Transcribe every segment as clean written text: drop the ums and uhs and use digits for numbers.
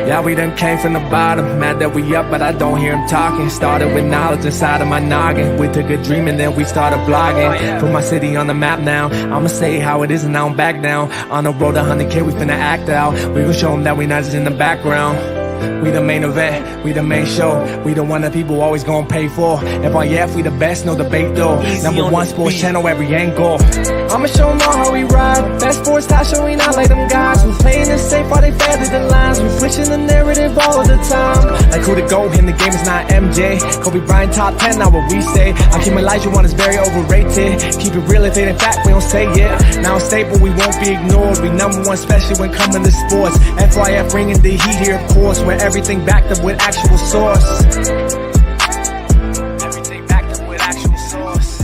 Yeah, we done came from the bottom, mad that we up, but I don't hear him talking. Started with knowledge inside of my noggin. We took a dream and then we started blogging. Put my city on the map now. I'ma say how it is and now I'm back down. On the road to 100K, we finna act out. We gon' show them that we not just in the background. We the main event, we the main show. We the one that people always gonna pay for. FYF, we the best, no debate though. Number one sports channel, every angle. I'ma show them all how we ride. Best sports talk show, we not like them guys. We playing it safe while they feather the lines. We switching the narrative all of the time. Like who to go in the game is not MJ. Kobe Bryant top 10, not what we say. I keep Elijah one is very overrated. Keep it real if it ain't fact, we don't say it. Now it's stable, we won't be ignored. We number one, especially when coming to sports. FYF bringing the heat here, of course. Where everything backed up with actual source. Everything backed up with actual source.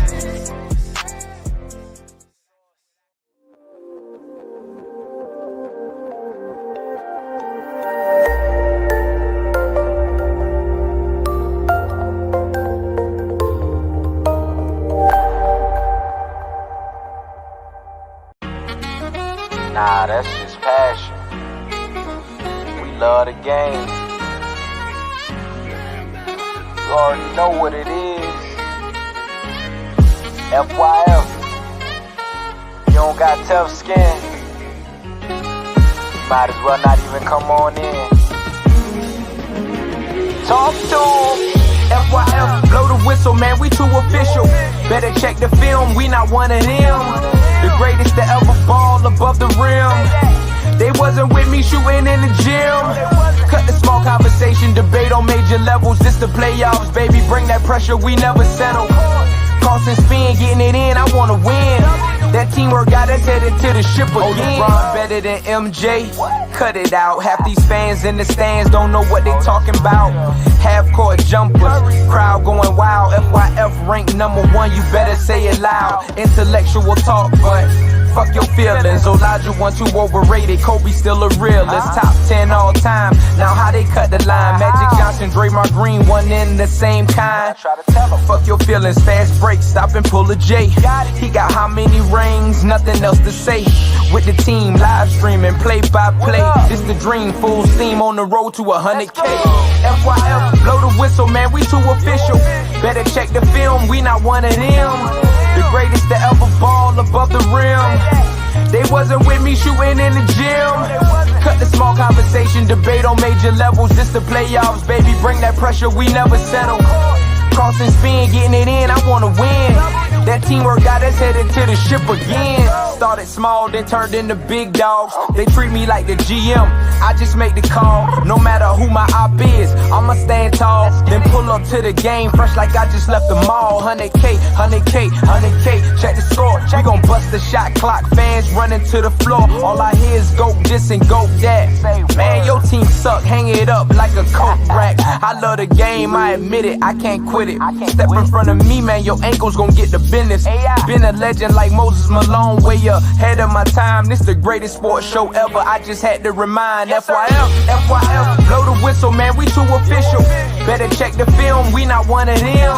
Nah, that's just passion. Love the game. You already know what it is. FYF. You don't got tough skin. Might as well not even come on in. Talk to 'em. FYF, blow the whistle, man, we too official. Better check the film, we not one of them. The greatest to ever ball above the rim. They wasn't with me shooting in the gym. Cut the small conversation, debate on major levels. This the playoffs, baby, bring that pressure, we never settle. Cross and spin, getting it in, I wanna win. That teamwork got us headed to the ship again. Oh, LeBron better than MJ? Cut it out. Half these fans in the stands don't know what they talking about. Half-court jumpers, crowd going wild. FYF ranked number one, you better say it loud. Intellectual talk, but fuck your feelings. Elijah one too overrated, Kobe still a realist. Top 10 all time, now how they cut the line. Magic Johnson, Draymond Green, one in the same kind. Fuck your feelings, fast break, stop and pull a J. He got how many rings, nothing else to say. With the team, live streaming, play by play. This the dream, full steam on the road to 100K. FYF, blow the whistle, man, we too official. Better check the film, we not one of them. The greatest to ever ball above the rim. They wasn't with me shooting in the gym. Cut the small conversation, debate on major levels. This the playoffs, baby, bring that pressure, we never settle. Cross and spin, getting it in, I wanna win. That teamwork got us headed to the ship again. Started small, then turned into big dogs. They treat me like the GM, I just make the call. No matter who my op is, I'ma stand tall. Then pull up to the game, fresh like I just left the mall. 100K, 100K, 100K, check the score. We gon' bust the shot clock, fans running to the floor. All I hear is go this and go that. Man, your team suck, hang it up like a coat rack. I love the game, I admit it, I can't quit it. Step in front of me, man, your ankles gon' get the business. Been a legend like Moses Malone, way ahead of my time. This the greatest sports show ever, I just had to remind. FYF, FYF, blow the whistle, man, we too official. Better check the film, we not one of them.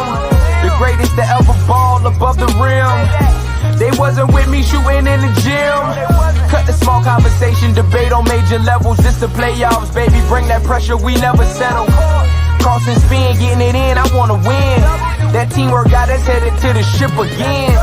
The greatest to ever ball above the rim. They wasn't with me shooting in the gym. Cut the small conversation, debate on major levels. This the playoffs, baby, bring that pressure, we never settle. Cross and spin, getting it in, I wanna win. That teamwork got us headed to the ship again.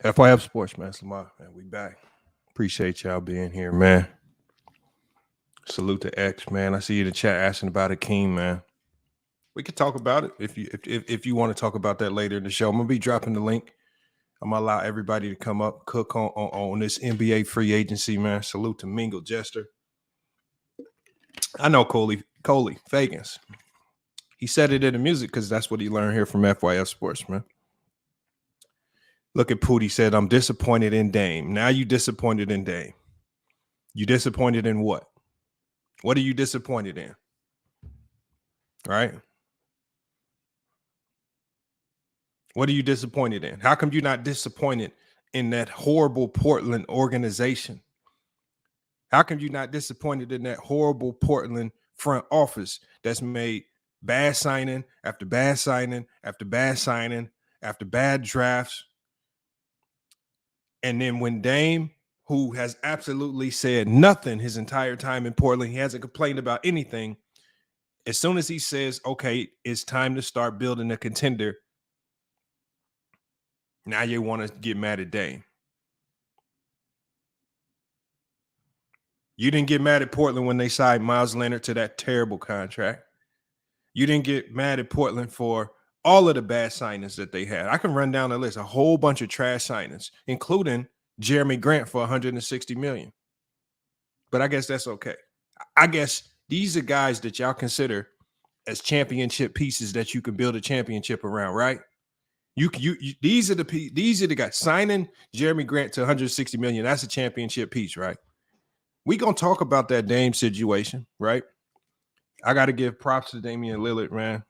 FYF Sports, man. Lamar, man, we back. Appreciate y'all being here, man. Salute to X, man. I see you in the chat asking about Akeem, man. We could talk about it if you want to talk about that later in the show. I'm gonna be dropping the link. I'm gonna allow everybody to come up, cook on this NBA free agency, man. Salute to Mingle Jester. I know Coley Fagans. He said it in the music because that's what he learned here from FYF Sports, man. Look at Pootie said, I'm disappointed in Dame. Now you disappointed in Dame. You disappointed in what? What are you disappointed in? Right? What are you disappointed in? How come you're not disappointed in that horrible Portland organization? How come you're not disappointed in that horrible Portland front office that's made bad signing after bad signing after bad signing after bad drafts? And then when Dame, who has absolutely said nothing his entire time in Portland, he hasn't complained about anything. As soon as he says, okay, it's time to start building a contender, now you want to get mad at Dame. You didn't get mad at Portland when they signed Miles Leonard to that terrible contract. You didn't get mad at Portland for all of the bad signings that they had. I can run down the list, a whole bunch of trash signings, including Jeremy Grant for $160 million. But I guess that's okay. I guess these are guys that y'all consider as championship pieces that you can build a championship around, right? These are the guys signing Jeremy Grant to $160 million. That's a championship piece, right? We gonna talk about that Dame situation, right? I got to give props to Damian Lillard, man.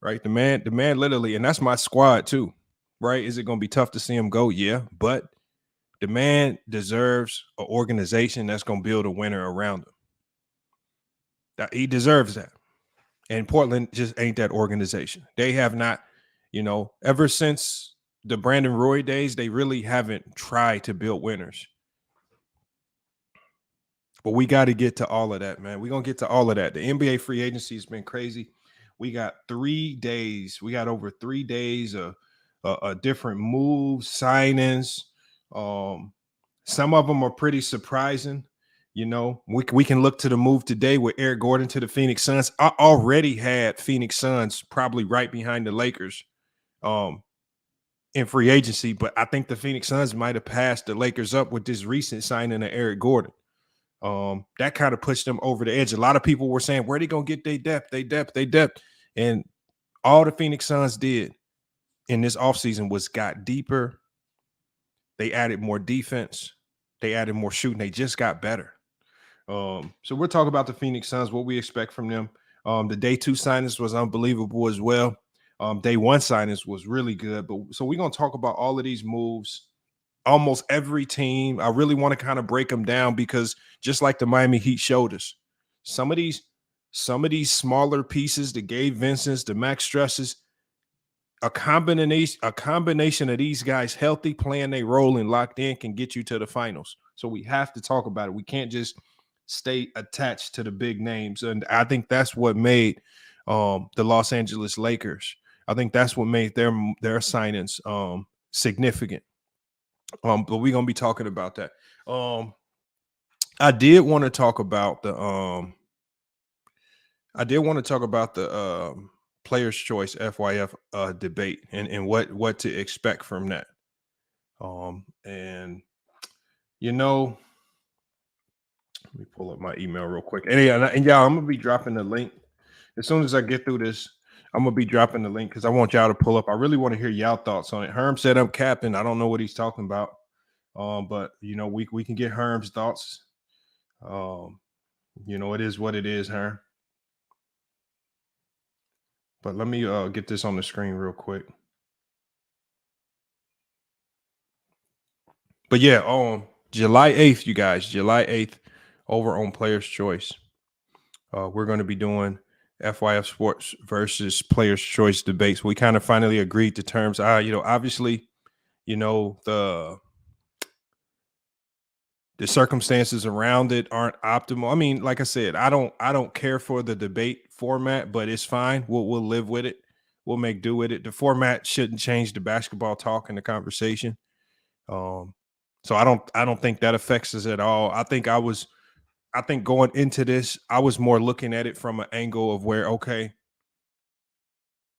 Right, the man literally, and that's my squad too, right? Is it gonna be tough to see him go? Yeah, but the man deserves an organization that's gonna build a winner around him. That he deserves that, and Portland just ain't that organization. They have not. Ever since the Brandon Roy days, they really haven't tried to build winners. But we got to get to all of that, man. We're going to get to all of that. The NBA free agency has been crazy. We got 3 days. We got over 3 days of different moves, signings. Some of them are pretty surprising. We can look to the move today with Eric Gordon to the Phoenix Suns. I already had Phoenix Suns probably right behind the Lakers in free agency, but I think the Phoenix Suns might have passed the Lakers up with this recent signing of Eric Gordon. That kind of pushed them over the edge. A lot of people were saying, where are they going to get their depth? And all the Phoenix Suns did in this offseason was got deeper. They added more defense. They added more shooting. They just got better. So we'll talk about the Phoenix Suns, what we expect from them. The day 2 signings was unbelievable as well. Day 1 signings was really good. So we're going to talk about all of these moves. Almost every team. I really want to kind of break them down because just like the Miami Heat showed us, some of these smaller pieces, the Gabe Vincents, the Max Stresses, a combination of these guys healthy, playing their role and locked in can get you to the finals. So we have to talk about it. We can't just stay attached to the big names. And I think that's what made the Los Angeles Lakers. I think that's what made their signings significant. But we're gonna be talking about that. I did want to talk about the Players' Choice FYF debate and what to expect from that. And let me pull up my email real quick. And y'all, I'm gonna be dropping the link as soon as I get through this. I'm gonna be dropping the link because I want y'all to pull up. I really want to hear y'all thoughts on it. Herm said I'm capping. I don't know what he's talking about. But we can get Herm's thoughts. It is what it is, Herm. But let me get this on the screen real quick. But yeah, July 8th, you guys, July 8th, over on Players' Choice. We're going to be doing FYF Sports versus Players' Choice debates. We kind of finally agreed to terms. Obviously, the circumstances around it aren't optimal. I mean, like I said, I don't care for the debate format, but it's fine. We'll live with it. We'll make do with it. The format shouldn't change the basketball talk and the conversation. So I don't think that affects us at all. I think going into this, I was more looking at it from an angle of where, okay,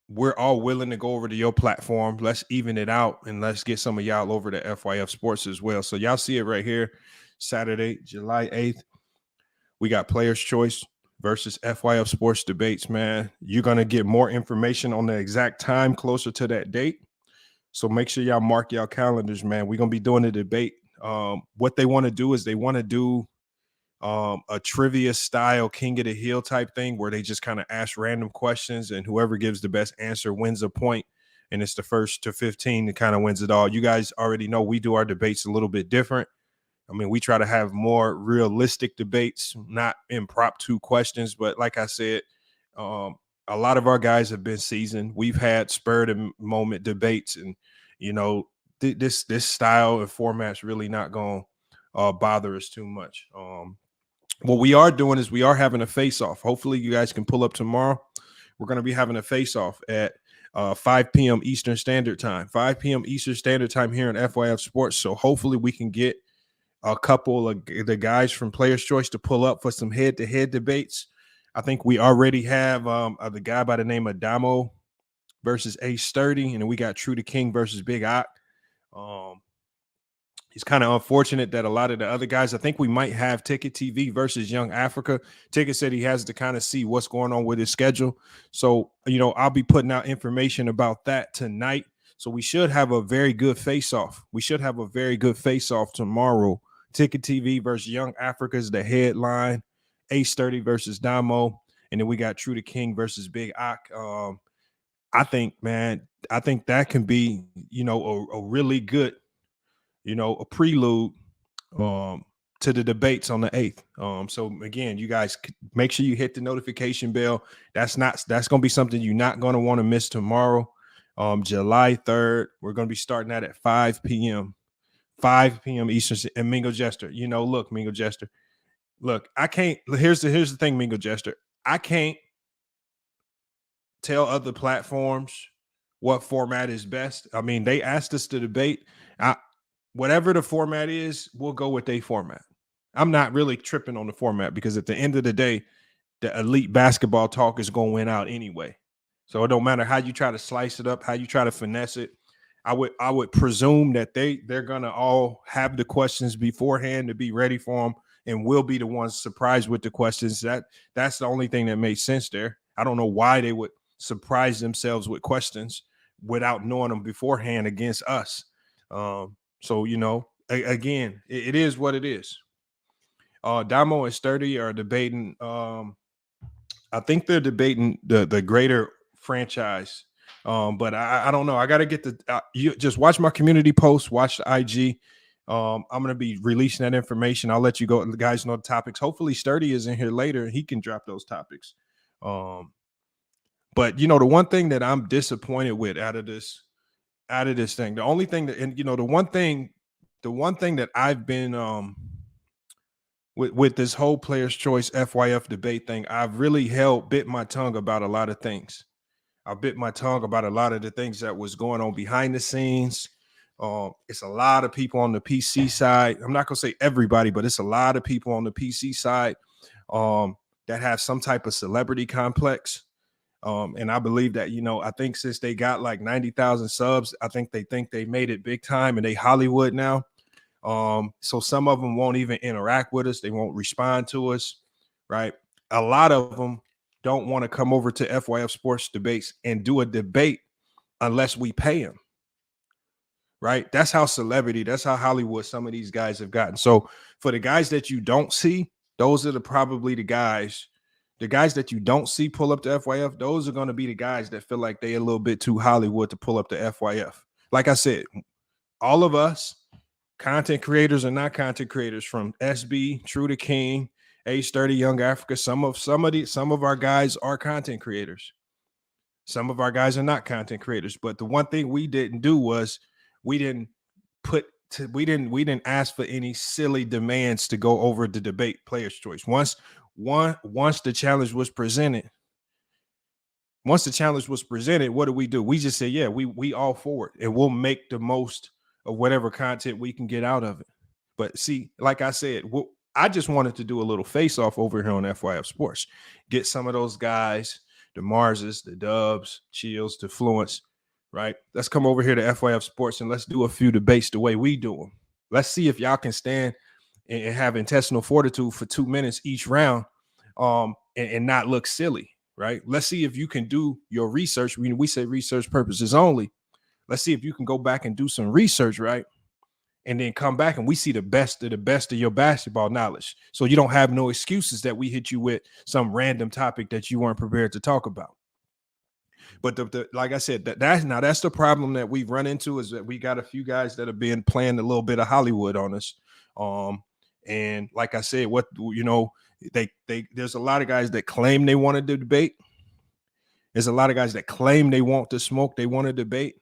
we're all willing to go over to your platform. Let's even it out and let's get some of y'all over to FYF Sports as well. So y'all see it right here, Saturday, July 8th. We got Players' Choice versus FYF Sports Debates, man. You're going to get more information on the exact time closer to that date. So make sure y'all mark y'all calendars, man. We're going to be doing a debate. What they want to do is they want to do a trivia style King of the Hill type thing where they just kind of ask random questions and whoever gives the best answer wins a point. And it's the first to 15 that kind of wins it all. You guys already know we do our debates a little bit different. I mean, we try to have more realistic debates, not impromptu questions. But like I said, a lot of our guys have been seasoned. We've had spur of the moment debates, and this style and format's really not going to bother us too much. What we are doing is we are having a face-off. Hopefully, you guys can pull up tomorrow. We're going to be having a face-off at 5 p.m. Eastern Standard Time. 5 p.m. Eastern Standard Time here in FYF Sports. So hopefully we can get a couple of the guys from Players' Choice to pull up for some head-to-head debates. I think we already have the guy by the name of Damo versus Ace Sturdy, and then we got True to King versus Big Ock. It's kind of unfortunate that a lot of the other guys, I think we might have Ticket TV versus Young Africa. Ticket said he has to kind of see what's going on with his schedule. So, I'll be putting out information about that tonight. So we should have a very good face-off. We should have a very good face-off tomorrow. Ticket TV versus Young Africa is the headline. Ace 30 versus Damo. And then we got True to King versus Big Ock. I think that can be, a really good, a prelude to the debates on the 8th. So again, you guys make sure you hit the notification bell. That's going to be something you're not going to want to miss tomorrow. July 3rd, we're going to be starting that at 5 p.m. 5 p.m. Eastern. And Mingo Jester, look, Mingo Jester, look, I can't. Here's the thing, Mingo Jester. I can't tell other platforms what format is best. I mean, they asked us to debate. Whatever the format is, we'll go with their format. I'm not really tripping on the format because at the end of the day, the elite basketball talk is going to win out anyway. So it don't matter how you try to slice it up, how you try to finesse it. I would presume that they're going to all have the questions beforehand to be ready for them, and we'll be the ones surprised with the questions. That's the only thing that makes sense there. I don't know why they would surprise themselves with questions without knowing them beforehand against us. So, again, it is what it is. Damo and Sturdy are debating. I think they're debating the greater franchise. But I don't know. I got to get you just watch my community post, watch the IG. I'm going to be releasing that information. I'll let you go. The guys know the topics. Hopefully Sturdy is in here later. He can drop those topics. But the one thing that I'm disappointed with out of this thing, the only thing that, and the one thing that I've been with this whole Players' Choice FYF debate thing, I've really bit my tongue about a lot of things. I bit my tongue about a lot of the things that was going on behind the scenes. It's a lot of people on the PC side. I'm not going to say everybody, but it's a lot of people on the PC side that have some type of celebrity complex. And I believe that, I think since they got like 90,000 subs, I think they made it big time and they Hollywood now. So some of them won't even interact with us. They won't respond to us, right? A lot of them don't want to come over to FYF Sports Debates and do a debate unless we pay them, right? That's how Hollywood some of these guys have gotten. So for the guys that you don't see, those are probably the guys that you don't see pull up to FYF. Those are going to be the guys that feel like they're a little bit too Hollywood to pull up to FYF. Like I said, all of us, content creators or not content creators, from SB, True to King, Age 30, Young Africa. Some of our guys are content creators. Some of our guys are not content creators. But the one thing we didn't do was we didn't ask for any silly demands to go over the debate Players' Choice. Once the challenge was presented, what do? We just say, yeah, we all for it, and we'll make the most of whatever content we can get out of it. But see, like I said, I just wanted to do a little face-off over here on FYF Sports. Get some of those guys, the Marzes, the Dubs, Chills, the Fluents, right? Let's come over here to FYF Sports and let's do a few debates the way we do them. Let's see if y'all can stand and have intestinal fortitude for 2 minutes each round and not look silly, right? Let's see if you can do your research. We say research purposes only. Let's see if you can go back and do some research, right? and then come back and we see the best of your basketball knowledge. So you don't have no excuses that we hit you with some random topic that you weren't prepared to talk about. But like I said, that's the problem that we've run into, is that we got a few guys that have been playing a little bit of Hollywood on us. And like I said, there's a lot of guys that claim they want to debate. There's a lot of guys that claim they want to smoke, they want to debate.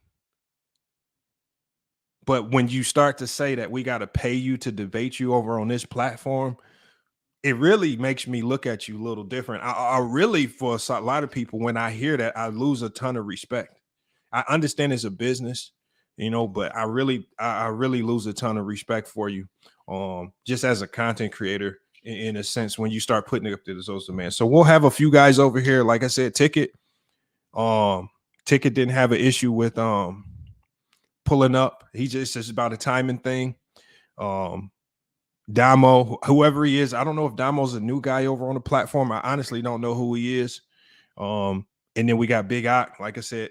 But when you start to say that we got to pay you to debate you over on this platform, it really makes me look at you a little different. I really, for a lot of people, when I hear that, I lose a ton of respect. I understand it's a business, but I really lose a ton of respect for you, just as a content creator, in a sense, when you start putting it up to those demands. So we'll have a few guys over here. Like I said, Ticket didn't have an issue with pulling up. It's just about a timing thing. Damo, whoever he is, I don't know if Damo's a new guy over on the platform. I honestly don't know who he is. And then we got Big Ock. Like I said,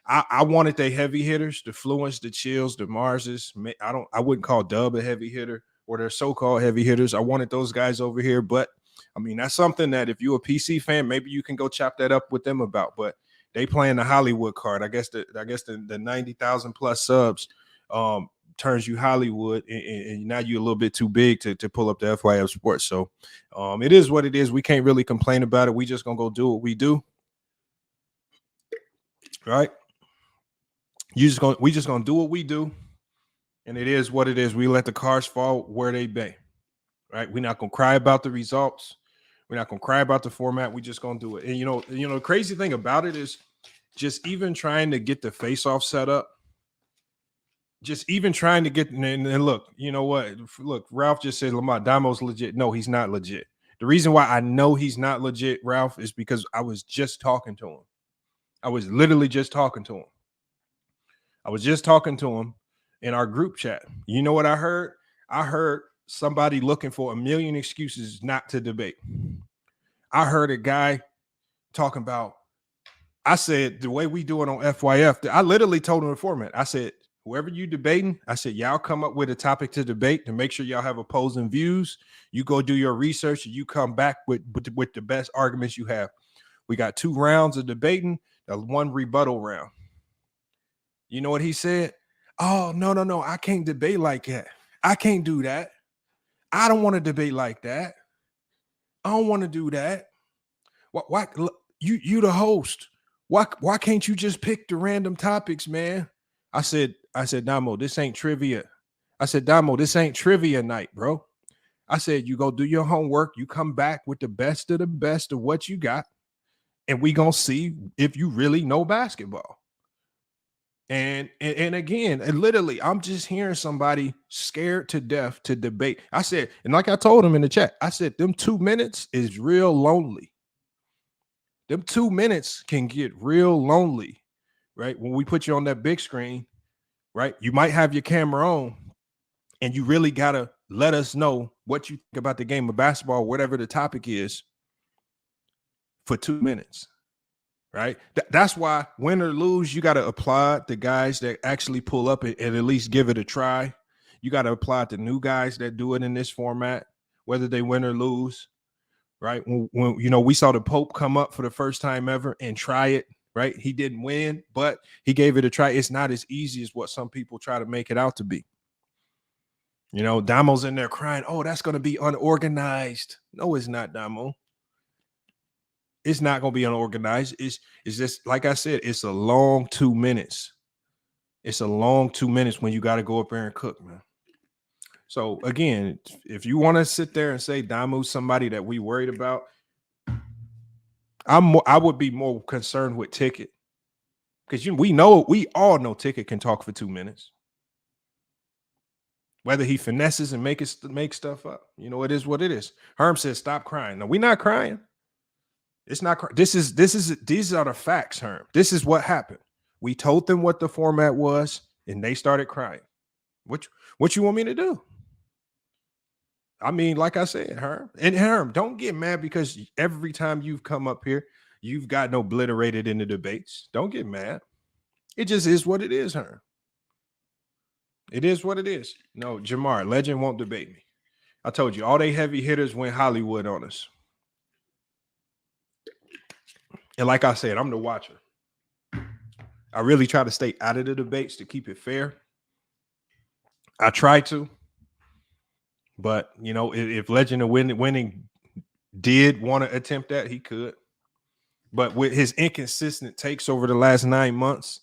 I wanted the heavy hitters, the Fluents, the Chills, the Marzes. I wouldn't call Dub a heavy hitter, or their so-called heavy hitters. I wanted those guys over here, but I mean, that's something that if you're a PC fan, maybe you can go chop that up with them about. But they playing the Hollywood card. I guess the 90,000 plus subs turns you Hollywood, and now you're a little bit too big to pull up the FYF Sports. So it is what it is. We can't really complain about it. We just gonna go do what we do, right? We just gonna do what we do, and it is what it is. We let the cards fall where they may, right? We're not gonna cry about the results. We're not gonna cry about the format. We just gonna do it. And the crazy thing about it is, just even trying to get the face-off set up. Just even trying to get, and look, you know what? Look, Ralph just said Lamar Damo's legit. No, he's not legit. The reason why I know he's not legit, Ralph, is because I was just talking to him. I was literally just talking to him. I was just talking to him in our group chat. You know what I heard? I heard somebody looking for a million excuses not to debate. I heard a guy talking about, I said, the way we do it on FYF, I literally told him the format. I said, whoever you debating, I said, y'all come up with a topic to debate to make sure y'all have opposing views. You go do your research and you come back with the best arguments you have. We got 2 rounds of debating, 1 rebuttal round. You know what he said? Oh, no, I can't debate like that. I can't do that. I don't want to debate like that. I don't want to do that. Why you the host? Why can't you just pick the random topics, man? I said, Damo, this ain't trivia. I said, Damo, this ain't trivia night, bro. I said, you go do your homework. You come back with the best of what you got, and we gonna see if you really know basketball. And again, and literally, I'm just hearing somebody scared to death to debate. I said, and like I told him in the chat, I said, them 2 minutes is real lonely. Them 2 minutes can get real lonely, right? When we put you on that big screen, right? You might have your camera on, and you really gotta let us know what you think about the game of basketball, whatever the topic is, for 2 minutes. Right. That's why, win or lose, you got to applaud the guys that actually pull up and at least give it a try. You got to applaud the new guys that do it in this format, whether they win or lose. Right. When we saw the Pope come up for the first time ever and try it. Right. He didn't win, but he gave it a try. It's not as easy as what some people try to make it out to be. Damo's in there crying, oh, that's going to be unorganized. No, it's not, Damo. It's not going to be unorganized. It's just, like I said, it's a long 2 minutes. It's a long 2 minutes when you got to go up there and cook, man. So, again, if you want to sit there and say Damu's somebody that we worried about, I would be more concerned with Ticket. Because we all know Ticket can talk for 2 minutes. Whether he finesses and make stuff up. It is what it is. Herm says, stop crying. No, we're not crying. It's not. These are the facts, Herm. This is what happened. We told them what the format was, and they started crying. What you want me to do? I mean, like I said, Herm, don't get mad because every time you've come up here, you've gotten obliterated in the debates. Don't get mad. It just is what it is, Herm. It is what it is. No, Jamar, legend won't debate me. I told you, all they heavy hitters went Hollywood on us. And like I said, I'm the watcher. I really try to stay out of the debates to keep it fair. I try to. But, you know, if Legend of Winning did want to attempt that, he could. But with his inconsistent takes over the last 9 months,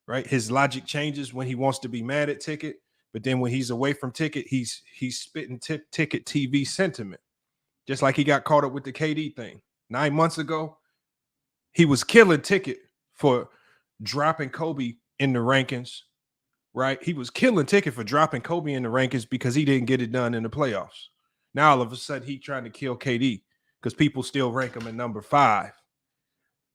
right, his logic changes when he wants to be mad at Ticket. But then when he's away from Ticket, he's spitting Ticket TV sentiment. Just like he got caught up with the KD thing. 9 months ago, he was killing Ticket for dropping Kobe in the rankings, right? He was killing Ticket for dropping Kobe in the rankings because he didn't get it done in the playoffs. Now, all of a sudden, he's trying to kill KD because people still rank him at number 5.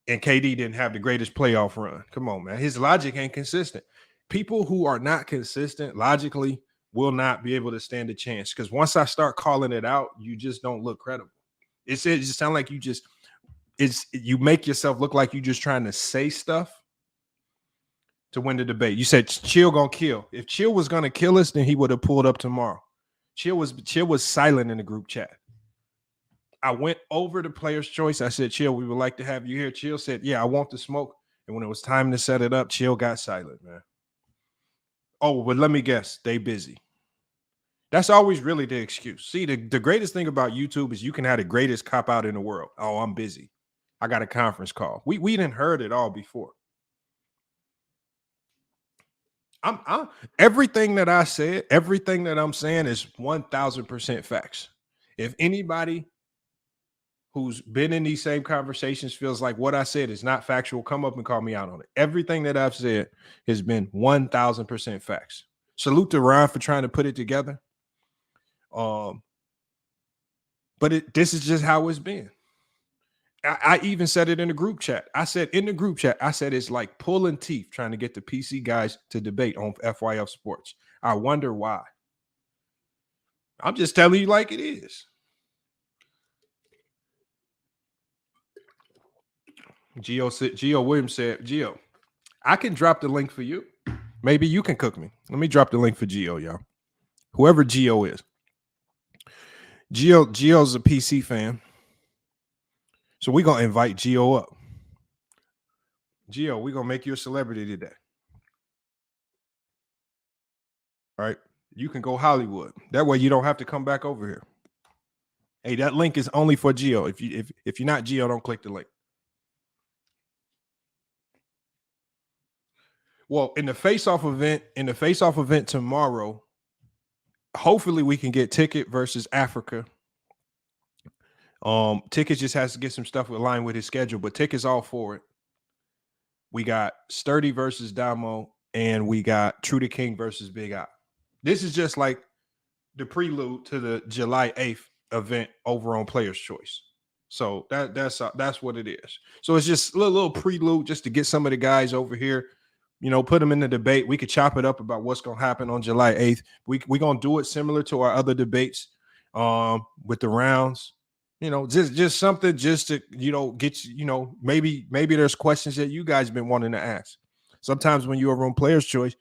And KD didn't have the greatest playoff run. Come on, man. His logic ain't consistent. People who are not consistent logically will not be able to stand a chance because once I start calling it out, you just don't look credible. It just sounds like you make yourself look like you're just trying to say stuff to win the debate. You said Chill gonna kill. If Chill was gonna kill us, then he would have pulled up tomorrow. Chill was silent in the group chat. I went over the player's choice. I said, Chill, we would like to have you here. Chill said, yeah, I want the smoke. And when it was time to set it up, Chill got silent, man. Oh, but let me guess, they busy. That's always really the excuse. See, the greatest thing about YouTube is you can have the greatest cop out in the world. Oh, I'm busy. I got a conference call. We didn't heard it all before. Everything that I said, everything that I'm saying is 1,000% facts. If anybody who's been in these same conversations feels like what I said is not factual, come up and call me out on it. Everything that I've said has been 1,000% facts. Salute to Ryan for trying to put it together. But this is just how it's been. I even said it in the group chat. I said it's like pulling teeth trying to get the PC guys to debate on FYF Sports. I wonder why. I'm just telling you like it is. Gio Williams said, Gio, I can drop the link for you. Maybe you can cook me. Let me drop the link for Gio, y'all. Whoever Gio is. Gio's a PC fan. So we're going to invite Gio up. Gio, we're going to make you a celebrity today. All right? You can go Hollywood. That way you don't have to come back over here. Hey, that link is only for Gio. If you're not Gio, don't click the link. Well, in the face-off event tomorrow, hopefully we can get Ticket versus Africa. Ticket just has to get some stuff aligned with his schedule, but Ticket's all for it. We got Sturdy versus Damo, and we got True to King versus Big Eye. This is just like the prelude to the July 8th event over on Players' Choice. So that's what it is. So it's just a little prelude just to get some of the guys over here, you know, put them in the debate. We could chop it up about what's going to happen on July 8th. We're going to do it similar to our other debates with the rounds. You know, just something just to, you know, get, you know, maybe there's questions that you guys been wanting to ask. Sometimes when you're on Players' Choice,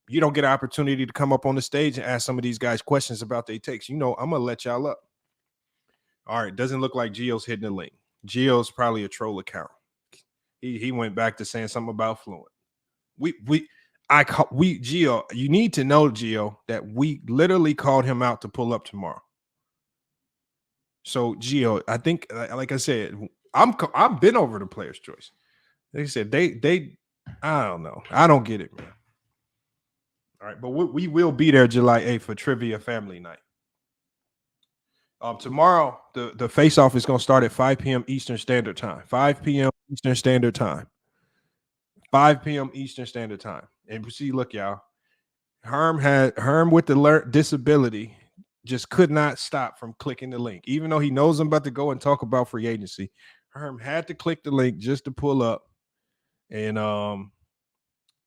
you don't get an opportunity to come up on the stage and ask some of these guys questions about their takes. You know, I'm going to let y'all up. All right. Doesn't look like Gio's hitting the link. Gio's probably a troll account. He went back to saying something about Fluent. Gio, you need to know, Gio, that we literally called him out to pull up tomorrow. So, Gio, I think, like I said, I've been over the Players' Choice. They said they I don't know. I don't get it, man. All right, but we will be there July 8th for Trivia Family Night. Tomorrow, the face-off is going to start at 5 p.m. Eastern Standard Time. 5 p.m. Eastern Standard Time. 5 p.m. Eastern Standard Time. And see, look, y'all. Herm with the disability just could not stop from clicking the link. Even though he knows I'm about to go and talk about free agency, Herm had to click the link just to pull up. And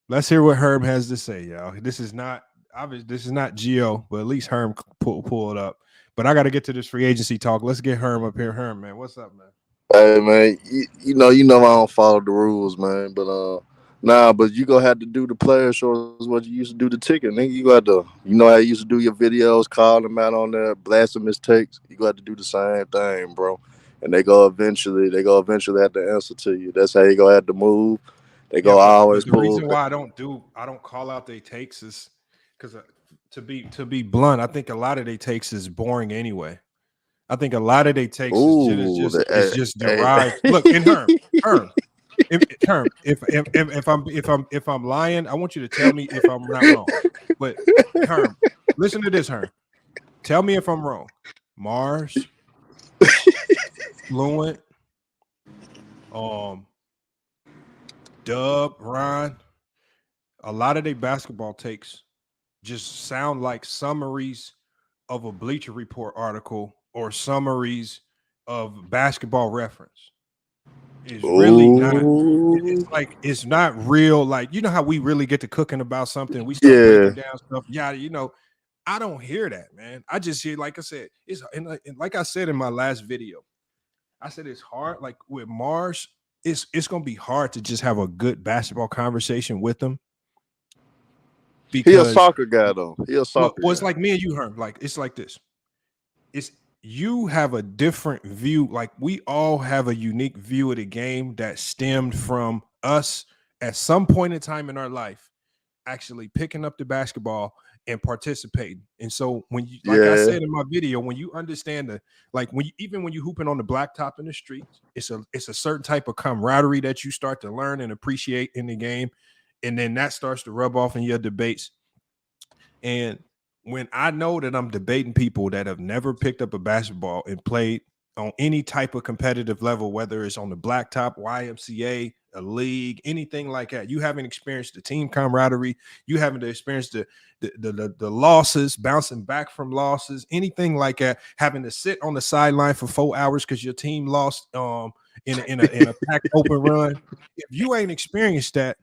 let's hear what Herm has to say, y'all. This is not Gio, but at least Herm pull it up. But I got to get to this free agency talk. Let's get Herm up here. Herm, man, what's up, man? Hey, man, you know I don't follow the rules, man. But Nah, but you gonna have to do the player shows what you used to do the ticket. Nigga, you got to, you know how you used to do your videos, call them out on there, blast them mistakes. You got to do the same thing, bro. And they go eventually have to answer to you. That's how you gonna have to move. They go always but the pull. reason why I don't call out their takes is because to be blunt, I think a lot of their takes is boring anyway. I think a lot of their takes is just derived. Look, in Herm, if I'm lying, I want you to tell me if I'm not wrong. But Herm, listen to this, Herm. Tell me if I'm wrong. Marz, Fluent, Dub, Ron, a lot of their basketball takes just sound like summaries of a Bleacher Report article or summaries of Basketball Reference. It's really not. It's not real. Like, you know how we really get to cooking about something. We start breaking down stuff. Yeah, you know, I don't hear that, man. I just hear, like I said, and like I said in my last video, I said it's hard. Like with Marz, it's gonna be hard to just have a good basketball conversation with him. Because he a soccer guy, though. He a soccer guy. It's like me and you, Herm. Like, it's like this. You have a different view. Like, we all have a unique view of the game that stemmed from us at some point in time in our life actually picking up the basketball and participating. And so when you, like I said in my video, when you understand even when you hooping on the blacktop in the streets, it's a certain type of camaraderie that you start to learn and appreciate in the game. And then that starts to rub off in your debates. And when I know that I'm debating people that have never picked up a basketball and played on any type of competitive level, whether it's on the blacktop, YMCA, a league, anything like that, you haven't experienced the team camaraderie, you haven't experienced the losses, bouncing back from losses, anything like that, having to sit on the sideline for 4 hours because your team lost in a packed open run. If you ain't experienced that,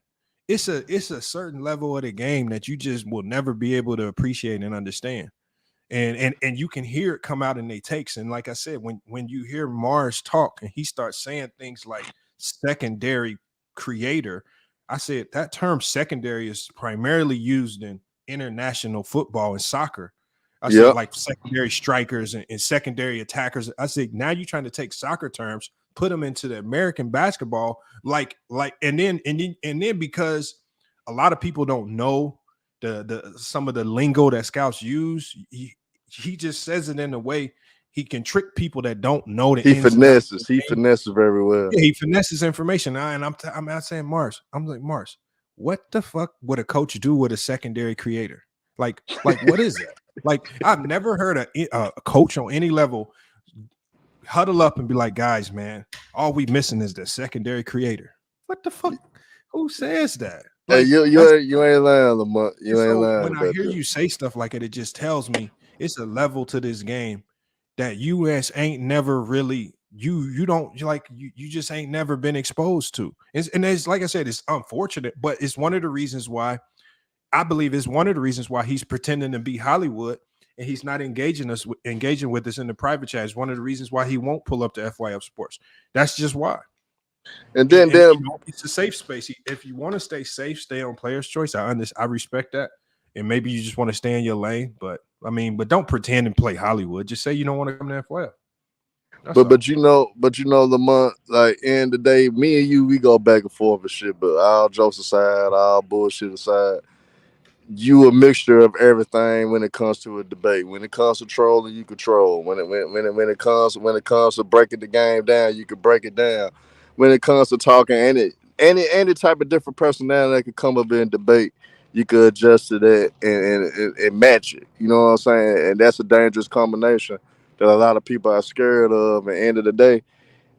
it's a certain level of the game that you just will never be able to appreciate and understand. And you can hear it come out in their takes. And like I said, when you hear Marz talk and he starts saying things like secondary creator, I said that term secondary is primarily used in international football and soccer. I said like secondary strikers and secondary attackers. I said, now you're trying to take soccer terms, put them into the American basketball, and then because a lot of people don't know the some of the lingo that scouts use, he just says it in a way he can trick people that don't know the he finesses very well. Yeah, he finesses information. And I'm not saying Marz. I'm like, Marz, what the fuck would a coach do with a secondary creator? Like what is that? Like, I've never heard a coach on any level huddle up and be like, guys, man, all we missing is the secondary creator. What the fuck? Who says that? Like, hey, you ain't lying, Lamont. You ain't lying. When I hear you say stuff like it just tells me it's a level to this game that US ain't never really you just ain't never been exposed to. And it's like I said, it's unfortunate, but it's one of the reasons why I believe is one of the reasons why he's pretending to be Hollywood and he's not engaging with us in the private chat. It's one of the reasons why he won't pull up to FYF Sports. That's just why. And then it's a safe space. If you want to stay safe, stay on Player's Choice. I respect that. And maybe you just want to stay in your lane, but don't pretend and play Hollywood. Just say you don't want to come to FYF. But you know, Lamont, like, end of the day, me and you, we go back and forth and shit. But all jokes aside, all bullshit aside, you a mixture of everything when it comes to a debate. When it comes to trolling, you control. When it comes to breaking the game down, you can break it down. When it comes to talking, any type of different personality that could come up in debate, you could adjust to that and match it. You know what I'm saying? And that's a dangerous combination that a lot of people are scared of. At the end of the day,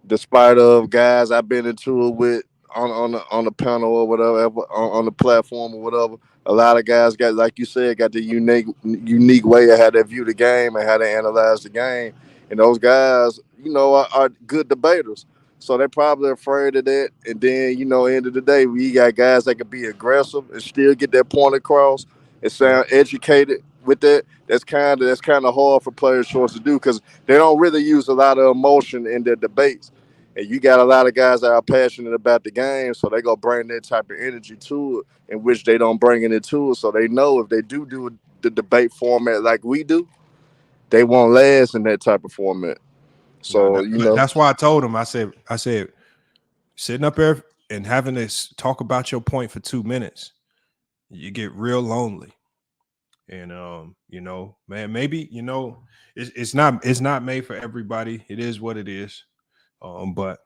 despite of guys I've been into it with on the panel or whatever, on the platform or whatever, a lot of guys got, like you said, got the unique way of how they view the game and how they analyze the game. And those guys, you know, are good debaters. So they're probably afraid of that. And then, you know, end of the day, we got guys that can be aggressive and still get their point across and sound educated with that. That's kind of hard for Players' Choice to do because they don't really use a lot of emotion in their debates. And you got a lot of guys that are passionate about the game, so they go bring that type of energy to it, in which they don't bring it into it. So they know if they do the debate format like we do, they won't last in that type of format. So that's why I told him. I said, sitting up there and having to talk about your point for 2 minutes, you get real lonely. And man, maybe it's not made for everybody. It is what it is. But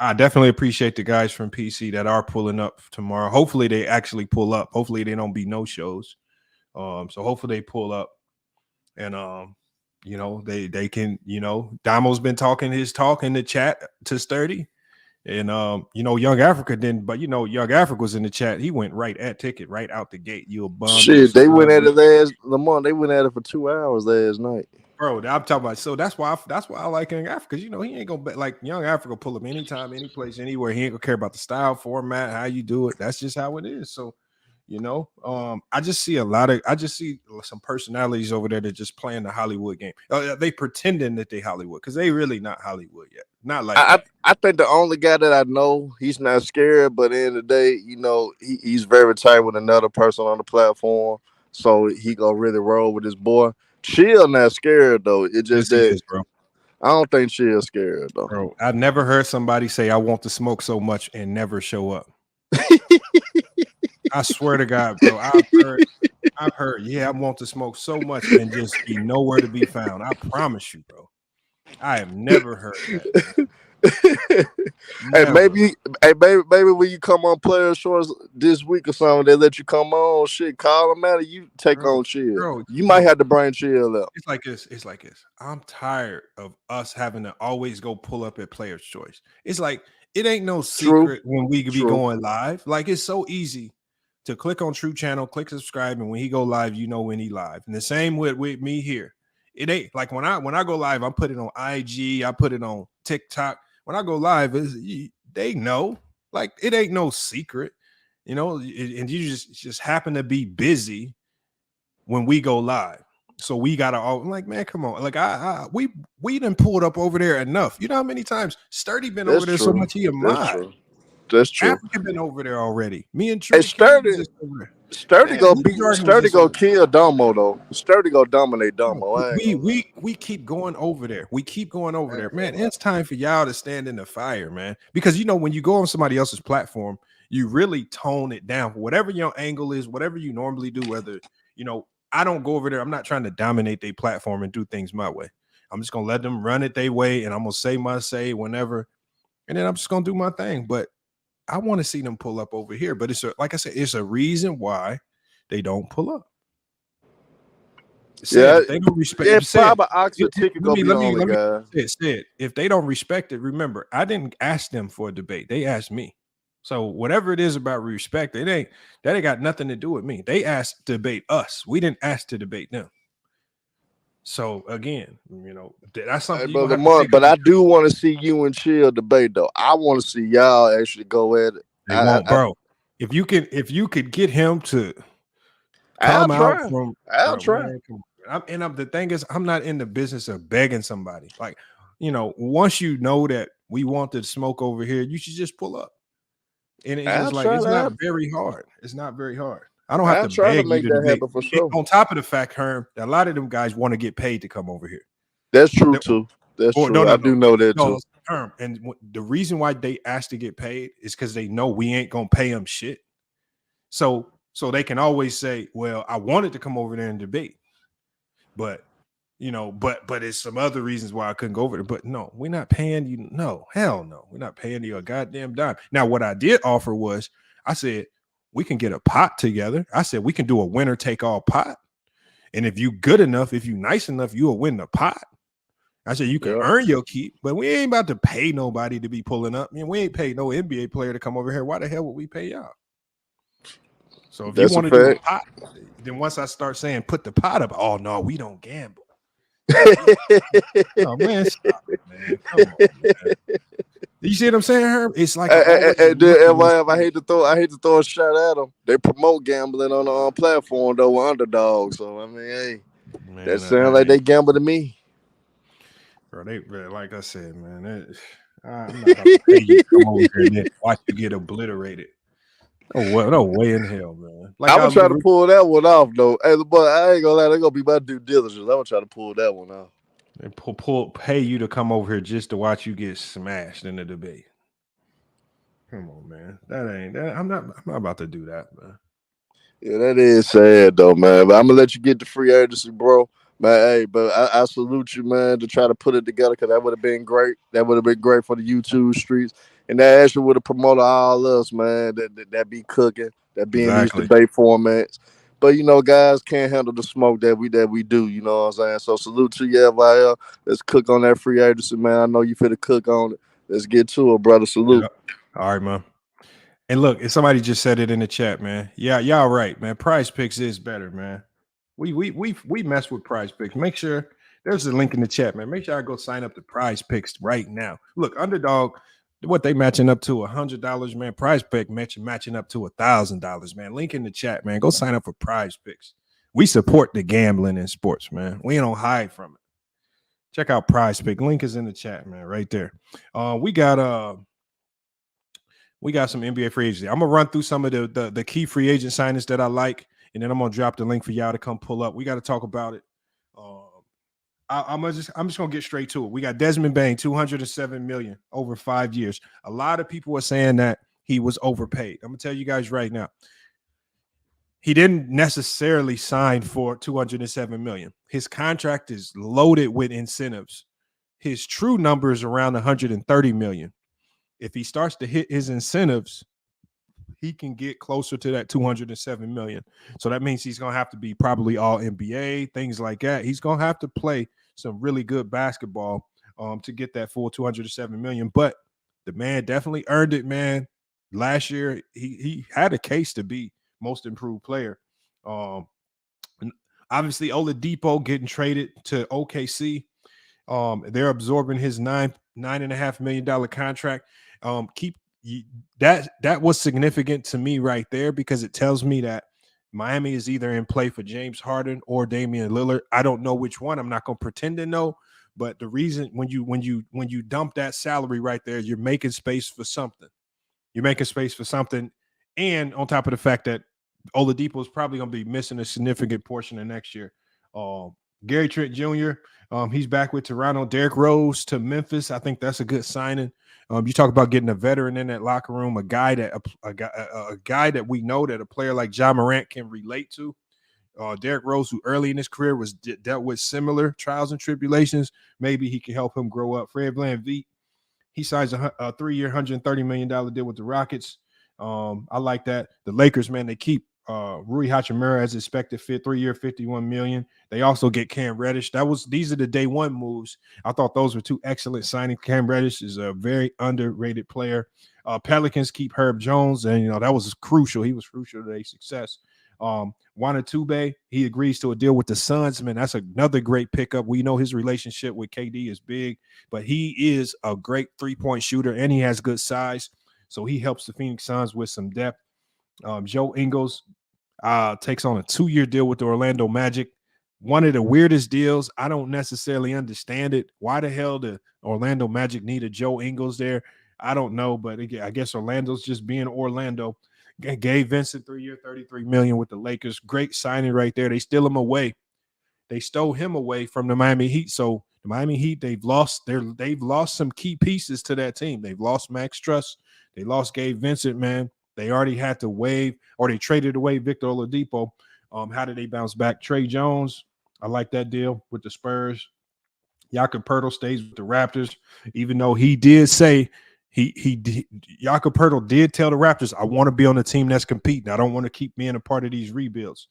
I definitely appreciate the guys from PC that are pulling up tomorrow. Hopefully they actually pull up. Hopefully they don't be no shows. So hopefully they pull up, and they can. Damo's been talking his talk in the chat to Sturdy, and Young Africa didn't, but Young Africa was in the chat. He went right at Ticket, right out the gate. You a bum. Shit, they went at it Lamont. They went at it for 2 hours last night. Bro, I'm talking about. So that's why I like Young Africa, because he ain't gonna bet, like Young Africa pull up anytime, any place, anywhere. He ain't gonna care about the style, format, how you do it. That's just how it is. So, I just see some personalities over there that just playing the Hollywood game. They pretending that they Hollywood, because they really not Hollywood yet. Not like I think the only guy that I know, he's not scared, but at the end of the day, he's very tight with another person on the platform, so he gonna really roll with his boy. Chill not scared though. It just that, bro. I don't think Chill's scared though. Bro, I've never heard somebody say I want to smoke so much and never show up. I swear to God, bro. I've heard, yeah, I want to smoke so much and just be nowhere to be found. I promise you, bro. I have never heard that. Hey, maybe when you come on Player Shorts this week or something, they let you come on. Shit, call them out and you take on Chill. Bro, you might have to bring Chill up. It's like this. I'm tired of us having to always go pull up at Player's Choice. It's like it ain't no secret when we could be going live. Like, it's so easy to click on True Channel, click subscribe, and when he go live, when he live. And the same with me here. It ain't like when I go live, I put it on IG, I put it on TikTok. When I go live, they know, like, it ain't no secret, and you just happen to be busy when we go live. So we gotta all, like, man, come on. Like, we done pulled up over there enough. You know how many times Sturdy been over there so much he a mod. That's true. Africa been over there already. Me and Trey. Sturdy go kill Domo though. Sturdy go dominate Domo. We keep going over there. We keep going over there, man. It's time for y'all to stand in the fire, man. Because when you go on somebody else's platform, you really tone it down. Whatever your angle is, whatever you normally do. Whether I don't go over there. I'm not trying to dominate their platform and do things my way. I'm just gonna let them run it their way, and I'm gonna say my say whenever, and then I'm just gonna do my thing. But I want to see them pull up over here, but like I said, it's a reason why they don't pull up. They don't respect. Yeah, probably Oxford ticket go be on the guy. If they don't respect it, remember, I didn't ask them for a debate. They asked me. So whatever it is about respect, that ain't got nothing to do with me. They asked to debate us. We didn't ask to debate them. So again, that's something. Hey, but I do want to see you and Chill debate though. I want to see y'all actually go at it. Bro. If you could get him to come out from, I'll try. Man, the thing is, I'm not in the business of begging somebody. Like, once you know that we want to smoke over here, you should just pull up. And it's not very hard. It's not very hard. I don't have to beg to make you to that happen for sure. On top of the fact, Herm, that a lot of them guys want to get paid to come over here. That's true too. That's true. I do know that too. Herm, and the reason why they ask to get paid is because they know we ain't gonna pay them shit. So they can always say, "Well, I wanted to come over there and debate, but it's some other reasons why I couldn't go over there." But no, we're not paying you. No, hell no, we're not paying you a goddamn dime. Now, what I did offer was, I said, we can get a pot together. I said, we can do a winner take all pot. And if you good enough, if you nice enough, you'll win the pot. I said, you can earn your keep, but we ain't about to pay nobody to be pulling up. I mean, we ain't paid no NBA player to come over here. Why the hell would we pay y'all? So if you want to do a pot, then once I start saying put the pot up, oh no, we don't gamble. Oh man, stop it, man. Come on, man. You see what I'm saying, Herb? It's like I hate to throw a shot at them. They promote gambling on the platform though, with underdogs. So I mean, hey, man, that sounds like they gamble to me. Bro, like I said, man, I'm not about to pay you to come over here and then watch you get obliterated. No way in hell, man. Like I'm gonna try to pull that one off, though. Hey, but I ain't gonna lie, they're gonna be my due diligence. I'm gonna try to pull that one off. And pay you to come over here just to watch you get smashed in the debate. Come on, man. I'm not about to do that, man. Yeah, that is sad though, man. But I'm gonna let you get the free agency, bro. Man, hey, but I salute you, man, to try to put it together because that would have been great. That would have been great for the YouTube streets, and that actually would have promoted all us, man. That be cooking, that be in these debate formats. But guys can't handle the smoke that we do. You know what I'm saying? So salute to you, FYF. Let's cook on that free agency, man. I know you finna cook on it. Let's get to it, brother. Salute. Yeah. All right, man. And look, if somebody just said it in the chat, man. Yeah, y'all right, man. Prize Picks is better, man. We mess with Prize Picks. Make sure there's a link in the chat, man. Make sure I go sign up to Prize Picks right now. Look, Underdog, what they matching up to $100, man. Prize Pick matching up to $1,000, man. Link in the chat, man. Go sign up for Prize Picks. We support the gambling in sports, man. We don't hide from it. Check out Prize Pick. Link is in the chat, man, right there. We got some NBA free agency. I'm gonna run through some of the key free agent signings that I like, and then I'm gonna drop the link for y'all to come pull up. We got to talk about it. I'm just gonna get straight to it. We got Desmond Bane, $207 million over 5 years. A lot of people are saying that he was overpaid. I'm gonna tell you guys right now. He didn't necessarily sign for $207 million. His contract is loaded with incentives. His true number is around $130 million. If he starts to hit his incentives, he can get closer to that $207 million. So that means he's going to have to be probably all NBA, things like that. He's going to have to play some really good basketball to get that full $207 million. But the man definitely earned it, man. Last year, he had a case to be most improved player. And obviously, Oladipo getting traded to OKC. They're absorbing his $9.5 million contract. That was significant to me right there because it tells me that Miami is either in play for James Harden or Damian Lillard. I don't know which one. I'm not going to pretend to know, but the reason when you dump that salary right there, you're making space for something. And on top of the fact that Oladipo is probably going to be missing a significant portion of next year. Gary Trent Jr., he's back with Toronto. Derrick Rose to Memphis. I think that's a good signing. You talk about getting a veteran in that locker room, a guy that we know that a player like Ja Morant can relate to. Derrick Rose, who early in his career was dealt with similar trials and tribulations. Maybe he can help him grow up. Fred VanVleet, he signs a 3-year, $130 million deal with the Rockets. I like that. The Lakers, man, they keep Rui Hachimura as expected fit, 3-year, $51 million. They also get Cam Reddish. These are the day one moves. I thought those were two excellent signings. Cam Reddish is a very underrated player. Pelicans keep Herb Jones, and that was crucial. He was crucial to their success. Juan Tube, he agrees to a deal with the Suns. Man, that's another great pickup. We know his relationship with KD is big, but he is a great three-point shooter, and he has good size. So he helps the Phoenix Suns with some depth. Joe Ingles takes on a 2-year deal with the Orlando Magic. One of the weirdest deals. I don't necessarily understand it. Why the hell the Orlando Magic need a Joe Ingles there? I don't know, but I guess Orlando's just being Orlando. Gabe Vincent, 3-year, $33 million with the Lakers. Great signing right there. They steal him away. They stole him away from the Miami Heat. So the Miami Heat, they've lost some key pieces to that team. They've lost Max Truss. They lost Gabe Vincent, man. They already had to waive, or they traded away Victor Oladipo. How did they bounce back? Trey Jones, I like that deal with the Spurs. Jakob Poeltl stays with the Raptors, even though he did say Jakob Poeltl did tell the Raptors, I want to be on a team that's competing. I don't want to keep being a part of these rebuilds.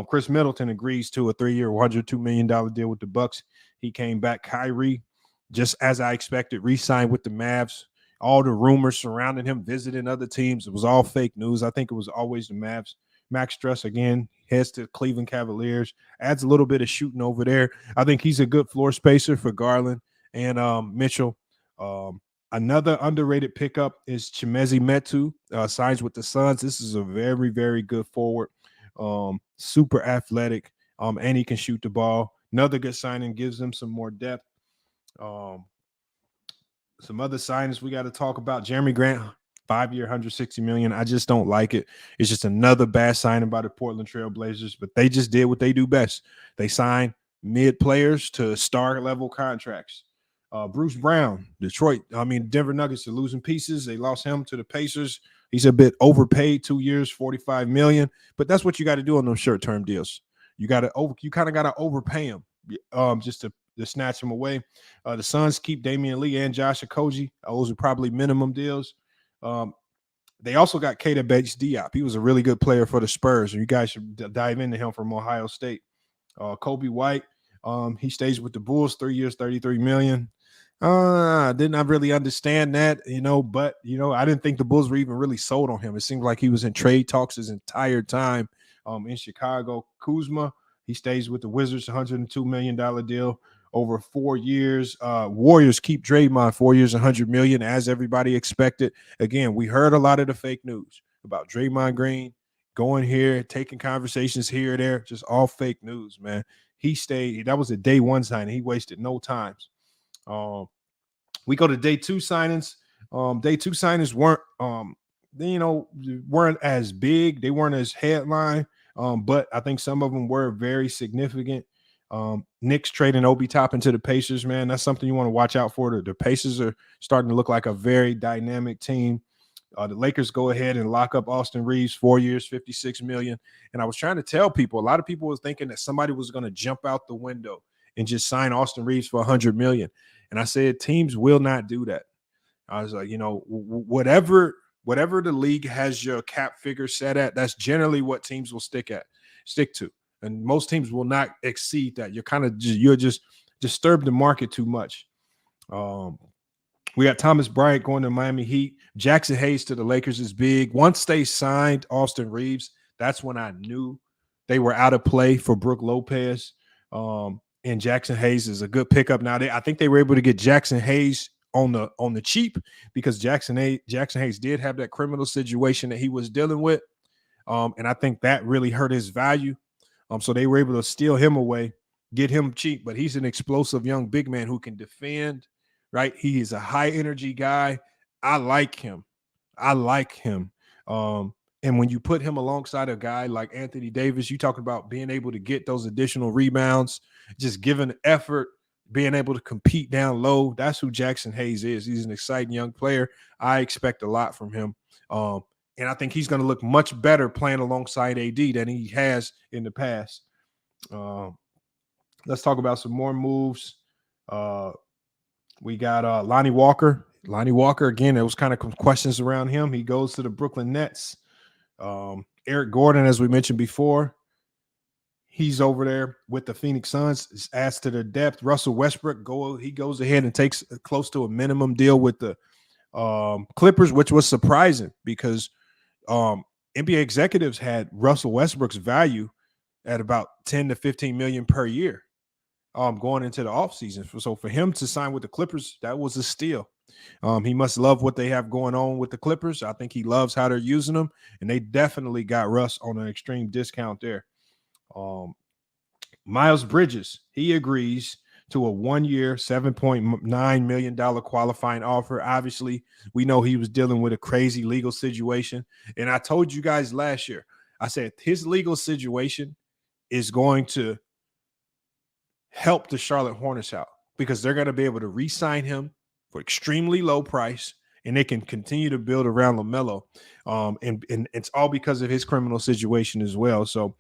Chris Middleton agrees to a 3-year, $102 million deal with the Bucks. He came back. Kyrie, just as I expected, re-signed with the Mavs. All the rumors surrounding him visiting other teams, it was all fake news. I think it was always the Mavs. Max Truss, again, heads to Cleveland Cavaliers, adds a little bit of shooting over there. I think he's a good floor spacer for Garland and Mitchell. Another underrated pickup is Chimezie Metu, signs with the Suns. This is a very, very good forward, super athletic, and he can shoot the ball. Another good signing, gives them some more depth. some other signings we got to talk about. Jeremy Grant, 5-year, $160 million. I just don't like it. It's just another bad signing by the Portland Trail Blazers, but they just did what they do best. They signed mid players to star level contracts. Bruce Brown, Denver Nuggets are losing pieces. They lost him to the Pacers. He's a bit overpaid, 2 years, $45 million. But that's what you got to do on those short-term deals. You kind of got to overpay him just to snatch him away. The Suns keep Damian Lee and Josh Okogie. Those are probably minimum deals. They also got Keita Bates-Diop. He was a really good player for the Spurs, and you guys should dive into him from Ohio State. Kobe White, he stays with the Bulls, 3 years, $33 million. I did not really understand that, but, I didn't think the Bulls were even really sold on him. It seemed like he was in trade talks his entire time in Chicago. Kuzma, he stays with the Wizards, $102 million deal over 4 years. Warriors keep Draymond, 4 years, $100 million, as everybody expected. Again, we heard a lot of the fake news about Draymond Green going here, taking conversations here or there, just all fake news, man. He stayed. That was a day one signing. He wasted no time. We go to day two signings. Day two signings weren't as big. They weren't as headline, but I think some of them were very significant. Knicks trading Obi Toppin to the Pacers, man. That's something you want to watch out for. The Pacers are starting to look like a very dynamic team. The Lakers go ahead and lock up Austin Reeves, 4 years, $56 million. And I was trying to tell people, a lot of people were thinking that somebody was going to jump out the window and just sign Austin Reeves for $100 million. And I said, teams will not do that. I was like, whatever the league has your cap figure set at, that's generally what teams will stick to. And most teams will not exceed that. You're just disturb the market too much. We got Thomas Bryant going to Miami Heat. Jackson Hayes to the Lakers is big. Once they signed Austin Reeves, that's when I knew they were out of play for Brook Lopez. And Jackson Hayes is a good pickup. Now I think they were able to get Jackson Hayes on the cheap because Jackson Hayes did have that criminal situation that he was dealing with. And I think that really hurt his value. So they were able to steal him away, get him cheap, but he's an explosive young big man who can defend, right? He is a high energy guy. I like him. And when you put him alongside a guy like Anthony Davis, you talk about being able to get those additional rebounds, just giving effort, being able to compete down low. That's who Jackson Hayes is. He's an exciting young player. I expect a lot from him. And I think he's going to look much better playing alongside AD than he has in the past. Let's talk about some more moves. We got Lonnie Walker. Lonnie Walker, again, there was kind of questions around him. He goes to the Brooklyn Nets. Eric Gordon, as we mentioned before, he's over there with the Phoenix Suns. Adds to their depth. Russell Westbrook, he goes ahead and takes close to a minimum deal with the Clippers, which was surprising because NBA executives had Russell Westbrook's value at about 10 to 15 million per year going into the offseason. So for him to sign with the Clippers, that was a steal. He must love what they have going on with the Clippers. I think he loves how they're using them, and they definitely got Russ on an extreme discount there. Miles Bridges, he agrees to a 1 year, $7.9 million qualifying offer. Obviously, we know he was dealing with a crazy legal situation. And I told you guys last year, I said his legal situation is going to help the Charlotte Hornets out because they're going to be able to re-sign him for extremely low price, and they can continue to build around LaMelo. And it's all because of his criminal situation as well. So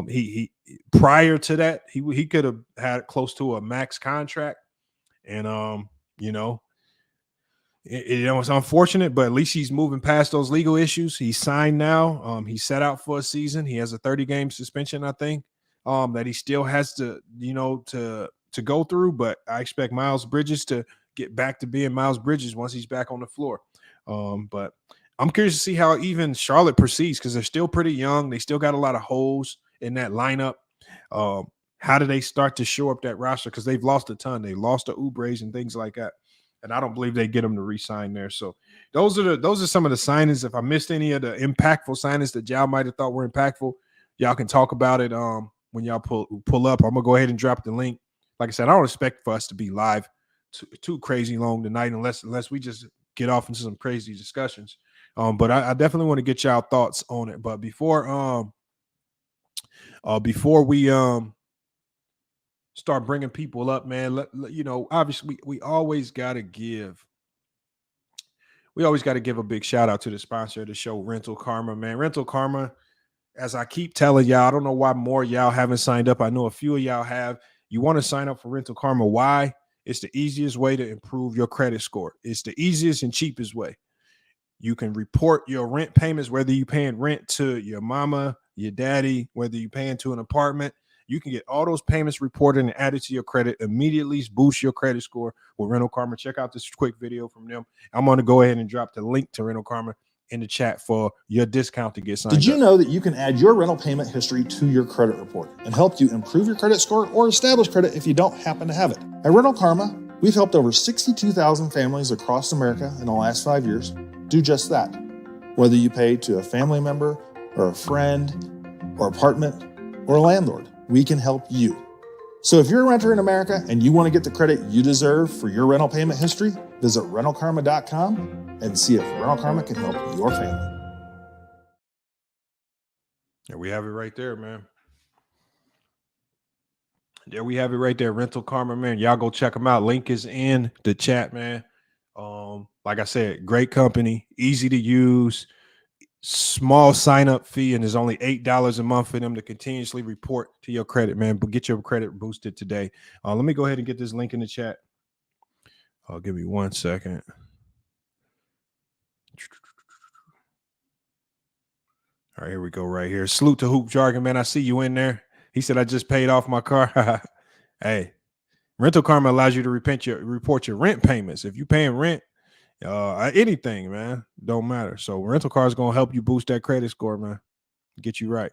he prior to that, he could have had close to a max contract. And, it was unfortunate, but at least he's moving past those legal issues. He's signed now. He's set out for a season. He has a 30-game suspension, I think, that he still has to go through. But I expect Miles Bridges to get back to being Miles Bridges once he's back on the floor. But I'm curious to see how even Charlotte proceeds because they're still pretty young. They still got a lot of holes in that lineup. How do they start to show up that roster? Because they've lost a ton. They lost to Oubre's and things like that. And I don't believe they get them to re-sign there. So those are some of the signings. If I missed any of the impactful signings that y'all might have thought were impactful, y'all can talk about it when y'all pull up. I'm going to go ahead and drop the link. Like I said, I don't expect for us to be live too crazy long tonight, unless we just get off into some crazy discussions. But I definitely want to get y'all thoughts on it. But before we start bringing people up, man, obviously we always got to give a big shout out to the sponsor of the show, Rental Karma, man. Rental Karma, as I keep telling y'all, I don't know why more y'all haven't signed up. I know a few of y'all have. You want to sign up for Rental Karma. Why? It's the easiest way to improve your credit score. It's the easiest and cheapest way. You can report your rent payments, whether you're paying rent to your mama, your daddy, whether you're paying to an apartment. You can get all those payments reported and added to your credit immediately, boost your credit score with Rental Karma. Check out this quick video from them. I'm going to go ahead and drop the link to Rental Karma in the chat for your discount to get signed up. Did you know that you can add your rental payment history to your credit report and help you improve your credit score or establish credit if you don't happen to have it? At Rental Karma, we've helped over 62,000 families across America in the last 5 years do just that. Whether you pay to a family member or a friend or apartment or a landlord, we can help you. So if you're a renter in America and you want to get the credit you deserve for your rental payment history, visit rentalkarma.com and see if Rental Karma can help your family. There we have it right there, man. There we have it right there. Rental Karma, man. Y'all go check them out. Link is in the chat, man. Like I said, great company, easy to use, small sign-up fee, and there's only $8 a month for them to continuously report to your credit, man. But get your credit boosted today. Let me go ahead and get this link in the chat. Give me 1 second. All right, here we go right here. Salute to Hoop Jargon, man. I see you in there. He said, I just paid off my car. Hey, Rental Karma allows you to report your rent payments. If you're paying rent, anything, man, don't matter. So Rental Car is going to help you boost that credit score, man. Get you right.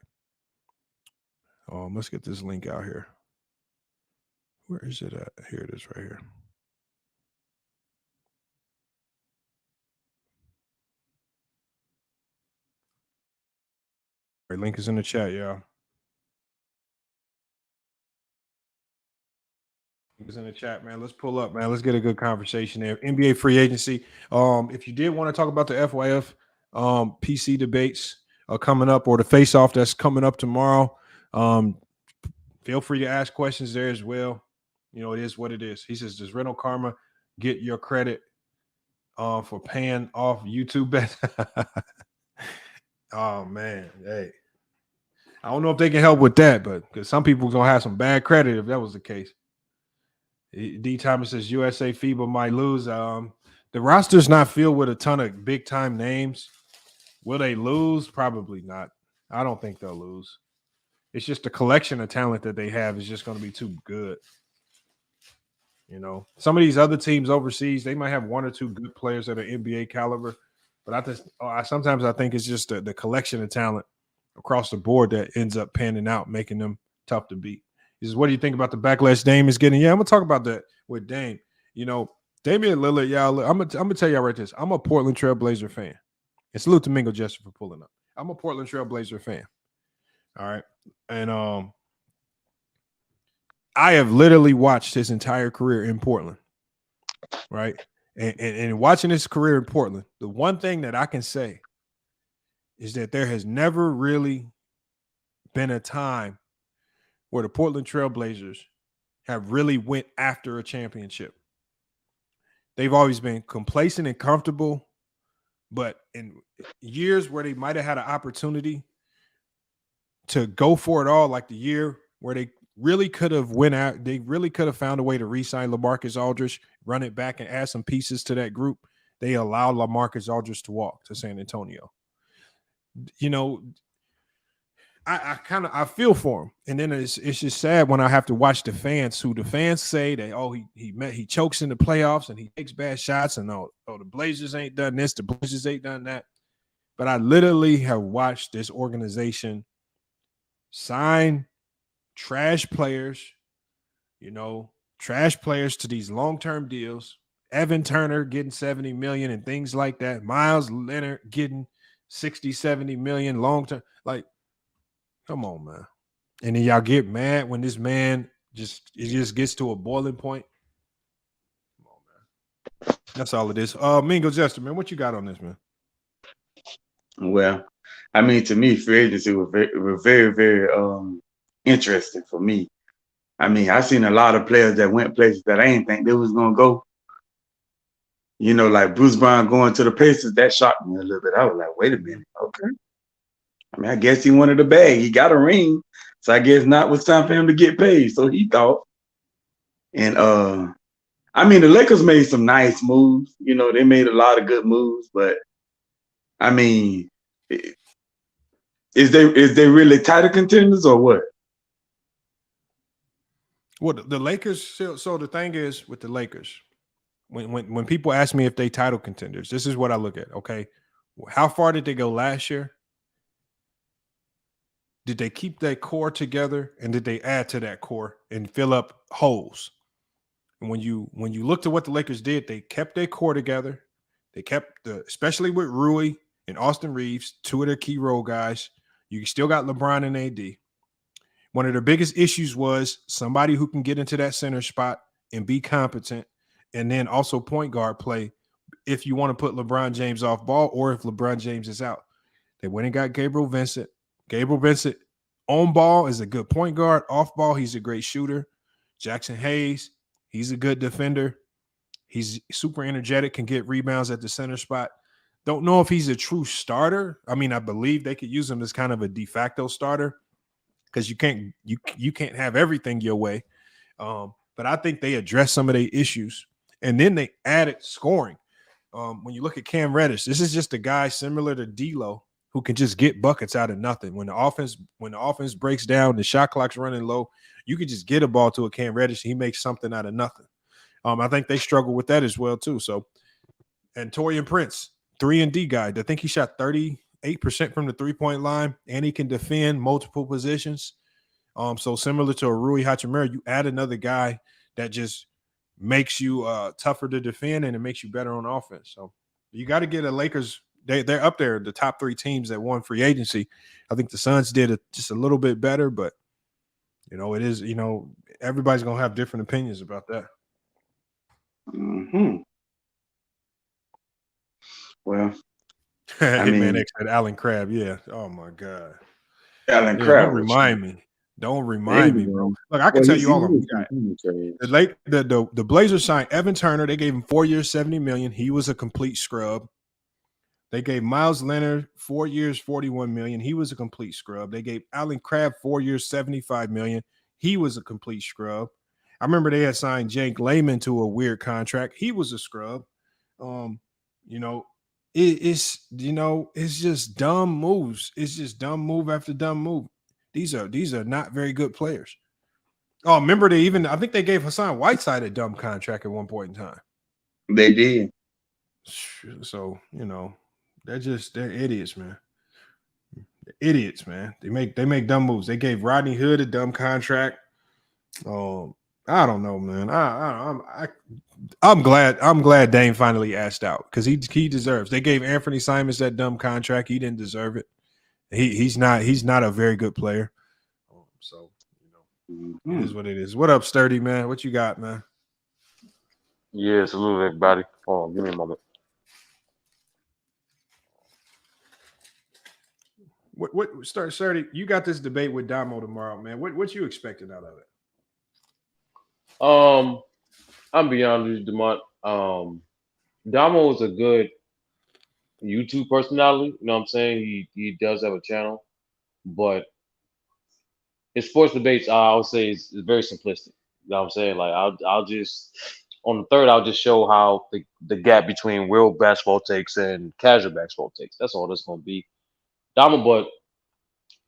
Let's get this link out here. Where is it at? Here it is right here. All right, link is in the chat, y'all. Is in the chat, man. Let's pull up, man. Let's get a good conversation there. NBA free agency. If you did want to talk about the FYF PC debates coming up, or the face-off that's coming up tomorrow, feel free to ask questions there as well. You know, it is what it is. He says, does Rental Karma get your credit for paying off YouTube bets? Oh, man. Hey, I don't know if they can help with that, but because some people are going to have some bad credit if that was the case. D. Thomas says USA FIBA might lose. The roster's not filled with a ton of big time names. Will they lose? Probably not. I don't think they'll lose. It's just the collection of talent that they have is just going to be too good. You know, some of these other teams overseas, they might have one or two good players that are NBA caliber, but sometimes I think it's just the collection of talent across the board that ends up panning out, making them tough to beat. He says, what do you think about the backlash Dame is getting? Yeah, I'm going to talk about that with Dame. You know, Damian Lillard, y'all, I'm gonna tell y'all right this. I'm a Portland Trail Blazer fan. And salute to Mingo Jester for pulling up. I'm a Portland Trail Blazer fan. All right. And I have literally watched his entire career in Portland. Right. And watching his career in Portland, the one thing that I can say is that there has never really been a time where the Portland Trail Blazers have really went after a championship. They've always been complacent and comfortable, but in years where they might have had an opportunity to go for it all, like the year where they really could have went out, they really could have found a way to re-sign LaMarcus Aldridge, run it back and add some pieces to that group. They allowed LaMarcus Aldridge to walk to San Antonio. You know, I feel for him, and then it's just sad when I have to watch the fans say that he chokes in the playoffs and he takes bad shots and the Blazers ain't done this, the Blazers ain't done that. But I literally have watched this organization sign trash players, to these long-term deals. Evan Turner getting $70 million and things like that. Miles Leonard getting $60, $70 million long-term. Like, come on, man. And then y'all get mad when this man just gets to a boiling point. Come on, That's all it is. Mingo Jester, man, what you got on this, man? Well, I mean, to me, free agency was very, very interesting for me. I mean, I seen a lot of players that went places that I didn't think they was gonna go. You know, like Bruce Brown going to the Pacers, that shocked me a little bit. I was like, wait a minute, okay. I mean, I guess he wanted a bag. He got a ring, so I guess now it was time for him to get paid. So he thought. And I mean, the Lakers made some nice moves. You know, they made a lot of good moves, but I mean, is they really title contenders or what? Well, the Lakers. So the thing is with the Lakers, when people ask me if they title contenders, this is what I look at. Okay, how far did they go last year? Did they keep that core together, and did they add to that core and fill up holes? And when you look at what the Lakers did, they kept their core together. They kept especially with Rui and Austin Reeves, two of their key role guys. You still got LeBron and AD. One of the biggest issues was somebody who can get into that center spot and be competent, and then also point guard play if you want to put LeBron James off ball or if LeBron James is out. They went and got Gabriel Vincent. Gabriel Vincent on ball is a good point guard. Off ball, he's a great shooter. Jackson Hayes, he's a good defender. He's super energetic, can get rebounds at the center spot. Don't know if he's a true starter. I mean, I believe they could use him as kind of a de facto starter because you can't have everything your way. But I think they addressed some of their issues, and then they added scoring. When you look at Cam Reddish, this is just a guy similar to D'Lo who can just get buckets out of nothing. When the offense breaks down, the shot clock's running low, you can just get a ball to a Cam Reddish. He makes something out of nothing. I think they struggle with that as well too. So, and Taurean Prince, 3-and-D guy. I think he shot 38% from the three-point line, and he can defend multiple positions. So similar to a Rui Hachimura, you add another guy that just makes you tougher to defend, and it makes you better on offense. So you got to get a Lakers. They're up there, the top three teams that won free agency. I think the Suns did it just a little bit better, but it is. Everybody's gonna have different opinions about that. Mm-hmm. Well, hey, man, they said Alan Crabb. Yeah. Oh my God. Alan Crabb. Don't remind me. Don't remind me, bro. Look, I can tell you all of them. The Blazers signed Evan Turner. They gave him 4 years, $70 million. He was a complete scrub. They gave Miles Leonard 4 years, $41 million. He was a complete scrub. They gave Alan Crabb 4 years, $75 million. He was a complete scrub. I remember they had signed Jake Layman to a weird contract. He was a scrub. It's just dumb moves. It's just dumb move after dumb move. These are not very good players. Oh, remember I think they gave Hassan Whiteside a dumb contract at one point in time. They did. So, they're idiots, man. They're idiots, man. They make dumb moves. They gave Rodney Hood a dumb contract. I don't know, man. I'm glad Dame finally asked out because he deserves. They gave Anthony Simons that dumb contract. He didn't deserve it. He's not a very good player. So it is what it is. What up, Sturdy, man? What you got, man? Yeah, salute everybody. Hold on, give me a moment. What Sturdy? You got this debate with Damo tomorrow, man. What you expecting out of it? I'm beyond you, DeMont. Damo is a good YouTube personality. You know what I'm saying? He does have a channel, but his sports debates, I would say, is very simplistic. You know what I'm saying? Like I'll just on the third, I'll just show how the gap between real basketball takes and casual basketball takes. That's all that's gonna be. Damo, but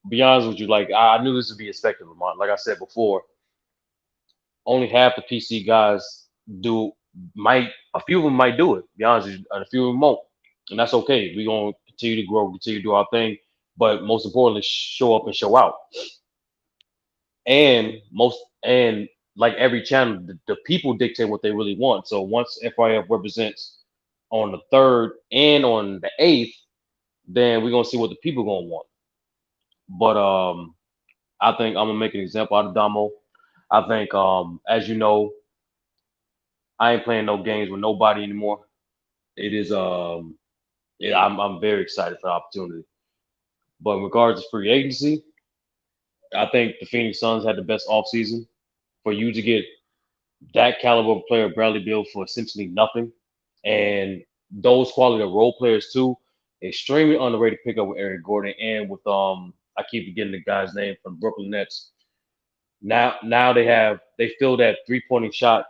be honest with you, like I knew this would be expected, Lamont. Like I said before, only half the PC guys a few of them might do it, be honest with you, and a few of them won't. And that's okay. We're gonna continue to grow, continue to do our thing, but most importantly, show up and show out. And like every channel, the people dictate what they really want. So once FYF represents on the 3rd and on the 8th, then we're gonna see what the people gonna want. But I think I'm gonna make an example out of Damo. I think as you know, I ain't playing no games with nobody anymore. It is I'm very excited for the opportunity. But in regards to free agency, I think the Phoenix Suns had the best offseason. For you to get that caliber of player, Bradley Beal, for essentially nothing, and those quality of role players too, extremely underrated pickup with Eric Gordon and with I keep forgetting the guy's name from Brooklyn Nets. Now they fill that 3-point shot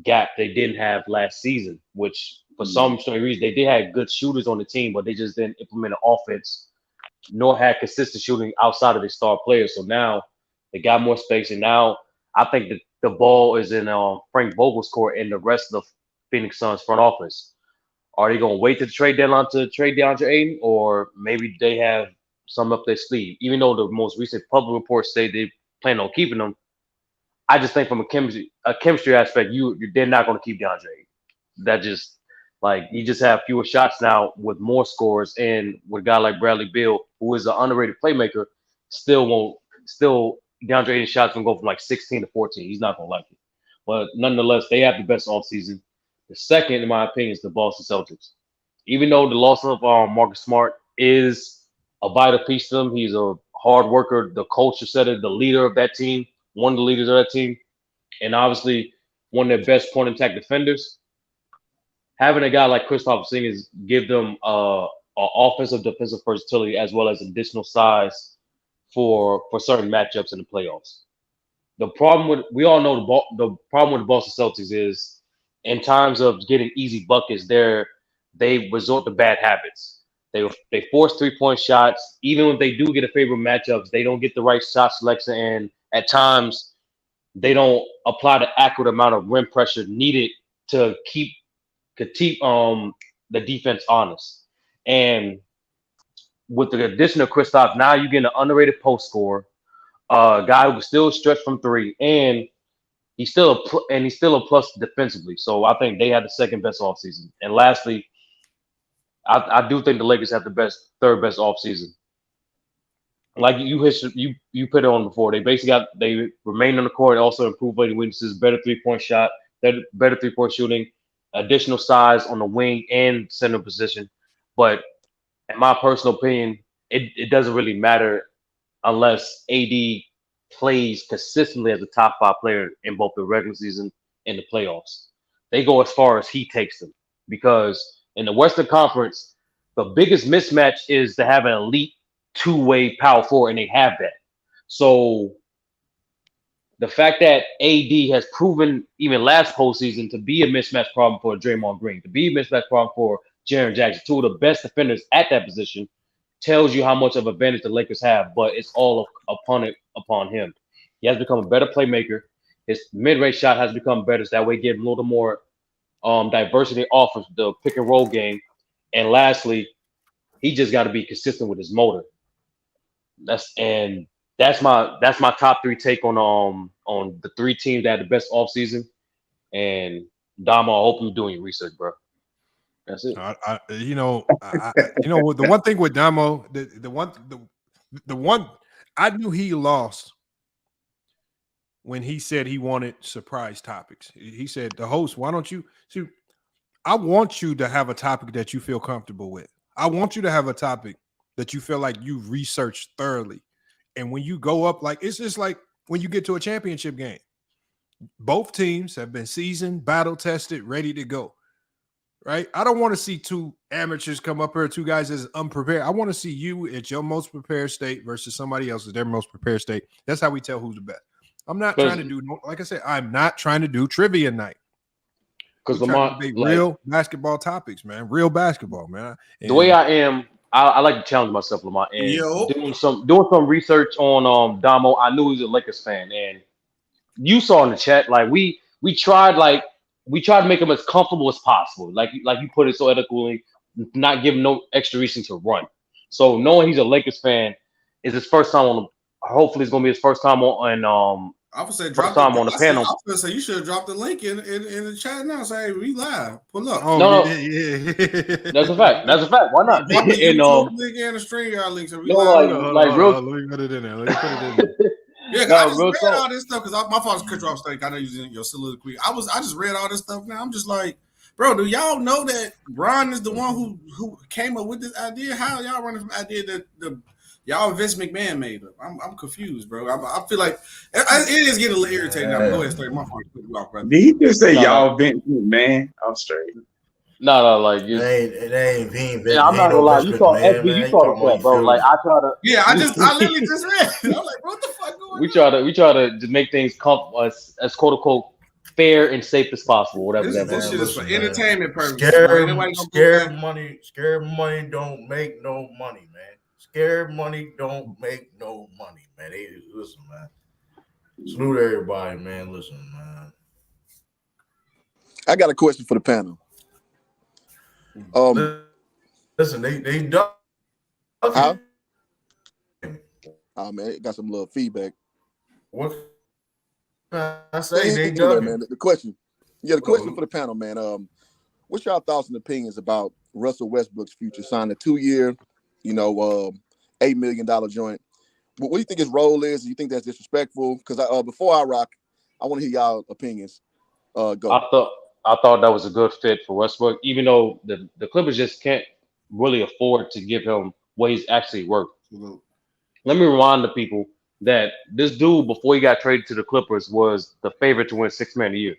gap they didn't have last season, which for some strange reason they did have good shooters on the team, but they just didn't implement an offense nor had consistent shooting outside of their star players. So now they got more space, and now I think that the ball is in Frank Vogel's court and the rest of the Phoenix Suns front office. Are they going to wait to the trade deadline to trade DeAndre Ayton, or maybe they have some up their sleeve? Even though the most recent public reports say they plan on keeping them, I just think from a chemistry aspect, they're not going to keep DeAndre Ayton. That just you just have fewer shots now with more scores, and with a guy like Bradley Beal, who is an underrated playmaker, still DeAndre Ayton's shots can go from 16 to 14. He's not going to like it. But nonetheless, they have the best offseason. The second, in my opinion, is the Boston Celtics. Even though the loss of Marcus Smart is a vital piece to them, he's a hard worker, the culture setter, the leader of that team, one of the leaders of that team, and obviously one of their best point and attack defenders. Having a guy like Kristaps Porzingis give them offensive, defensive versatility as well as additional size for certain matchups in the playoffs. The problem we all know the problem with the Boston Celtics is in times of getting easy buckets, they resort to bad habits. They force 3-point shots. Even when they do get a favorable matchups, they don't get the right shot selection, and at times they don't apply the accurate amount of rim pressure needed to keep the defense honest. And with the addition of Kristaps, now you get an underrated post scorer, a guy who can still stretch from three, and he's still a plus defensively. So I think they have the second best offseason. And lastly, I do think the Lakers have the third best offseason. Like you put it on before, they remain on the court, also improve rating weaknesses, better 3-point shot, better 3-point shooting, additional size on the wing and center position. But in my personal opinion, it doesn't really matter unless AD plays consistently as a top 5 player in both the regular season and the playoffs. They go as far as he takes them, because in the Western Conference, the biggest mismatch is to have an elite two-way power forward, and they have that. So the fact that AD has proven even last postseason to be a mismatch problem for Draymond Green, to be a mismatch problem for Jaren Jackson, two of the best defenders at that position, tells you how much of an advantage the Lakers have, but it's all upon him. He has become a better playmaker. His mid-range shot has become better, so that way give him a little more diversity off of the pick-and-roll game. And lastly, he just got to be consistent with his motor. That's my top 3 take on the 3 teams that had the best offseason. And Damo, I hope you're doing your research, bro. That's it. The one thing with Damo, the one I knew he lost when he said he wanted surprise topics. He said, the host, why don't you see? I want you to have a topic that you feel comfortable with. I want you to have a topic that you feel like you researched thoroughly. And when you go up, it's just like when you get to a championship game, both teams have been seasoned, battle tested, ready to go. Right? I don't want to see 2 amateurs come up here, 2 guys as unprepared. I want to see you at your most prepared state versus somebody else at their most prepared state. That's how we tell who's the best. I'm not trying to do, like I said, I'm not trying to do trivia night. Because Lamont, real basketball topics, man. Real basketball, man. And the way I am, I like to challenge myself, Lamont. And doing some research on Damo, I knew he was a Lakers fan, and you saw in the chat, we tried to make him as comfortable as possible. Like you put it so eloquently, not give him no extra reason to run. So knowing he's a Lakers fan is his first time hopefully it's gonna be his first time on I would say first time on the panel. I was gonna say you should have dropped the link in the chat now. Say, hey, we live. Pull up. Oh, no. Yeah. That's a fact. Why not? Drop the link and the StreamYard link. So we live. Real. Let me put it in there. Yeah, I just read all this stuff because my father's cut you off. I know you're using your soliloquy. I just read all this stuff now. I'm just like, Bro, do y'all know that Ron is the one who came up with this idea? How y'all running from the idea that y'all Vince McMahon made up? I'm confused, bro. I feel like it is getting a little irritating. Now, go ahead, start my fault. Did he just say y'all Vince McMahon? I'm straight. No, like it ain't Vince. Yeah, I'm not gonna lie. You saw SB, you saw the cut, bro. Like I try to. Yeah, I literally just read. I'm like, what the fuck going on? We try to just make things as quote unquote fair and safe as possible. Whatever that This shit is for entertainment purposes. Scared money don't make no money, man. Scared money don't make no money, man. Listen, man. Salute everybody, man. Listen, man. I got a question for the panel. Listen, they done. How? Oh man, got some little feedback. What I say? They done, man. The question. Yeah, the question for the panel, man. What's y'all thoughts and opinions about Russell Westbrook's future? Signed a 2-year, $8 million joint. What do you think his role is? Do you think that's disrespectful? Because before I rock, I want to hear y'all opinions. Go. I thought that was a good fit for Westbrook, even though the Clippers just can't really afford to give him what he's actually worth. Mm-hmm. Let me remind the people that this dude, before he got traded to the Clippers, was the favorite to win Sixth Man of the Year.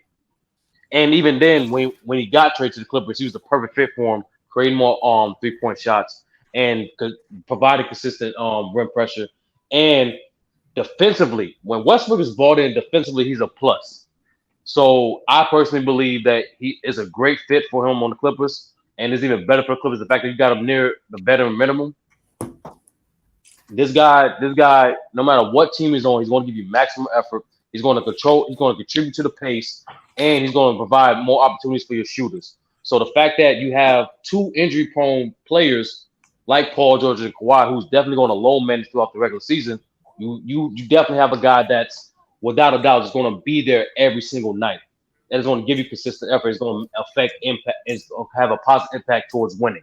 And even then, when he got traded to the Clippers, he was the perfect fit for him, creating more 3-point shots and providing consistent rim pressure. And defensively, when Westbrook is brought in defensively, he's a plus. So I personally believe that he is a great fit for him on the Clippers, and it's even better for the Clippers the fact that you got him near the veteran minimum. This guy, no matter what team he's on, he's going to give you maximum effort. He's going to control. He's going to contribute to the pace, and he's going to provide more opportunities for your shooters. So the fact that you have two injury-prone players like Paul George and Kawhi, who's definitely going to low manage throughout the regular season, you definitely have a guy that's without a doubt is going to be there every single night. That is going to give you consistent effort. It's going to affect impact. It's going to have a positive impact towards winning.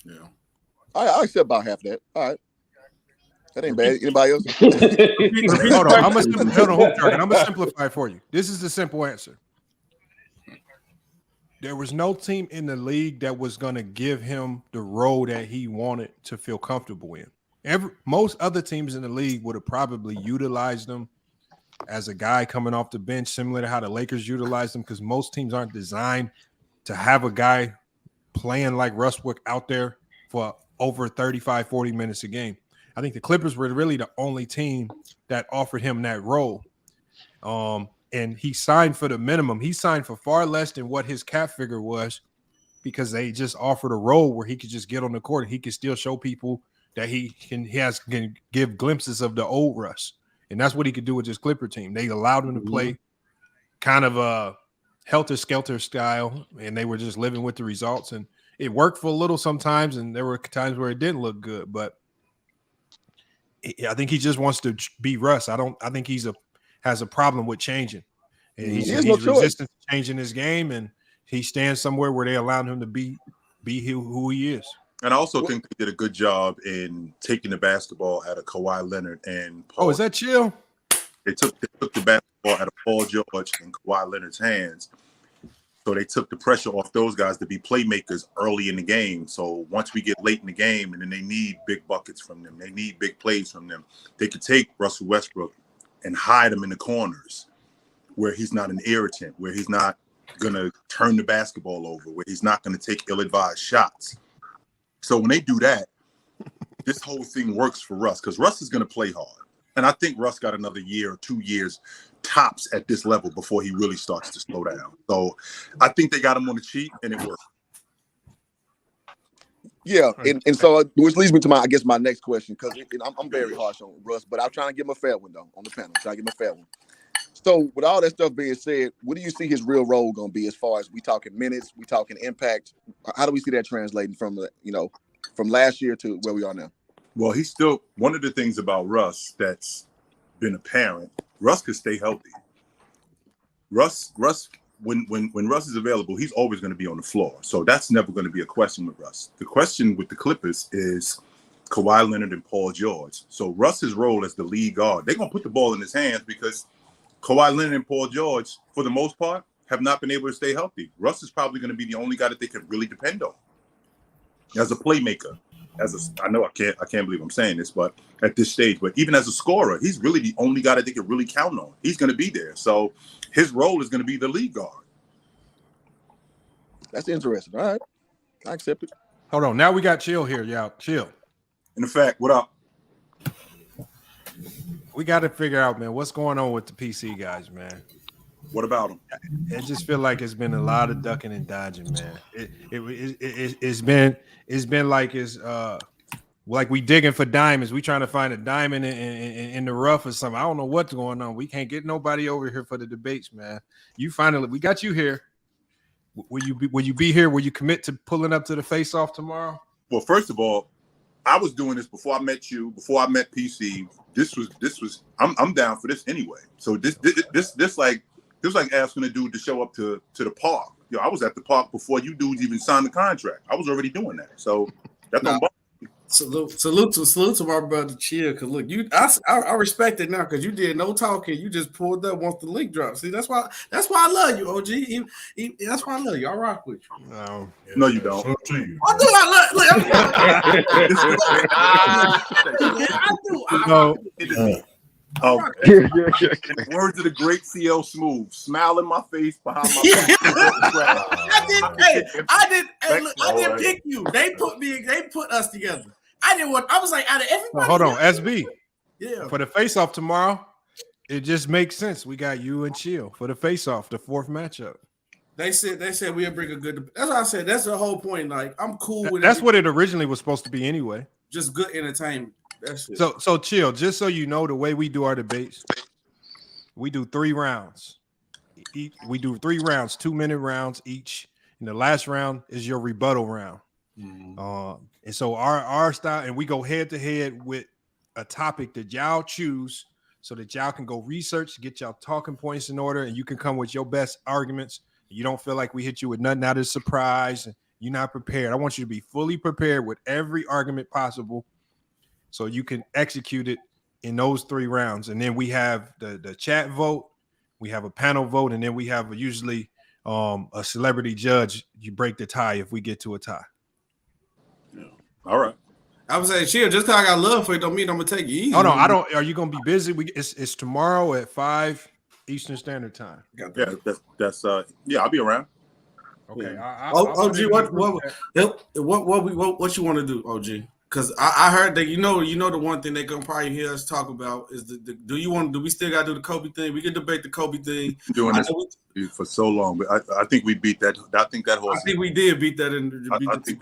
Yeah, I accept about half that. All right, that ain't bad. Anybody else? Hold on, I'm gonna simplify it for you. This is the simple answer. There was no team in the league that was going to give him the role that he wanted to feel comfortable in. Most other teams in the league would have probably utilized him as a guy coming off the bench, similar to how the Lakers utilized him, because most teams aren't designed to have a guy playing like Westbrook out there for over 35, 40 minutes a game. I think the Clippers were really the only team that offered him that role. And he signed for the minimum. He signed for far less than what his cap figure was because they just offered a role where he could just get on the court and he could still show people that he can give glimpses of the old Russ. And that's what he could do with his Clipper team. They allowed him to play kind of a helter-skelter style, and they were just living with the results. And it worked for a little sometimes, and there were times where it didn't look good. But I think he just wants to be Russ. I think has a problem with changing. And he's resistant to changing his game, and he stands somewhere where they allow him to be who he is. And I also think they did a good job in taking the basketball out of Kawhi Leonard and Paul. Oh, is that chill? They took the basketball out of Paul George and Kawhi Leonard's hands. So they took the pressure off those guys to be playmakers early in the game. So once we get late in the game and then they need big buckets from them, they need big plays from them, they could take Russell Westbrook and hide him in the corners where he's not an irritant, where he's not going to turn the basketball over, where he's not going to take ill-advised shots. So when they do that, this whole thing works for Russ because Russ is going to play hard. And I think Russ got another year or 2 years tops at this level before he really starts to slow down. So I think they got him on the cheap and it worked. Yeah, and so which leads me to my next question, because I'm very harsh on Russ, but I'm trying to give him a fair one though on the panel. I'm trying to give him a fair one. So with all that stuff being said, what do you see his real role going to be as far as we talking minutes, we talking impact? How do we see that translating from from last year to where we are now? Well, he's still one of the things about Russ that's been apparent. Russ could stay healthy. Russ, when Russ is available, he's always going to be on the floor. So that's never going to be a question with Russ. The question with the Clippers is Kawhi Leonard and Paul George. So Russ's role as the lead guard, they're going to put the ball in his hands because Kawhi Leonard and Paul George, for the most part, have not been able to stay healthy. Russ is probably going to be the only guy that they can really depend on as a playmaker. I know I can't believe I'm saying this, but at this stage, but even as a scorer, he's really the only guy that they can really count on. He's going to be there, so his role is going to be the lead guard. That's interesting. All right, I accept it. Hold on, now we got Chill here, y'all. Chill. In fact, what up? We got to figure out, man, what's going on with the PC guys, man. What about them? I just feel like it's been a lot of ducking and dodging, man. It's been like it's like we digging for diamonds. We trying to find a diamond in the rough or something. I don't know what's going on. We can't get nobody over here for the debates, man. We got you here. Will you be here? Will you commit to pulling up to the face off tomorrow? Well, first of all, I was doing this before I met you, before I met PC. This was I'm down for this anyway. So this like asking a dude to show up to the park. Yo, I was at the park before you dudes even signed the contract. I was already doing that. So that's no. Salute to my brother Chill. Cause look, I respect it now because you did no talking. You just pulled up once the link dropped. See, that's why I love you, OG. That's why I love you. I rock with you. No, you don't. I do. I do. Words of the great CL Smooth. Smile in my face behind my I didn't pick you. They put us together. I was like, out of everybody. Hold on, SB. Yeah. For the face-off tomorrow, it just makes sense. We got you and Chill for the face-off, the fourth matchup. They said we'll bring a good. That's what I said. That's the whole point. Like, I'm cool with That's what it originally was supposed to be anyway. Just good entertainment. That's it. So Chill, just so you know, the way we do our debates, we do 3 rounds. We do 3 rounds, 2-minute rounds each. And the last round is your rebuttal round. Mm-hmm. And so our style, and we go head to head with a topic that y'all choose so that y'all can go research, get y'all talking points in order, and you can come with your best arguments. You don't feel like we hit you with nothing out of surprise and you're not prepared. I want you to be fully prepared with every argument possible so you can execute it in those 3 rounds. And then we have the chat vote, we have a panel vote, and then we have usually a celebrity judge. You break the tie if we get to a tie. Yeah. All right. I was saying, Chill, just because I got love for it don't mean I'm going to take you easy. Oh, no, I don't. Are you going to be busy? It's tomorrow at 5 Eastern Standard Time. Yeah, that's I'll be around. Okay. Yeah. OG, what you want to do, OG? Because I heard that you know the one thing they gonna probably hear us talk about is do we still gotta do the Kobe thing? We can debate the Kobe thing. Doing this for so long, but I think we beat that. I think that horse. I think we did beat that. I think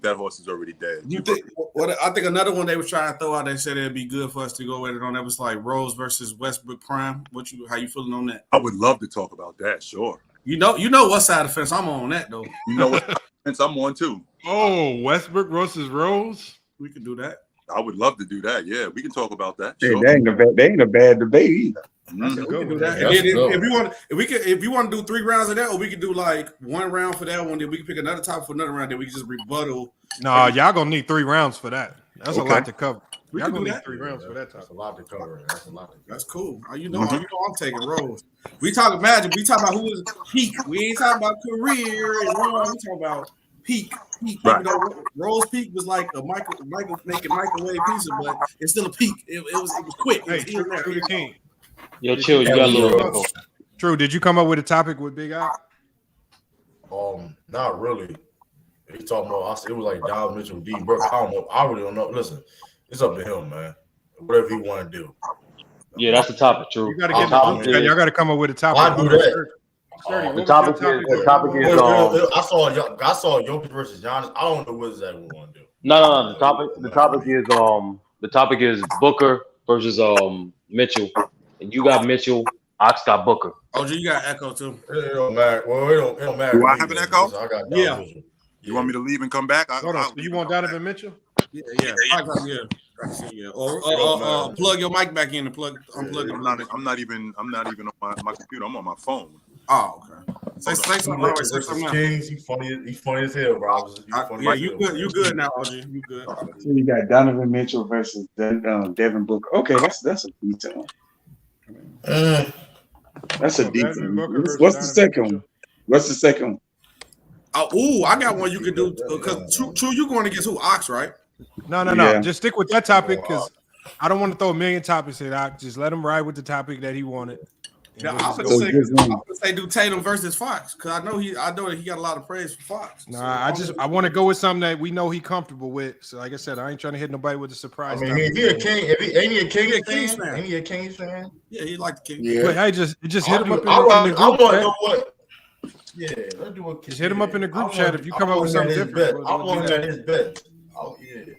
that horse is already dead. You think? I think another one they was trying to throw out. They said it'd be good for us to go at it on. That was like Rose versus Westbrook prime. How you feeling on that? I would love to talk about that. Sure. You know what side of the fence I'm on that though. You know what side of the fence I'm on too. Oh, Westbrook versus Rose. We can do that. I would love to do that. Yeah, we can talk about that. Hey, sure. They ain't a bad debate either. We can do that. If you want to do 3 rounds of that, or we could do like 1 round for that one, then we can pick another topic for another round, then we can just rebuttal. No, y'all gonna need 3 rounds for that. That's Okay. A lot to cover. We Y'all can gonna do need 3 rounds for that topic. That's a lot to cover. That's cool. You know I'm taking Rose. We talking Magic. We talking about who is peak. We ain't talking about career and run. We talking about peak. Right. Even though Rose peak was like a Michael making microwave pizza, but it's still a peak. It was quick. Hey, True the King. Yo, Chill, you got a little echo. True, did you come up with a topic with Big Al? Not really. He talking about. It was like Don Mitchell, D. Brooke. I don't know. I really don't know. Listen, it's up to him, man. Whatever he want to do. Yeah, that's the topic, True. You gotta y'all gotta come up with a topic. I do that. The topic is I saw Jokic versus Giannis. I don't know what exactly we want to do. No. The topic is Booker versus Mitchell, and you got Mitchell. Ox got Booker. OG, you got echo too. It don't matter. Well, it don't matter. Do I have an echo? I got Yeah. You want me to leave and come back? Hold on. You want Donovan Mitchell? Yeah. Or plug your mic back in and unplug it. I'm not even on my computer. I'm on my phone. Oh, okay. Say something. Kings, he funny as hell, bro. You good now, OG. You good. So you got Donovan Mitchell versus Devin Booker. Okay, that's a decent one. That's a Oh, decent. Devin Booker versus What's the Donovan second Mitchell. one? What's the second one? Oh, I got one you can do because True, you going against who? Ox, right? No. Yeah. Just stick with that topic because I don't want to throw a million topics in. I just let him ride with the topic that he wanted. Yeah, We'll I'm just gonna go. say do Tatum versus Fox because I know that he got a lot of praise for Fox. Nah, I want to go with something that we know he comfortable with. So, like I said, I ain't trying to hit nobody with a surprise. I mean, is he a King? Ain't he a Kings Kings fan? fan. Ain't he a Kings fan? Yeah, he like the King. Yeah. But hey, just hit him up in I the want group to chat. know what. Yeah, let's do a. Just hit him up in the group I chat want- if you I come up want with him at something his different. bet. I want him at his bet.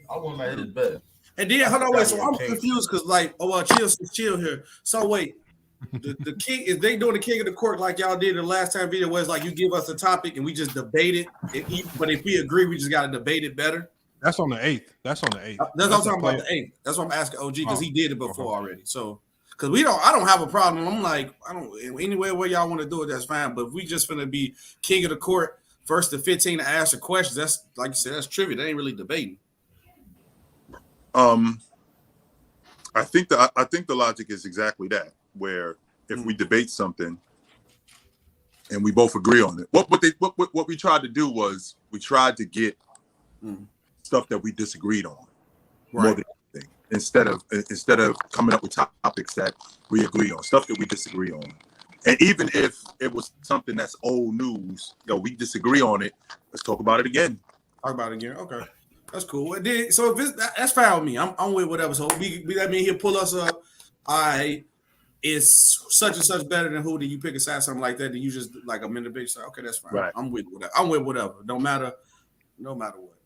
I want him at his bet. And then hold on, wait. So I'm King. confused because chill here. So wait, the king is they doing the king of the court like y'all did the last time video where it's like you give us a topic and we just debate it. But if we agree, we just got to debate it better. That's on the 8th. That's on the 8th. That's what I'm talking about the 8th. That's what I'm asking OG because he did it before already. So because I don't have a problem. I'm like anywhere where y'all want to do it, that's fine. But if we just gonna be king of the court, first to 15 to answer questions, that's like you said, that's trivia. They ain't really debating. I think the logic is exactly that. Where if we debate something and we both agree on it, what we tried to do was we tried to get stuff that we disagreed on more than anything, instead of coming up with topics that we agree on, stuff that we disagree on. And even if it was something that's old news, we disagree on it. Let's talk about it again. Talk about it again. Okay. That's cool. So if that's fine with me. I'm with whatever. So that mean he'll pull us up. It's such and such better than who? Did you pick a side, something like that? Then you just like a minute big side. Okay, that's fine. Right. I'm with whatever. No matter what.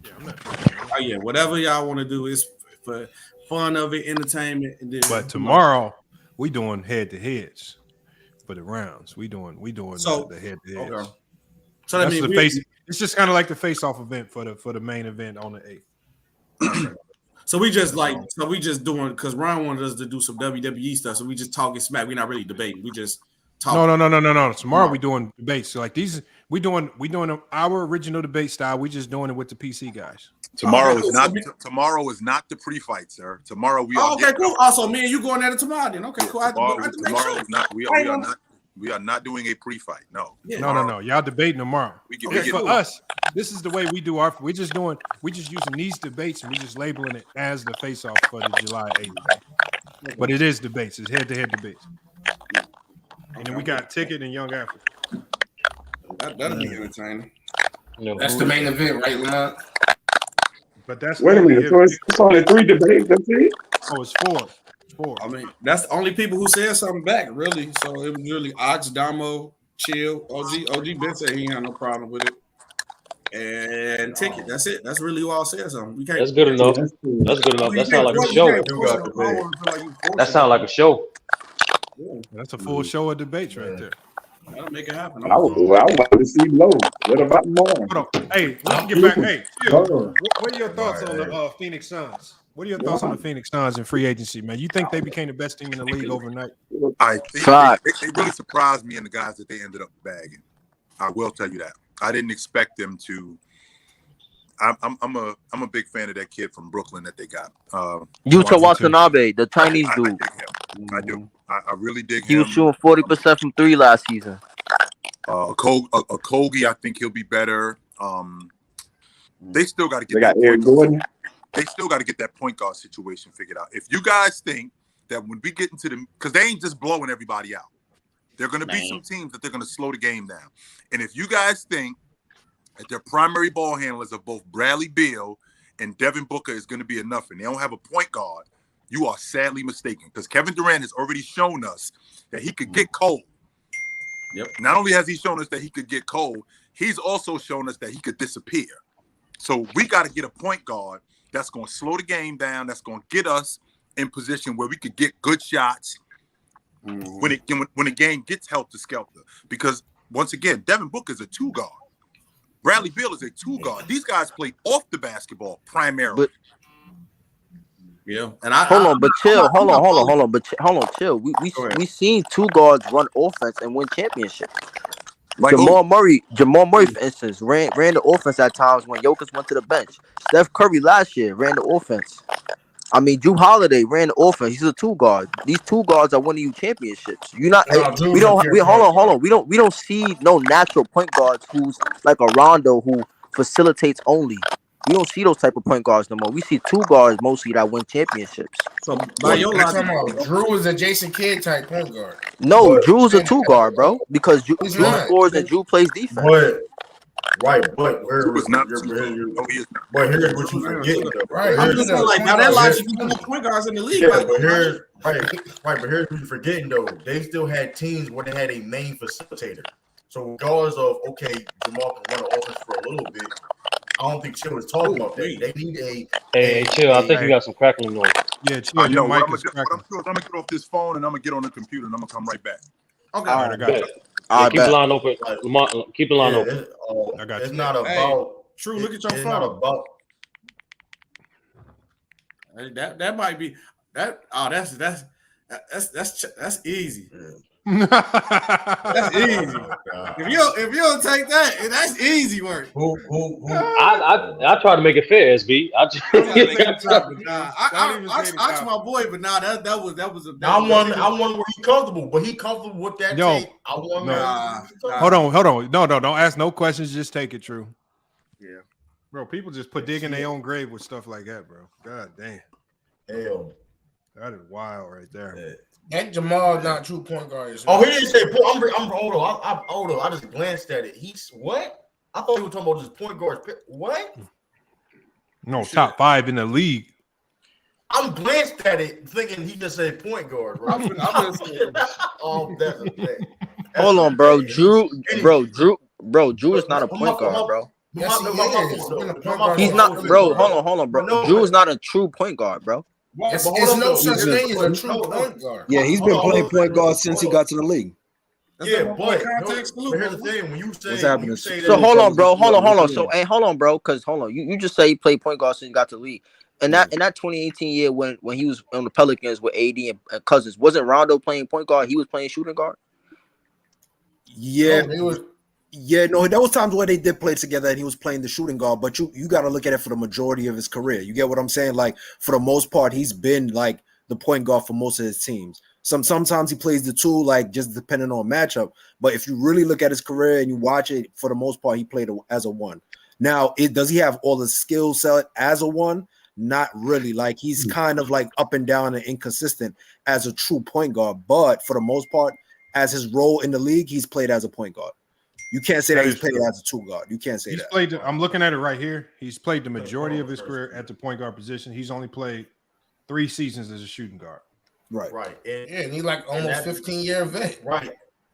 Yeah, I'm not. Whatever y'all want to do is for fun of it, entertainment. And then, But tomorrow we doing head to heads for the rounds. We doing the head to heads. Okay. So that means it's just kind of like the face off event for the main event on the 8th. So we just doing because Ryan wanted us to do some WWE stuff. So we just talking smack. We're not really debating. We just talking. No. Tomorrow we doing debates. So like these, we doing our original debate style. We just doing it with the PC guys. Tomorrow is not the pre-fight, sir. Tomorrow we are. Okay, cool. Also, me and you going at it tomorrow then. Okay, cool. Tomorrow is not. We are not doing a pre-fight. No. Yeah. No. Y'all debating tomorrow. For us, this is the way we do our. We just using these debates and we just labeling it as the face off for the July 8th. But it is debates. It's head to head debates. And then we got Ticket and Young Africa. That'll be entertaining. That's the main event, right, Lamont? But that's Wait a minute. So it's only 3 debates. That's it. Oh, it's 4. I mean, that's the only people who said something back, really. So it was really Ox, Damo, Chill, OG Ben said he ain't had no problem with it. And Ticket. That's it. That's really who all said something. We can't. That's good enough. That's good enough. That sounds like a show. That sounds like a show. Yeah. That's a full show of debates right there. That'll make it happen. I want to see Low. What about more? Hold on. Hey, let's get back. Hey, Chill, what are your thoughts on the Phoenix Suns? What are your thoughts on the Phoenix Suns in free agency, man? You think they became the best team in the league overnight? I think they really surprised me and the guys that they ended up bagging. I will tell you that. I didn't expect them to. I'm a big fan of that kid from Brooklyn that they got. Yuta Watanabe, the Chinese dude. I do. I really dig him. He was shooting 40% from 3 last season. Kogi, I think he'll be better. They still got to get. They got Eric Gordon. They still got to get that point guard situation figured out. If you guys think that when we get into because they ain't just blowing everybody out, there are going to be some teams that they're going to slow the game down. And if you guys think that their primary ball handlers of both Bradley Beal and Devin Booker is going to be enough, and they don't have a point guard, you are sadly mistaken. Because Kevin Durant has already shown us that he could get cold. Yep. Not only has he shown us that he could get cold, he's also shown us that he could disappear. So we got to get a point guard that's going to slow the game down, that's going to get us in position where we could get good shots when the game gets helter-skelter. Because, once again, Devin Booker is a 2-guard. Bradley Beal is a 2-guard. These guys play off the basketball primarily. Yeah. And hold on, chill. We seen 2 guards run offense and win championships. Like Jamal Murray, for instance, ran the offense at times when Jokic went to the bench. Steph Curry last year ran the offense. I mean, Drew Holiday ran the offense. He's a two guard. These two guards are winning you championships. You're not. We don't. Hold on. We don't see no natural point guards who's like a Rondo who facilitates only. We don't see those type of point guards no more. We see two guards mostly that win championships. So by your You're logic, talking about Drew is a Jason Kidd type point guard. No, Drew's a two guard, bro. Because Drew scores and Drew plays defense. But Drew is not. But here's what you forgetting, though. Right. I'm just saying, like, now that logic, you got point guards in the league. Yeah, Like, but here's but here's what you're forgetting though. They still had teams where they had a main facilitator. So regardless of Jamal can run the offense for a little bit. I don't think Chill was talking about that. They need Hey, Chill. I think you got some crackling noise. Yeah, Chill. Your mic is I'm gonna get off this phone and I'm gonna get on the computer and I'm gonna come right back. Okay. All right, I got it. Yeah, keep the line open. Lamont, keep the line open. I got It's you. not about True. Look at your it's phone. not about That might be that. Oh, that's easy. That's easy. If you don't take that, that's easy work. I try to make it fair, SB. I asked my boy, but nah, that was a. I want where he comfortable, but he comfortable with that. Yo, tape. I want. Hold on. No, don't ask no questions. Just take it, True. Yeah, bro. People just put digging their own grave with stuff like that, bro. God damn. Hell, that is wild right there. Yeah. And Jamal not true point guard. Oh, he didn't say point. I'm older. I'm older. I just glanced at it. He's what? I thought he was talking about just point guards. What? No, top 5 in the league. I'm glanced at it thinking he just said point guard. Bro. Hold on, bro. Drew is not a point guard, bro. Yes, He's not, bro. Hold on, bro. Drew is not a true point guard, bro. It's no such thing as a true point guard. Yeah, he's been playing point guard since he got to the league. Yeah, but here's the thing: when you say, what's happening? So hold on, bro. Hold on. So hold on, bro. Because you just say he played point guard since he got to the league. And that 2018 year when he was on the Pelicans with AD and Cousins, wasn't Rondo playing point guard? He was playing shooting guard. Yeah, no, there was times where they did play together and he was playing the shooting guard, but you got to look at it for the majority of his career. You get what I'm saying? Like, for the most part, he's been like the point guard for most of his teams. Sometimes he plays the two, like just depending on matchup. But if you really look at his career and you watch it, for the most part, he played as a one. Now, does he have all the skill set as a one? Not really. Like, he's kind of like up and down and inconsistent as a true point guard. But for the most part, as his role in the league, he's played as a point guard. You can't say that he's played as a two guard. You can't say that. Played. I'm looking at it right here. He's played the majority of his career at the point guard position. He's only played 3 seasons as a shooting guard. Right. And he's like almost 15-year vet.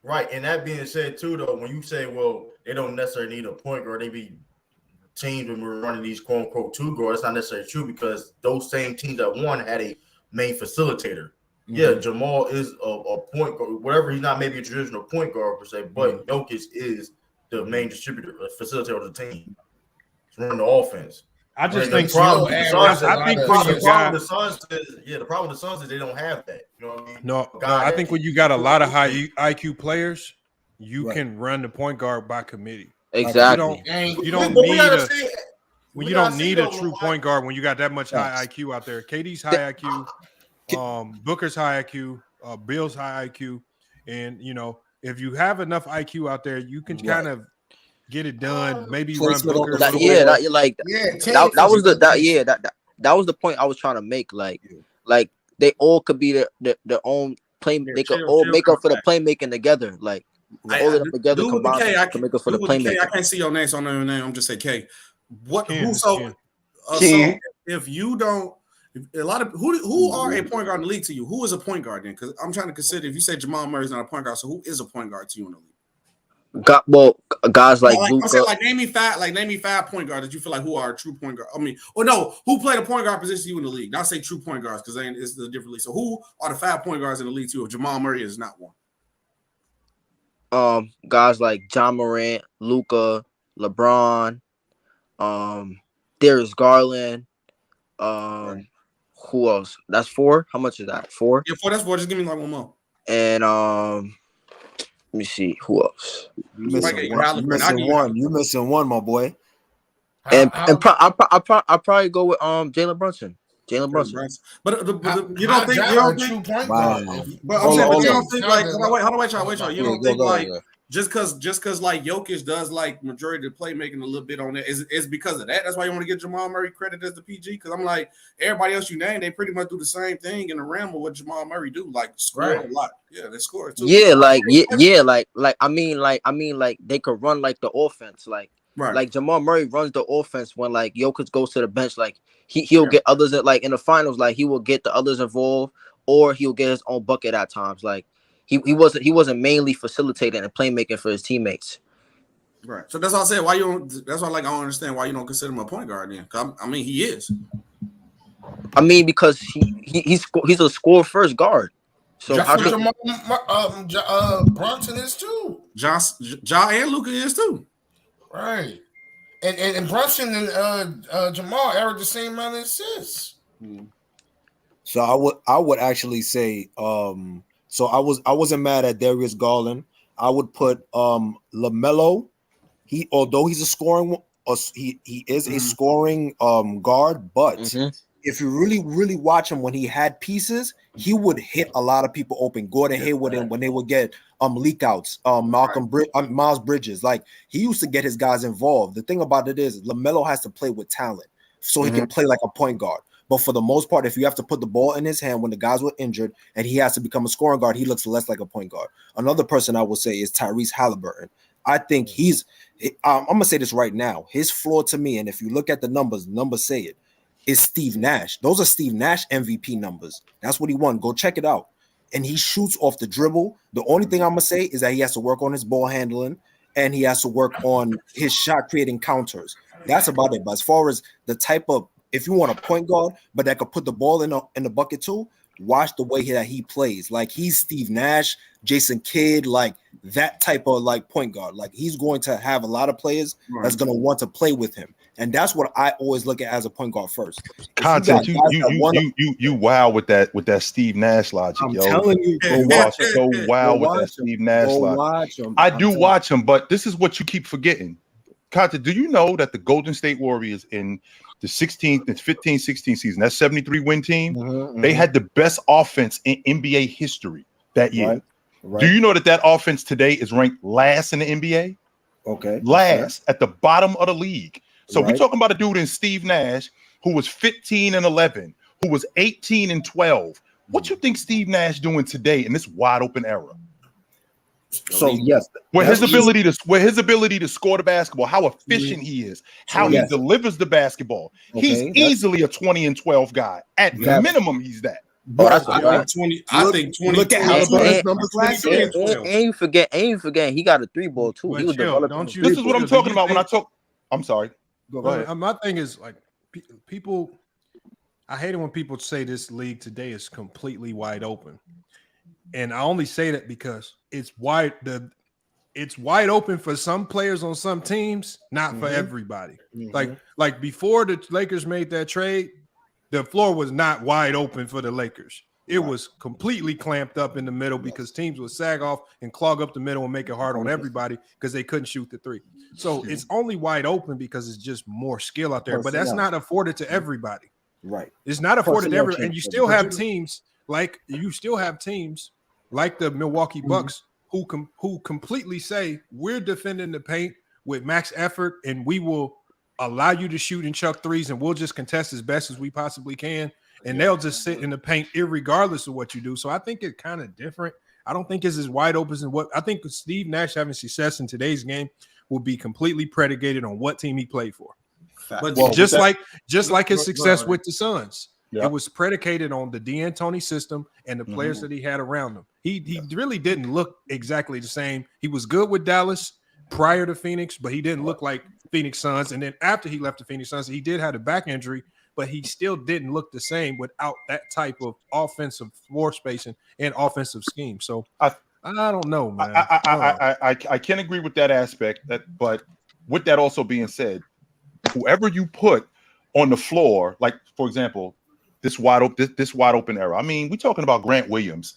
Right. And that being said, too, though, when you say, well, they don't necessarily need a point guard, they be teams when we're running these quote unquote two guards. That's not necessarily true because those same teams that won had a main facilitator. Mm-hmm. Yeah, Jamal is a point guard, whatever. He's not maybe a traditional point guard per se, but Jokic is the main distributor, facilitator of the team. He's running the offense. I just the think problem with the Suns is they don't have that. You know what I mean? No, I think when you got a lot of high IQ players, you can run the point guard by committee. Exactly. You don't need a true point guard when you got that much high IQ out there. KD's high IQ, Booker's high IQ, Bill's high IQ, and if you have enough IQ out there, you can kind of get it done. Maybe run Booker. That was the point I was trying to make. Like they all could be their own play. They could all make up for the playmaking together. Like all of them together combined to make up for the playmaking. I can't see your name, so I'm not name. I'm just saying K. So if you don't, a lot of who are a point guard in the league to you? Who is a point guard then? Because I'm trying to consider. If you say Jamal Murray's not a point guard, so who is a point guard to you in the league? Guys like I'm saying, name me 5 point guards that you feel like who are a true point guard. I mean, who played a point guard position to you in the league? Not say true point guards because it's a different league. So who are the 5 point guards in the league to you if Jamal Murray is not one? Guys like John Morant, Luka, LeBron, Darius Garland, who else? That's 4. How much is that? 4? Yeah, 4. That's 4. Just give me like one more. And let me see who else. You missing one, my boy. And I'll probably go with Jalen Brunson. Jalen Brunson. But you don't think you don't think point guard. But I'm saying, but you don't think like hold on, wait, y'all. You don't think go like ahead. just cause like Jokic does like majority of the playmaking a little bit on that is because of that. That's why you want to give Jamal Murray credit as the PG. Because I'm like everybody else you name, they pretty much do the same thing in the realm of what Jamal Murray do, like score a lot. Yeah, they score too. Yeah, like I mean, they could run like the offense, like Jamal Murray runs the offense when like Jokic goes to the bench, like he'll get others like in the finals, like he will get the others involved, or he'll get his own bucket at times. Like he wasn't mainly facilitating and playmaking for his teammates. Right. So that's why I said why you don't. That's why like I don't understand why you don't consider him a point guard then. I mean he is. I mean because he's a score first guard. So Brunson is too. Ja and Luka is too. Right. And Brunson and Jamal average the same amount of assists. So I would actually say so I wasn't mad at Darius Garland. I would put LaMelo. Although he's a scoring he is a scoring guard, but if you really watch him when he had pieces, he would hit a lot of people open. Gordon Hayward, and when they would get leak outs, Miles Bridges, like he used to get his guys involved. The thing about it is LaMelo has to play with talent so he can play like a point guard. But for the most part, if you have to put the ball in his hand when the guys were injured and he has to become a scoring guard, he looks less like a point guard. Another person I would say is Tyrese Halliburton. I think I'm gonna say this right now. His floor to me, and if you look at the numbers say it, is Steve Nash. Those are Steve Nash MVP numbers. That's what he won. Go check it out. And he shoots off the dribble. The only thing I'm gonna say is that he has to work on his ball handling and he has to work on his shot creating counters. That's about it. But as far as the type of, if you want a point guard, but that could put the ball in the bucket too, watch the way that he plays. Like he's Steve Nash, Jason Kidd, like that type of like point guard. Like he's going to have a lot of players that's going to want to play with him. And that's what I always look at as a point guard first. Content, you wow with that Steve Nash logic, I'm telling you, you are so wow with that Steve Nash logic. I do watch him, but this is what you keep forgetting. Content, do you know that the Golden State Warriors in the 15-16 season, that 73 win team, they had the best offense in NBA history that year. Right. Do you know that offense today is ranked last in the NBA? Okay. Last at the bottom of the league. So we're talking about a dude in Steve Nash who was 15-11, who was 18-12. What you think Steve Nash doing today in this wide open era? So yes, where his ability to score the basketball, how efficient he is, how he delivers the basketball. He's easily a 20-12 guy. At minimum, he's that. But I think 20. Look at Halliburton's numbers last year. And you forget, he got a 3-ball too. He was developing. This is what I'm talking about when I talk. I'm sorry. Go ahead. My thing is like people. I hate it when people say this league today is completely wide open, and I only say that because it's wide. It's wide open for some players on some teams, not for everybody. Like before the Lakers made that trade, the floor was not wide open for the Lakers. It was completely clamped up in the middle because teams would sag off and clog up the middle and make it hard on everybody because they couldn't shoot the three. So it's only wide open because it's just more skill out there, but that's not afforded to everybody. Right. It's not afforded to everyone. And you still have teams like the Milwaukee Bucks who completely say we're defending the paint with max effort and we will allow you to shoot and chuck threes and we'll just contest as best as we possibly can. And they'll just sit in the paint irregardless of what you do. So I think it's kind of different. I don't think it's as wide open as what I think Steve Nash having success in today's game will be completely predicated on what team he played for. But just like his success with the Suns, it was predicated on the D'Antoni system and the players that he had around him. He really didn't look exactly the same. He was good with Dallas prior to Phoenix, but he didn't look like Phoenix Suns. And then after he left the Phoenix Suns, he did have a back injury, but he still didn't look the same without that type of offensive floor spacing and offensive scheme. So I don't know, man. I can agree with that aspect. But with that also being said, whoever you put on the floor, like for example, this wide open era. I mean, we're talking about Grant Williams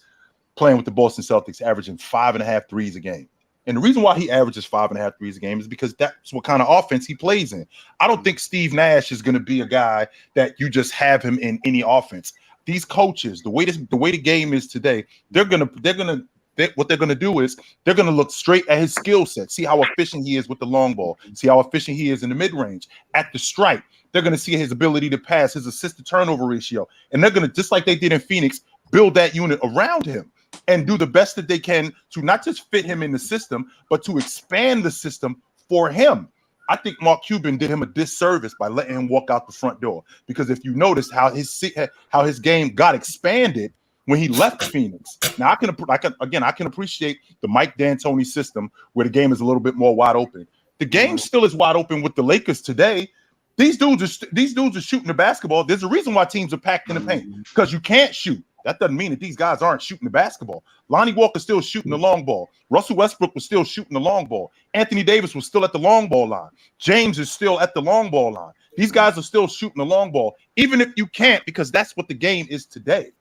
playing with the Boston Celtics, averaging 5.5 threes a game And the reason why he averages 5.5 threes a game is because that's what kind of offense he plays in. I don't think Steve Nash is going to be a guy that you just have him in any offense. These coaches, the way the game is today, what they're gonna do is they're gonna look straight at his skill set, see how efficient he is with the long ball, see how efficient he is in the mid range, at the stripe. They're gonna see his ability to pass, his assist to turnover ratio, and they're gonna, just like they did in Phoenix, build that unit around him and do the best that they can to not just fit him in the system, but to expand the system for him. I think Mark Cuban did him a disservice by letting him walk out the front door, because if you notice how his game got expanded when he left Phoenix. Now I can appreciate the Mike D'Antoni system where the game is a little bit more wide open. The game still is wide open with the Lakers today. These dudes are shooting the basketball. There's a reason why teams are packed in the paint, because you can't shoot. That doesn't mean that these guys aren't shooting the basketball. Lonnie Walker's still shooting the long ball. Russell Westbrook was still shooting the long ball. Anthony Davis was still at the long ball line. James is still at the long ball line. These guys are still shooting the long ball, even if you can't, because that's what the game is today.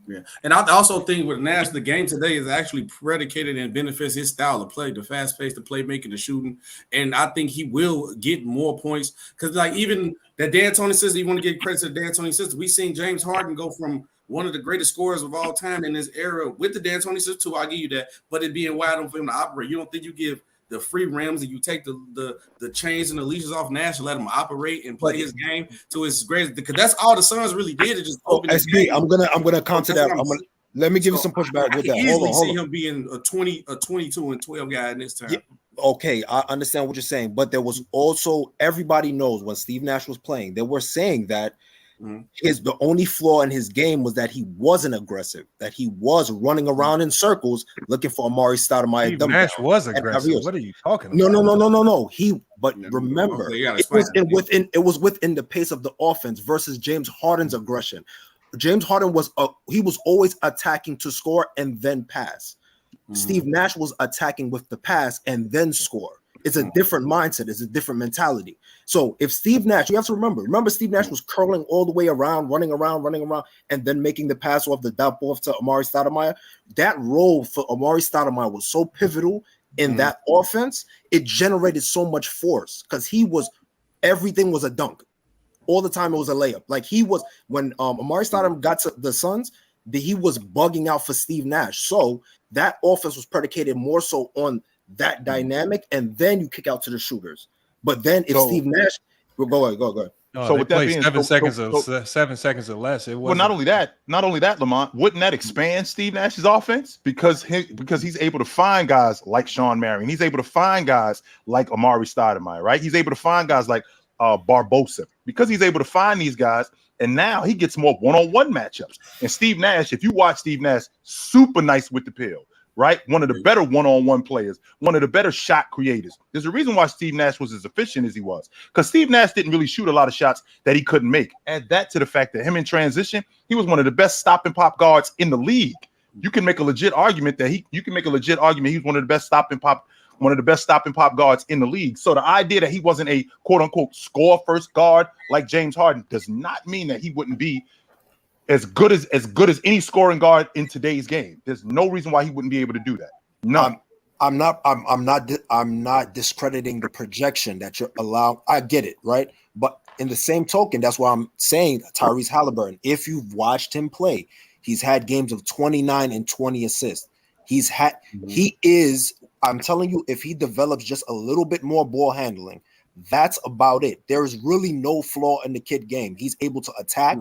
Yeah, and I also think with Nash, the game today is actually predicated and benefits his style of play, the fast pace, the playmaking, the shooting, and I think he will get more points because, like, even that D'Antoni system, you want to give credit to the D'Antoni system. We've seen James Harden go from one of the greatest scorers of all time in this era with the D'Antoni system too. I'll give you that, but it being wide open for him to operate. You don't think you give the free rims and you take the chains and the leashes off Nash and let him operate and play his game to his greatest, because that's all the Suns really did. Is just open his game. I'm gonna counter that. Let me give you some pushback with that. Hold on. See him being a 22 and 12 guy in this time. Yeah, okay, I understand what you're saying, but there was also, everybody knows when Steve Nash was playing, they were saying that the only flaw in his game was that he wasn't aggressive, that he was running around in circles looking for Amari Stoudemire. Steve Nash was aggressive. What are you talking about? No. Remember, it was within the pace of the offense versus James Harden's aggression. James Harden was always attacking to score and then pass. Steve Nash was attacking with the pass and then score. It's a different mindset. It's a different mentality. So if Steve Nash, you have to remember Steve Nash was curling all the way around, running around, and then making the pass off the dump off to Amari Stoudemire. That role for Amari Stoudemire was so pivotal in that offense. It generated so much force because everything was a dunk. All the time it was a layup. Like he was, when Amari Stoudemire got to the Suns, he was bugging out for Steve Nash. So that offense was predicated more so on that dynamic, and then you kick out to the shooters. But then if Steve Nash, go ahead. So with that being 7 seconds or less, it was. Well, not only that, Lamont, wouldn't that expand Steve Nash's offense because he's able to find guys like Sean Marion, he's able to find guys like Amari Stoudemire, right? He's able to find guys like Barbosa, because he's able to find these guys, and now he gets more one-on-one matchups. And Steve Nash, if you watch Steve Nash, super nice with the pill. Right? One of the better one-on-one players, one of the better shot creators. There's a reason why Steve Nash was as efficient as he was, because Steve Nash didn't really shoot a lot of shots that he couldn't make. Add that to the fact that him in transition, he was one of the best stop and pop guards in the league. You can make a legit argument that he was one of the best stop and pop guards in the league. So the idea that he wasn't a quote unquote score first guard like James Harden does not mean that he wouldn't be as good as any scoring guard in today's game. There's no reason why he wouldn't be able to do that. None. I'm not discrediting the projection that you're allowed. I get it, right? But in the same token, that's why I'm saying Tyrese Halliburton. If you've watched him play, he's had games of 29 and 20 assists. I'm telling you, if he develops just a little bit more ball handling, that's about it. There is really no flaw in the kid game. He's able to attack.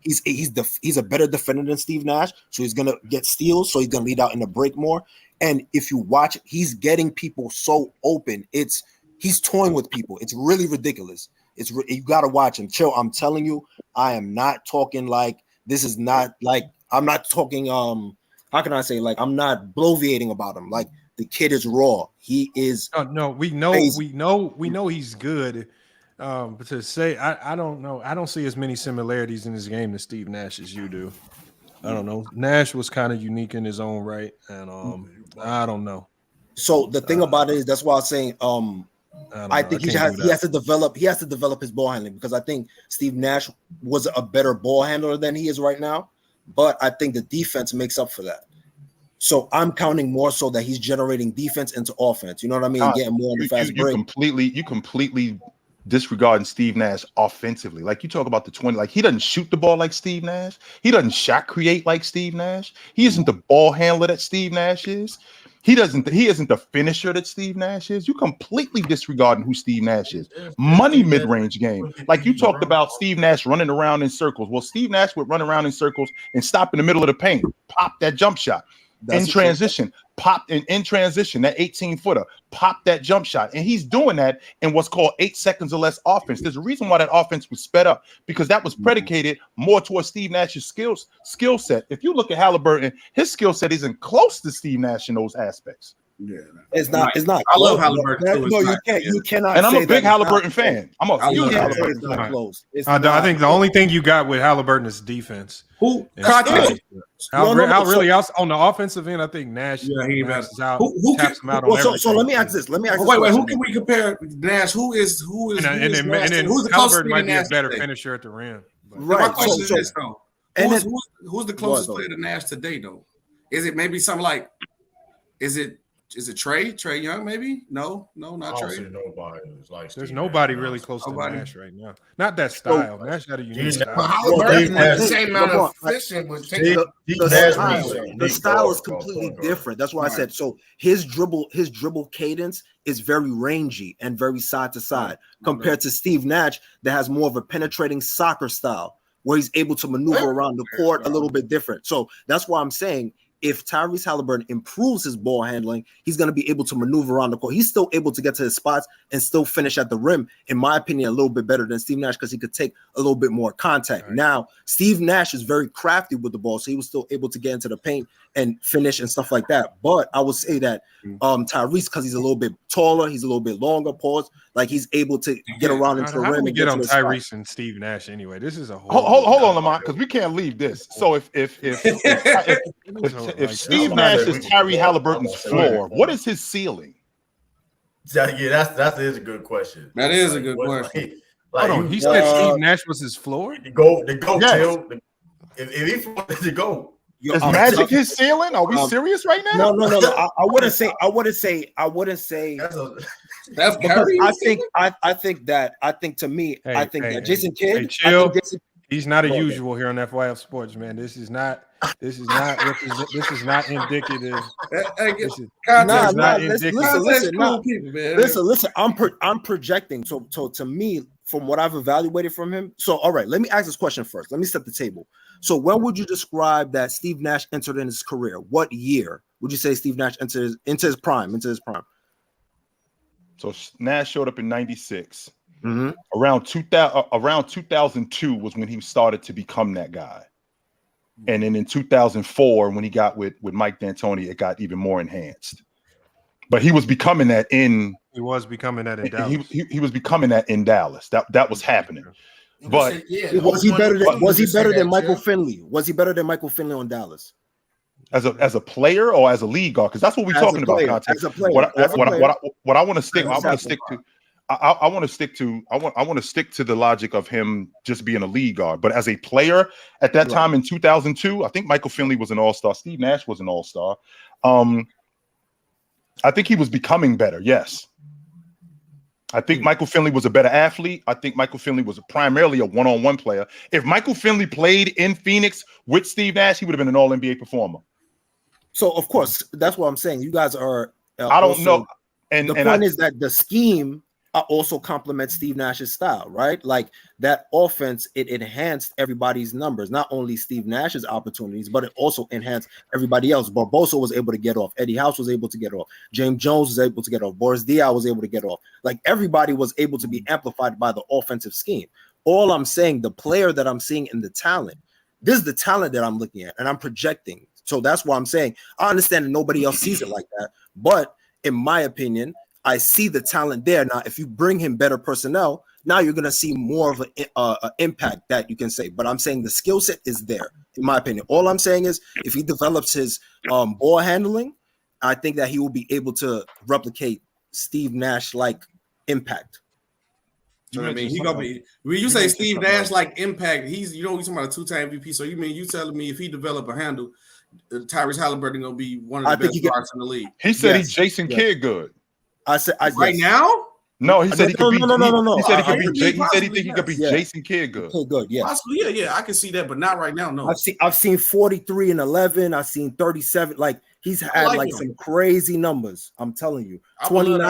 He's a better defender than Steve Nash, so he's gonna get steals, so he's gonna lead out in the break more. And if you watch, he's getting people so open. He's toying with people. It's really ridiculous. You gotta watch him. Chill. I'm telling you, I am not talking like this is not like I'm not talking. How can I say, like, I'm not bloviating about him. Like, the kid is raw. He is. No, we know he's good. But to say, I don't know. I don't see as many similarities in his game to Steve Nash as you do. I don't know. Nash was kind of unique in his own right, and I don't know. So the thing about it is, that's why I was saying, I think he has to develop his ball handling, because I think Steve Nash was a better ball handler than he is right now. But I think the defense makes up for that. So I'm counting more so that he's generating defense into offense. You know what I mean? Getting more on the fast break. You completely disregarding Steve Nash offensively. Like you talk about the 20, like he doesn't shoot the ball like Steve Nash. He doesn't shot create like Steve Nash. He isn't the ball handler that Steve Nash is. He isn't the finisher that Steve Nash is. You completely disregarding who Steve Nash is. Money mid-range game. Like you talked about Steve Nash running around in circles. Well, Steve Nash would run around in circles and stop in the middle of the paint, pop that jump shot. In transition, in transition, that 18-footer, pop that jump shot. And he's doing that in what's called 8 seconds or less offense. There's a reason why that offense was sped up, because that was predicated more towards Steve Nash's skill set. If you look at Halliburton, his skill set isn't close to Steve Nash in those aspects. Yeah, it's not. I love Halliburton. No, you cannot. And I'm a big Halliburton fan. I'm a huge Halliburton fan. Close. I think the only thing you got with Halliburton is defense. Who? Really else on the offensive end, I think Nash. Yeah, he maxes out. Who taps him out on everything. So let me ask this. Wait. Who can we compare Nash? Who is? And then who's the Halliburton might be a Nash better today? Finisher at the rim. Right. My question is this though: who's the closest player to Nash today? Though, is it maybe something like? Is it Trey Young? Maybe no, not Trey. There's nobody really close to Nash right now. Not that style. Nash got a unique style. Halliburton has the same amount of efficient with the style is completely different. That's why I said so. His dribble cadence is very rangy and very side to side compared to Steve Nash that has more of a penetrating soccer style where he's able to maneuver around the court a little bit different. So that's why I'm saying, if Tyrese Halliburton improves his ball handling, he's going to be able to maneuver around the court. He's still able to get to his spots and still finish at the rim, in my opinion, a little bit better than Steve Nash because he could take a little bit more contact. Right. Now, Steve Nash is very crafty with the ball, so he was still able to get into the paint and finish and stuff like that. But I would say that Tyrese, because he's a little bit taller, he's a little bit longer, like he's able to get around into the rim. How do we get on Tyrese and Steve Nash anyway? This is a whole. Hold on, Lamont, because we can't leave this. So if Steve Nash is Tyrese Halliburton's floor, what is his ceiling? Yeah, that is a good question. That is a good question. Hold on, he said Steve Nash was his floor. The GOAT. Yes. If he floor to go. Is Magic his ceiling? Are we serious right now? No. I wouldn't say. That's Curry. I think to me, that Jason Kidd. Chill. He's not a usual here on FYF Sports, man. This is not indicative. Listen. I'm projecting. So to me, from what I've evaluated from him. So all right, let me ask this question first. Let me set the table. So when would you describe that Steve Nash entered in his career? What year would you say Steve Nash entered into his prime? So Nash showed up in '96. Mm-hmm. Around 2002 was when he started to become that guy. And then in 2004, when he got with Mike D'Antoni, it got even more enhanced. But he was becoming that in. He was becoming that in Dallas. He was becoming that in Dallas. That was happening. But was he better than Michael Finley? Was he better than Michael Finley on Dallas? As a player or as a league guard? Because that's what we're talking about. As a player. What I want to stick. I want to stick to the logic of him just being a league guard. But as a player at that time in 2002, I think Michael Finley was an all-star. Steve Nash was an all-star. I think he was becoming better. Yes. I think Michael Finley was a better athlete. I think Michael Finley was primarily a one-on-one player. If Michael Finley played in Phoenix with Steve Nash, he would have been an all-NBA performer. So, of course, that's what I'm saying. You guys are I don't know. And the point is that the scheme also complements Steve Nash's style, right? Like that offense, it enhanced everybody's numbers, not only Steve Nash's opportunities, but it also enhanced everybody else. Barbosa was able to get off. Eddie House was able to get off. James Jones was able to get off. Boris Diaw was able to get off. Like everybody was able to be amplified by the offensive scheme. All I'm saying, the player that I'm seeing in the talent, this is the talent that I'm looking at and I'm projecting. So that's why I'm saying I understand that nobody else sees it like that. But in my opinion, I see the talent there. Now, if you bring him better personnel, now you're going to see more of an impact that you can say. But I'm saying the skill set is there, in my opinion. All I'm saying is if he develops his ball handling, I think that he will be able to replicate Steve Nash-like impact. So I mean, he gonna be. When you say Steve Nash like impact, he's he's talking about a 2-time MVP. So you telling me if he develop a handle, Tyrese Halliburton gonna be one of the best guards in the league? He said he's Jason Kidd good. I said right now. No, he said he could be. No. He said he could be. He said he think he could be Jason Kidd good. Good, yeah. Possibly, yeah, I can see that, but not right now. No, I've seen 43 and 11. I've seen 37. Like he's had like some crazy numbers. I'm telling you, 29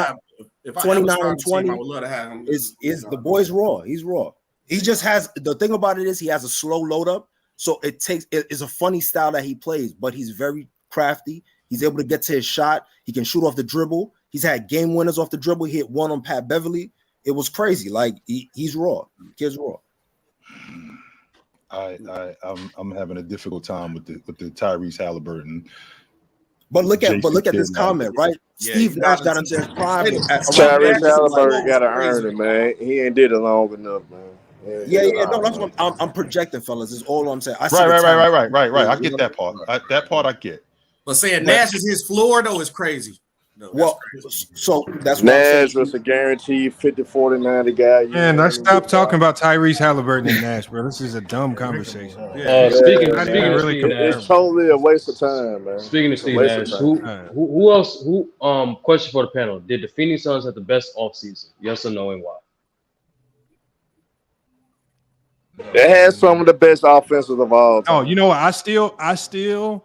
and 20. I would love to have him. Is the boy's raw? He's raw. He just has the thing about it is he has a slow load up, so it's a funny style that he plays, but he's very crafty. He's able to get to his shot. He can shoot off the dribble. He's had game winners off the dribble. He hit one on Pat Beverly. It was crazy. Like he's raw. Kid's raw. I'm having a difficult time with the Tyrese Halliburton. But look at this comment, right? Yeah, Steve Nash got into his prime. Tyrese Halliburton got to earn it, man. He ain't did it long enough, man. No, that's what I'm projecting, fellas. Is all I'm saying. Right. I get that part. That part I get. But saying Nash is his floor though is crazy. No, well, so that's Nash was a guaranteed 50, 40, 90 guy. Man, let's stop talking about Tyrese Halliburton and Nash, bro. This is a dumb conversation. Speaking of it's totally a waste of time, man. Speaking of Steve Nash, who else? Question for the panel: did the Phoenix Suns have the best offseason? Yes or no, and why? They had some of the best offenses of all time. Oh, you know what? I still,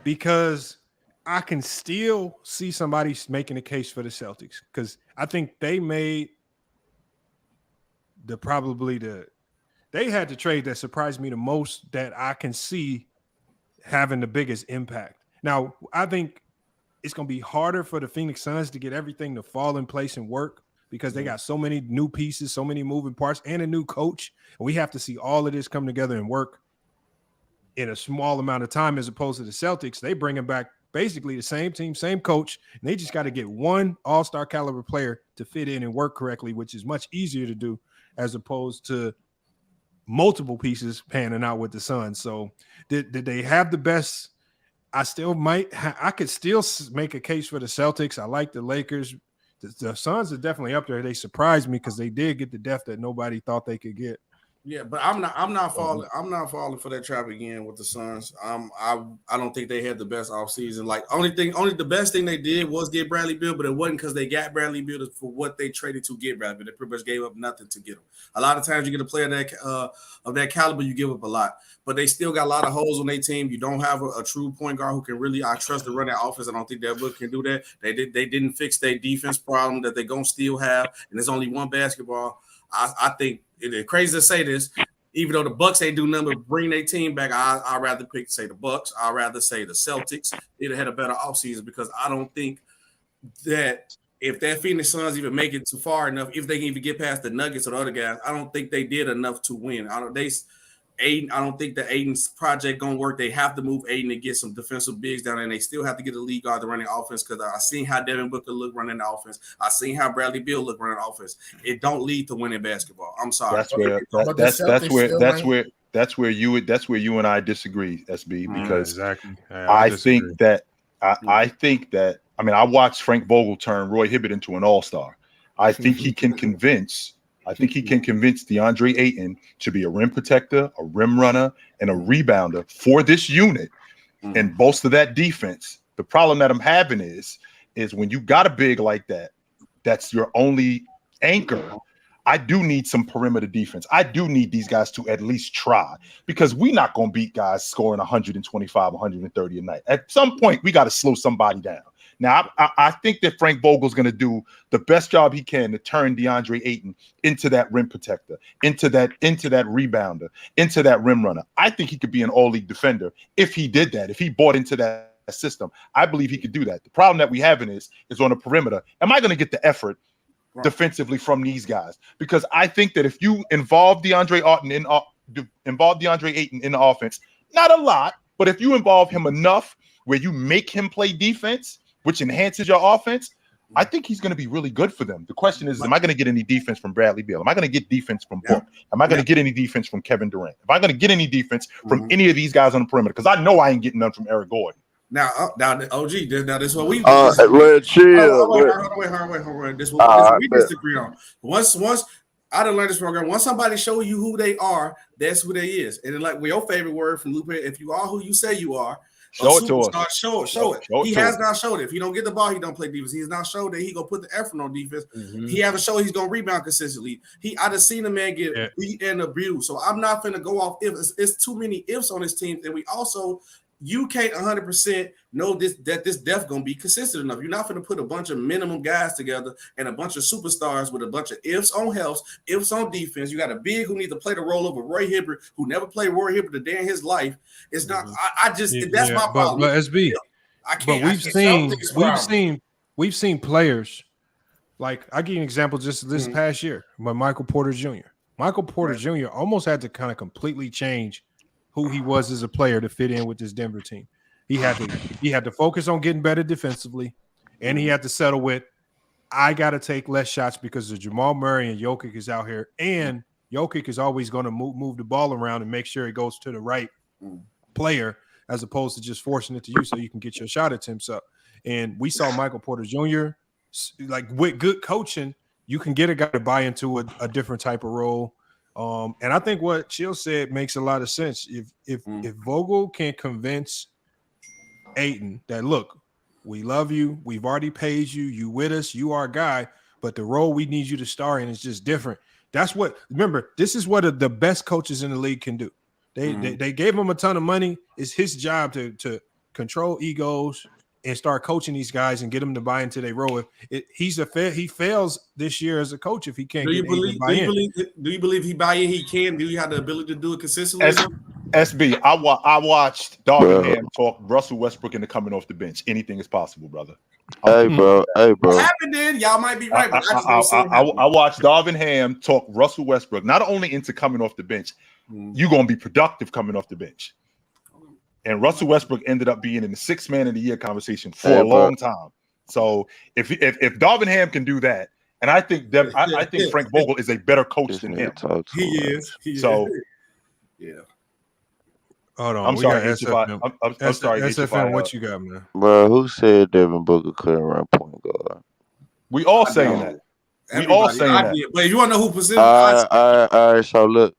because I can still see somebody making a case for the Celtics because I think they made they had the trade that surprised me the most that I can see having the biggest impact. Now, I think it's going to be harder for the Phoenix Suns to get everything to fall in place and work because they got so many new pieces, so many moving parts, and a new coach. And we have to see all of this come together and work in a small amount of time as opposed to the Celtics. They bringing back basically the same team, same coach, and they just got to get one all-star caliber player to fit in and work correctly, which is much easier to do as opposed to multiple pieces panning out with the Suns. So did they have the best? I could still make a case for the Celtics. I like the Lakers. The Suns are definitely up there. They surprised me because they did get the depth that nobody thought they could get. Yeah, but I'm not falling for that trap again with the Suns. I don't think they had the best offseason. Like the best thing they did was get Bradley Beal, but it wasn't because they got Bradley Beal for what they traded to get Bradley Beal. They pretty much gave up nothing to get him. A lot of times you get a player of that caliber, you give up a lot. But they still got a lot of holes on their team. You don't have a true point guard who can really, I trust to run that offense. I don't think that book can do that. They didn't fix their defense problem that they're gonna still have, and there's only one basketball. I think it's crazy to say this, even though the Bucks ain't do nothing but bring their team back. I'd rather say the Bucks. I'd rather say the Celtics. They'd have had a better offseason because I don't think that if that Phoenix Suns even make it too far enough, if they can even get past the Nuggets or the other guys, I don't think they did enough to win. I don't think the Aiden's project gonna work. They have to move Aiden to get some defensive bigs down there, and they still have to get a lead guard to run the offense because I seen how Devin Booker look running the offense. I seen how Bradley Beal look running the offense. It don't lead to winning basketball. I'm sorry. That's where you and I disagree, SB, because exactly. I think that I mean I watched Frank Vogel turn Roy Hibbert into an all-star. I think he can convince DeAndre Ayton to be a rim protector, a rim runner, and a rebounder for this unit and bolster that defense. The problem that I'm having is when you got a big like that, that's your only anchor. I do need some perimeter defense. I do need these guys to at least try because we're not going to beat guys scoring 125, 130 a night. At some point, we got to slow somebody down. Now, I think that Frank Vogel's going to do the best job he can to turn DeAndre Ayton into that rim protector, into that rebounder, into that rim runner. I think he could be an all-league defender if he did that, if he bought into that system. I believe he could do that. The problem that we having is on the perimeter. Am I going to get the effort defensively from these guys? Because I think that if you involve DeAndre Ayton in the offense, not a lot, but if you involve him enough where you make him play defense, which enhances your offense, I think he's going to be really good for them. The question is, am I going to get any defense from Bradley Beal? Am I going to get defense from Book? Am I going to get any defense from Kevin Durant? Am I going to get any defense from any of these guys on the perimeter? Because I know I ain't getting none from Eric Gordon. Now, OG, this is what we chill. Wait. This is what we disagree on. Once I done learned this program. Once somebody show you who they are, that's who they is. And then, like your favorite word from Lupe, if you are who you say you are, show it to us. Show it. He has not showed it. If he don't get the ball, he don't play defense. He has not showed that he gonna put the effort on defense. He haven't showed he's gonna rebound consistently. I done seen a man get beat and abused. So I'm not finna go off ifs. It's too many ifs on this team, and we also. You can't 100% know that this depth gonna be consistent enough. You're not gonna put a bunch of minimum guys together and a bunch of superstars with a bunch of ifs on health, ifs on defense. You got a big who needs to play the role of a Roy Hibbert who never played Roy Hibbert a day in his life. It's not. That's my problem. But SB, we've seen players like I give you an example just this past year, but Michael Porter Jr. Michael Porter Jr. almost had to kind of completely change who he was as a player to fit in with this Denver team. He had to focus on getting better defensively, and he had to settle with, I got to take less shots because of Jamal Murray and Jokic is out here, and Jokic is always going to move the ball around and make sure it goes to the right player as opposed to just forcing it to you so you can get your shot attempts up. And we saw Michael Porter Jr., like with good coaching, you can get a guy to buy into a different type of role. And I think what Chill said makes a lot of sense. If Vogel can convince Ayton that, look, we love you, we've already paid you, you with us, you are a guy, but the role we need you to star in is just different. That's what. Remember, this is what the best coaches in the league can do. They gave him a ton of money. It's his job to control egos and start coaching these guys and get them to buy into their role. He fails this year as a coach if he can't. Do you believe he buy in? He can. Do you have the ability to do it consistently? SB, I watched Darvin Ham talk Russell Westbrook into coming off the bench. Anything is possible, brother. Hey, bro. What happened then? Y'all might be right. But I watched Darvin Ham talk Russell Westbrook not only into coming off the bench. You're gonna be productive coming off the bench. And Russell Westbrook ended up being in the sixth man of the year conversation for a long time. So if Darvin Ham can do that, and I think Frank Vogel is a better coach than him. He is. Yeah. Hold on. I'm sorry, SFM. I'm sorry, SFM. What you got, man? Bro, who said Devin Booker couldn't run point guard? We all saying that. We all saying that. But you want to know who position? All right. So look.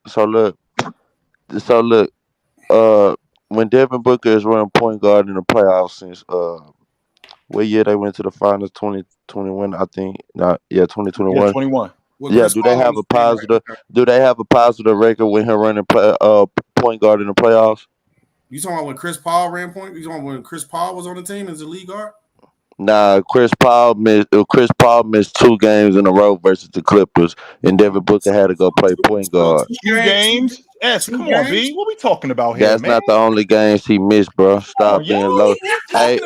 When Devin Booker is running point guard in the playoffs since what year they went to the finals? 2021, I think. 2021. Yeah, 21. Yeah, do they have a positive record when him running point guard in the playoffs? You talking about when Chris Paul ran point? You talking about when Chris Paul was on the team as a lead guard? Nah, Chris Paul missed 2 games in a row versus the Clippers, and Devin Booker had to go play point guard. 2 games? Come on, B. What we talking about here, That's man? not the only games he missed, bro. Stop being low. Stop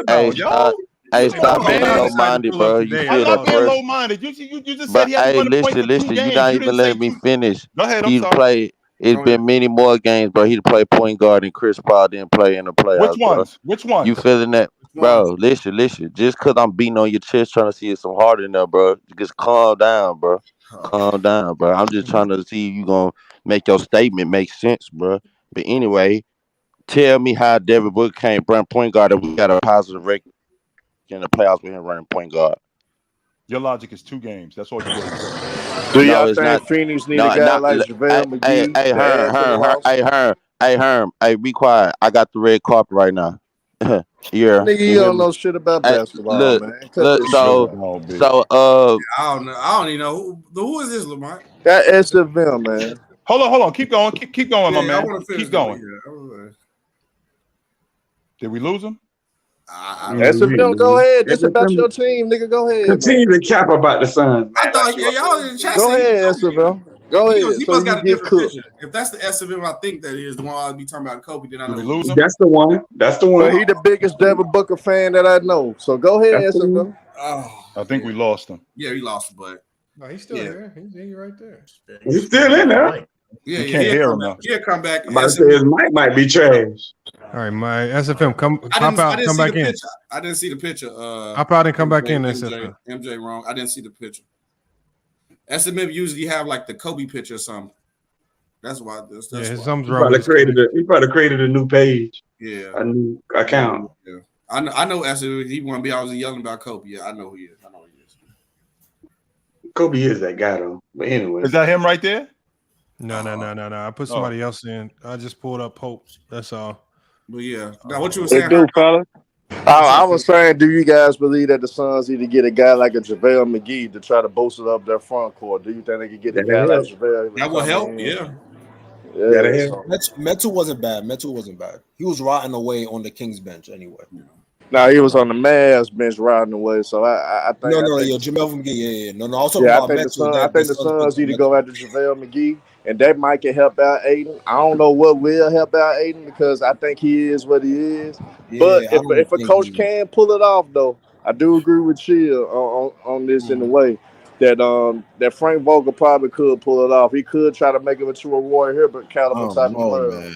being low-minded, bro. You feel that pressure? Low-minded. You just said he had to run a point listen. You're not even letting me finish. Go ahead. He's played. It's been many more games, bro. He played point guard, and Chris Paul didn't play in the playoffs. Which one? You feeling that? Bro, listen. Just because I'm beating on your chest trying to see if some harder in there, bro. Just calm down, bro. Calm down, bro. I'm just trying to see if you going to make your statement make sense, bro. But anyway, tell me how Devin Booker can't run point guard and we got a positive record in the playoffs with him running point guard. Your logic is 2 games. That's all you get. Do y'all think Phoenix need a guy like JaVale McGee? Hey, Herm. Hey, be quiet. I got the red carpet right now. Yeah, nigga, you don't know shit about basketball, man. I don't know. I don't even know who is this, Lamar. That SFM, man. Hold on. Keep going, my man. Keep going. Did we lose him? SFM, go ahead. This about your team, nigga. Go ahead. Continue to cap about the Suns. I thought y'all in the chat. Go ahead, SFM. Go ahead. He must got a different picture. If that's the SFM, I think that is the one I'll be talking about. Kobe. Then I know. Did we lose him? That's the one. Well, he the biggest Devin Booker fan that I know. So go ahead, SFM. I think we lost him. Yeah, he lost, but no, he's still there. He's right there. He's still in there. Yeah, you can't hear him now. He'll come back. I'm about to say his mic might be trash. All right, my SFM, pop out, come back in. I didn't see the picture. Hop out and come back in. SFM. MJ wrong. I didn't see the picture. SFM usually have like the Kobe picture or something. That's why. That's something's why. wrong. He probably created a new page. Yeah, a new account. Yeah, I know. SFM, he want to be always yelling about Kobe. Yeah, I know who he is. Kobe is that guy though. But anyway, Is that him right there? No. I put somebody else in. I just pulled up Pope. That's all. But yeah, now what you were They saying? do, fella. I was saying, do you guys believe that the Suns need to get a guy like a JaVale McGee to try to bolster up their front court? Do you think they could get a guy like JaVale? That will help. Yeah. Metu wasn't bad. Metu wasn't bad. He was rotting away on the Kings bench anyway. No, he was on the Mavs bench riding away. So I think Jamel McGee. Yeah. No. Also, I think the Suns need to go after JaVale McGee, and that might can help out Aiden. I don't know what will help out Aiden because I think he is what he is. But if a coach can pull it off, though, I do agree with Chill on this in a way that Frank Vogel probably could pull it off. He could try to make him into a Roy Hibbert caliber type of player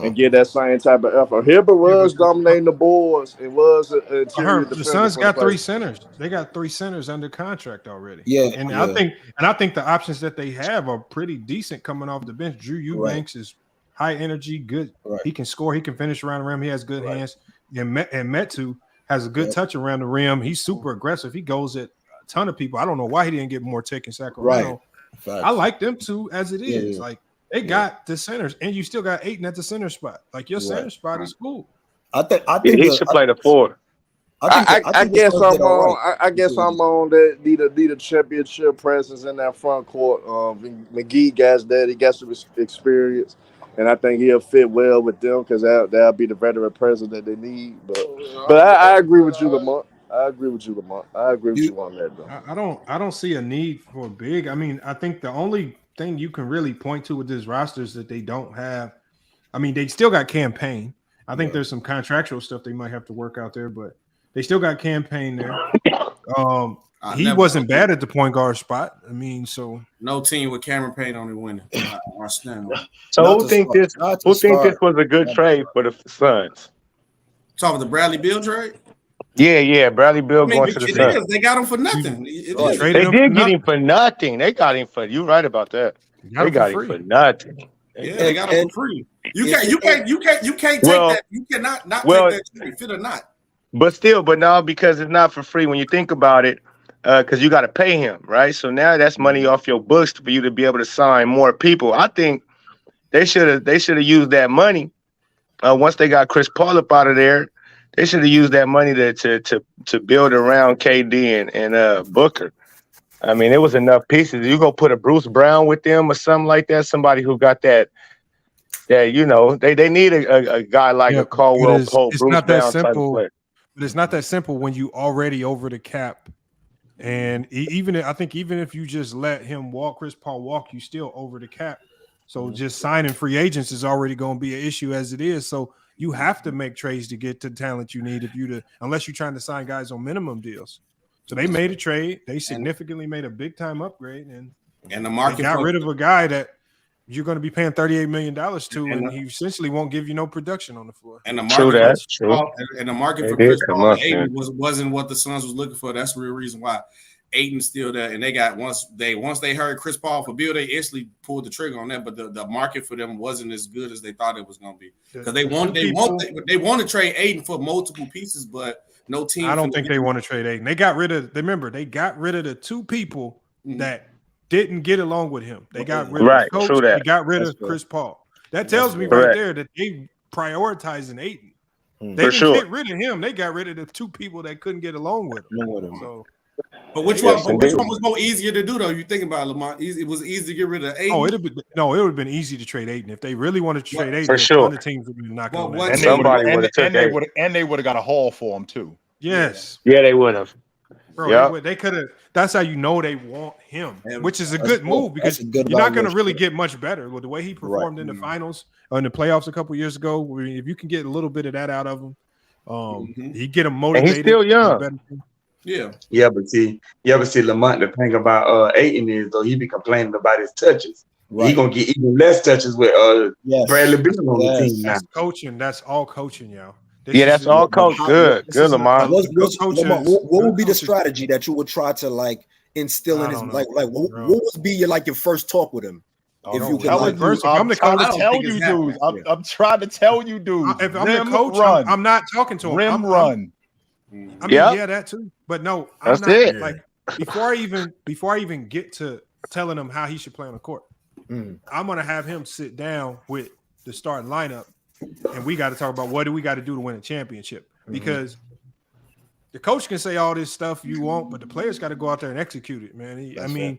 and get that same type of effort. Hibbert was dominating the boards. It was the Suns got 3 centers. They got 3 centers under contract already. I think the options that they have are pretty decent coming off the bench. Drew Eubanks is high energy, good. He can score. He can finish around the rim. He has good hands. And Metu has a good touch around the rim. He's super aggressive. He goes at a ton of people. I don't know why he didn't get more take in Sacramento. I like them too as it is. Like they got the centers, and you still got Ayton at the center spot. Like your center spot is cool. I think he should play the 4. I guess I'm on that need a championship presence in that front court. McGee got that. He got some experience, and I think he'll fit well with them because that'll be the veteran presence that they need. But I agree with you, Lamont. I agree with you on that, though. I don't see a need for a big. I mean, I think the only thing you can really point to with this roster is that they don't have. I mean, they still got Campaign. I think there's some contractual stuff they might have to work out there, but they still got Campaign there. He wasn't bad at the point guard spot. I mean, so no team with Cameron Payne only winning. So who think this was a good trade for the Suns? Talking the Bradley Beal trade? Yeah, Bradley Beal going to the Suns. They got him for nothing. They did get him for nothing. They got him for. You're right about that. They got him for nothing. Yeah, they got him for free. You can't take that. You cannot take that trade, fit or not. But no, because it's not for free when you think about it, because you got to pay him, right? So now that's money off your books for you to be able to sign more people. I think they should have used that money once they got Chris Paul up out of there. They should have used that money to build around KD and Booker. I mean, it was enough pieces. You go put a Bruce Brown with them or something like that, somebody who got that you know, they need a guy like a Caldwell Pope, Bruce not Brown that simple. type of player. But it's not that simple when you already over the cap. And even if you just let him walk, Chris Paul walk, you still over the cap. So just signing free agents is already going to be an issue as it is. So you have to make trades to get the talent you need unless you're trying to sign guys on minimum deals. So they made a trade. They significantly made a big time upgrade, and the market got rid of a guy that you're going to be paying $38 million to, and he essentially won't give you no production on the floor. And the market for Chris Paul and Ayton wasn't what the Suns was looking for. That's the real reason why Ayton's still there. And they got once they heard Chris Paul for Bill, they instantly pulled the trigger on that. But the market for them wasn't as good as they thought it was going to be because they want to trade Ayton for multiple pieces, but no team. I don't think they want to trade Ayton. They got rid of the 2 people that didn't get along with him. They got rid of the coach. They got rid of Chris Paul. That tells me right there that they prioritizing Ayton. They didn't get rid of him. They got rid of the 2 people that couldn't get along with him. So, but which one was more easier to do though? You think about it, Lamont. It was easy to get rid of Ayton. Oh, it would have been easy to trade Ayton if they really wanted to trade Ayton. For sure, the teams would be knocking on that. And they would have got a haul for him too. Yes. Yeah, they would have. Bro, they could have. That's how you know they want him, which is a good move because you're not going to really get much better with the way he performed in the finals or in the playoffs a couple years ago. If you can get a little bit of that out of him, he get him motivated. And he's still young. Yeah, but see, Lamont. The thing about Ayton is though he be complaining about his touches. Right. He gonna get even less touches with Bradley Beal on the team now. That's coaching. That's all coaching, y'all. That's all coach. Good, Lamont. What would be the strategy that you would try to like instill in his what would be your first talk with him? I'm trying to tell you, dudes. If I'm the coach, I'm not talking to him. Rim run. I mean, that too. But no, that's it. Like before I even get to telling him how he should play on the court, I'm gonna have him sit down with the starting lineup, and we got to talk about what do we got to do to win a championship. Because the coach can say all this stuff you want, but the players got to go out there and execute it, man. I mean,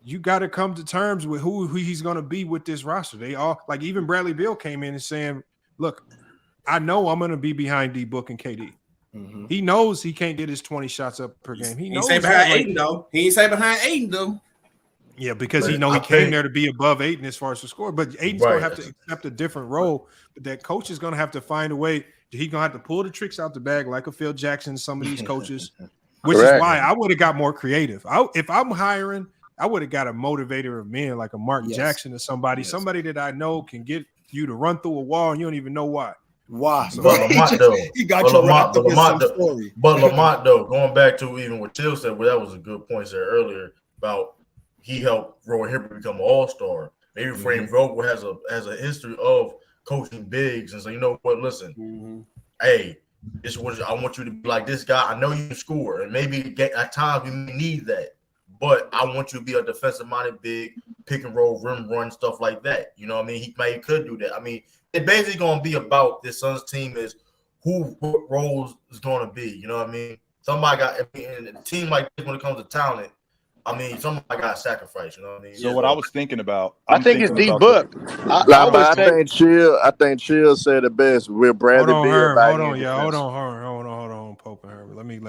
you got to come to terms with who he's going to be with this roster. They all, like, even Bradley Beal came in and saying, look, I know I'm going to be behind D Book and KD. He knows he can't get his 20 shots up per game. He knows say behind Aiden, though. He ain't say behind Aiden, though. Yeah, because he came there to be above Aiden as far as the score. But Aiden's going to have to accept a different role. But that coach is going to have to find a way. He's going to have to pull the tricks out the bag like a Phil Jackson, some of these coaches, which is why I would have got more creative. If I'm hiring, I would have got a motivator of men like a Mark Jackson or somebody that I know can get you to run through a wall and you don't even know why. Why? But Lamont, though. He got you wrapped up in some story. But Lamont, though, going back to even what Chill said, well, that was a good point said earlier about he helped Roy Hibbert become an all-star. Maybe Frank Vogel has a history of coaching bigs and so you know what, listen, hey, this is what I want you to be like this guy. I know you can score, and maybe at times we may need that. But I want you to be a defensive-minded big, pick and roll, rim run, stuff like that. You know what I mean? He could do that. I mean, it's basically going to be about this Suns team is what roles is going to be. You know what I mean? Somebody got – and a team like this when it comes to talent, I mean, somebody got to sacrifice. You know what I mean? So what I was thinking about – I think it's D-Book. I think Chill said it best. We're Bradley Beal. Hold on, Pope and Herbert. Let me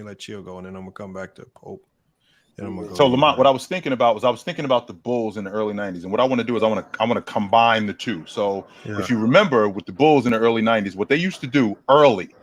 let Chill go, and then I'm going to come back to Pope. So Lamont, what I was thinking about the Bulls in the early 90s. And what I want to do is I want to combine the two. So if you remember with the Bulls in the early 90s, what they used to do early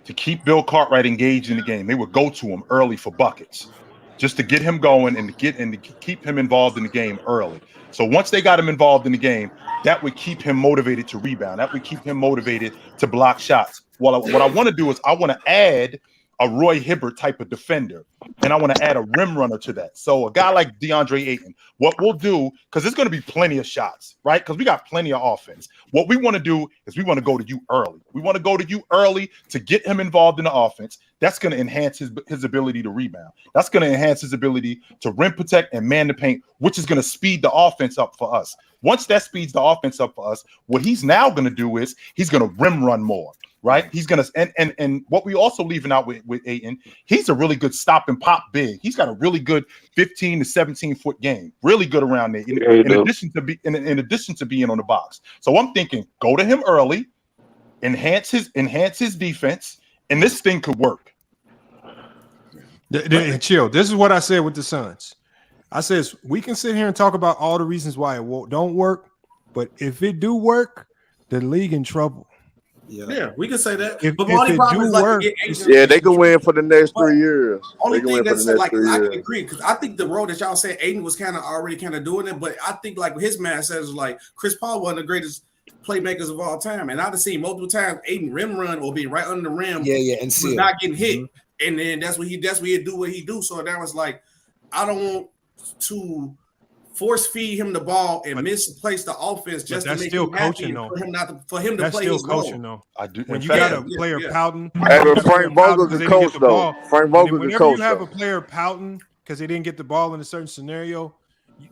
to keep Bill Cartwright engaged in the game, they would go to him early for buckets just to get him going and to keep him involved in the game early. So once they got him involved in the game, that would keep him motivated to rebound. That would keep him motivated to block shots. Well, what I want to do is I want to add a Roy Hibbert type of defender, and I want to add a rim runner to that. So a guy like DeAndre Ayton, what we'll do, because there's going to be plenty of shots, right? Because we got plenty of offense. What we want to do is we want to go to you early. We want to go to you early to get him involved in the offense. That's going to enhance his ability to rebound. That's going to enhance his ability to rim protect and man the paint, which is going to speed the offense up for us. Once that speeds the offense up for us, what he's now going to do is he's going to rim run more. Right, he's gonna and what we also leaving out with Ayton, he's a really good stop and pop big. He's got a really good 15 to 17 foot game, really good around there. In addition to being on the box, so I'm thinking go to him early, enhance his defense, and this thing could work. Chill. This is what I said with the Suns. I says we can sit here and talk about all the reasons why it don't work, but if it do work, the league in trouble. Yeah, we can say that. If but the only problem is like they can win for the next 3 years. Only thing that's like I can agree because I think the role that y'all said Aiden was already doing it, but I think like his man says like Chris Paul one of the greatest playmakers of all time, and I've seen multiple times Aiden rim run or be right under the rim, and see not getting hit, and then that's what he do what he do. So that was like I don't want to force feed him the ball and misplace the offense just to make him happy for him to play his role. I do. When you got a player pouting, Frank Vogel's the coach though. Frank Vogel's the coach. Whenever you have a player pouting because they didn't get the ball in a certain scenario,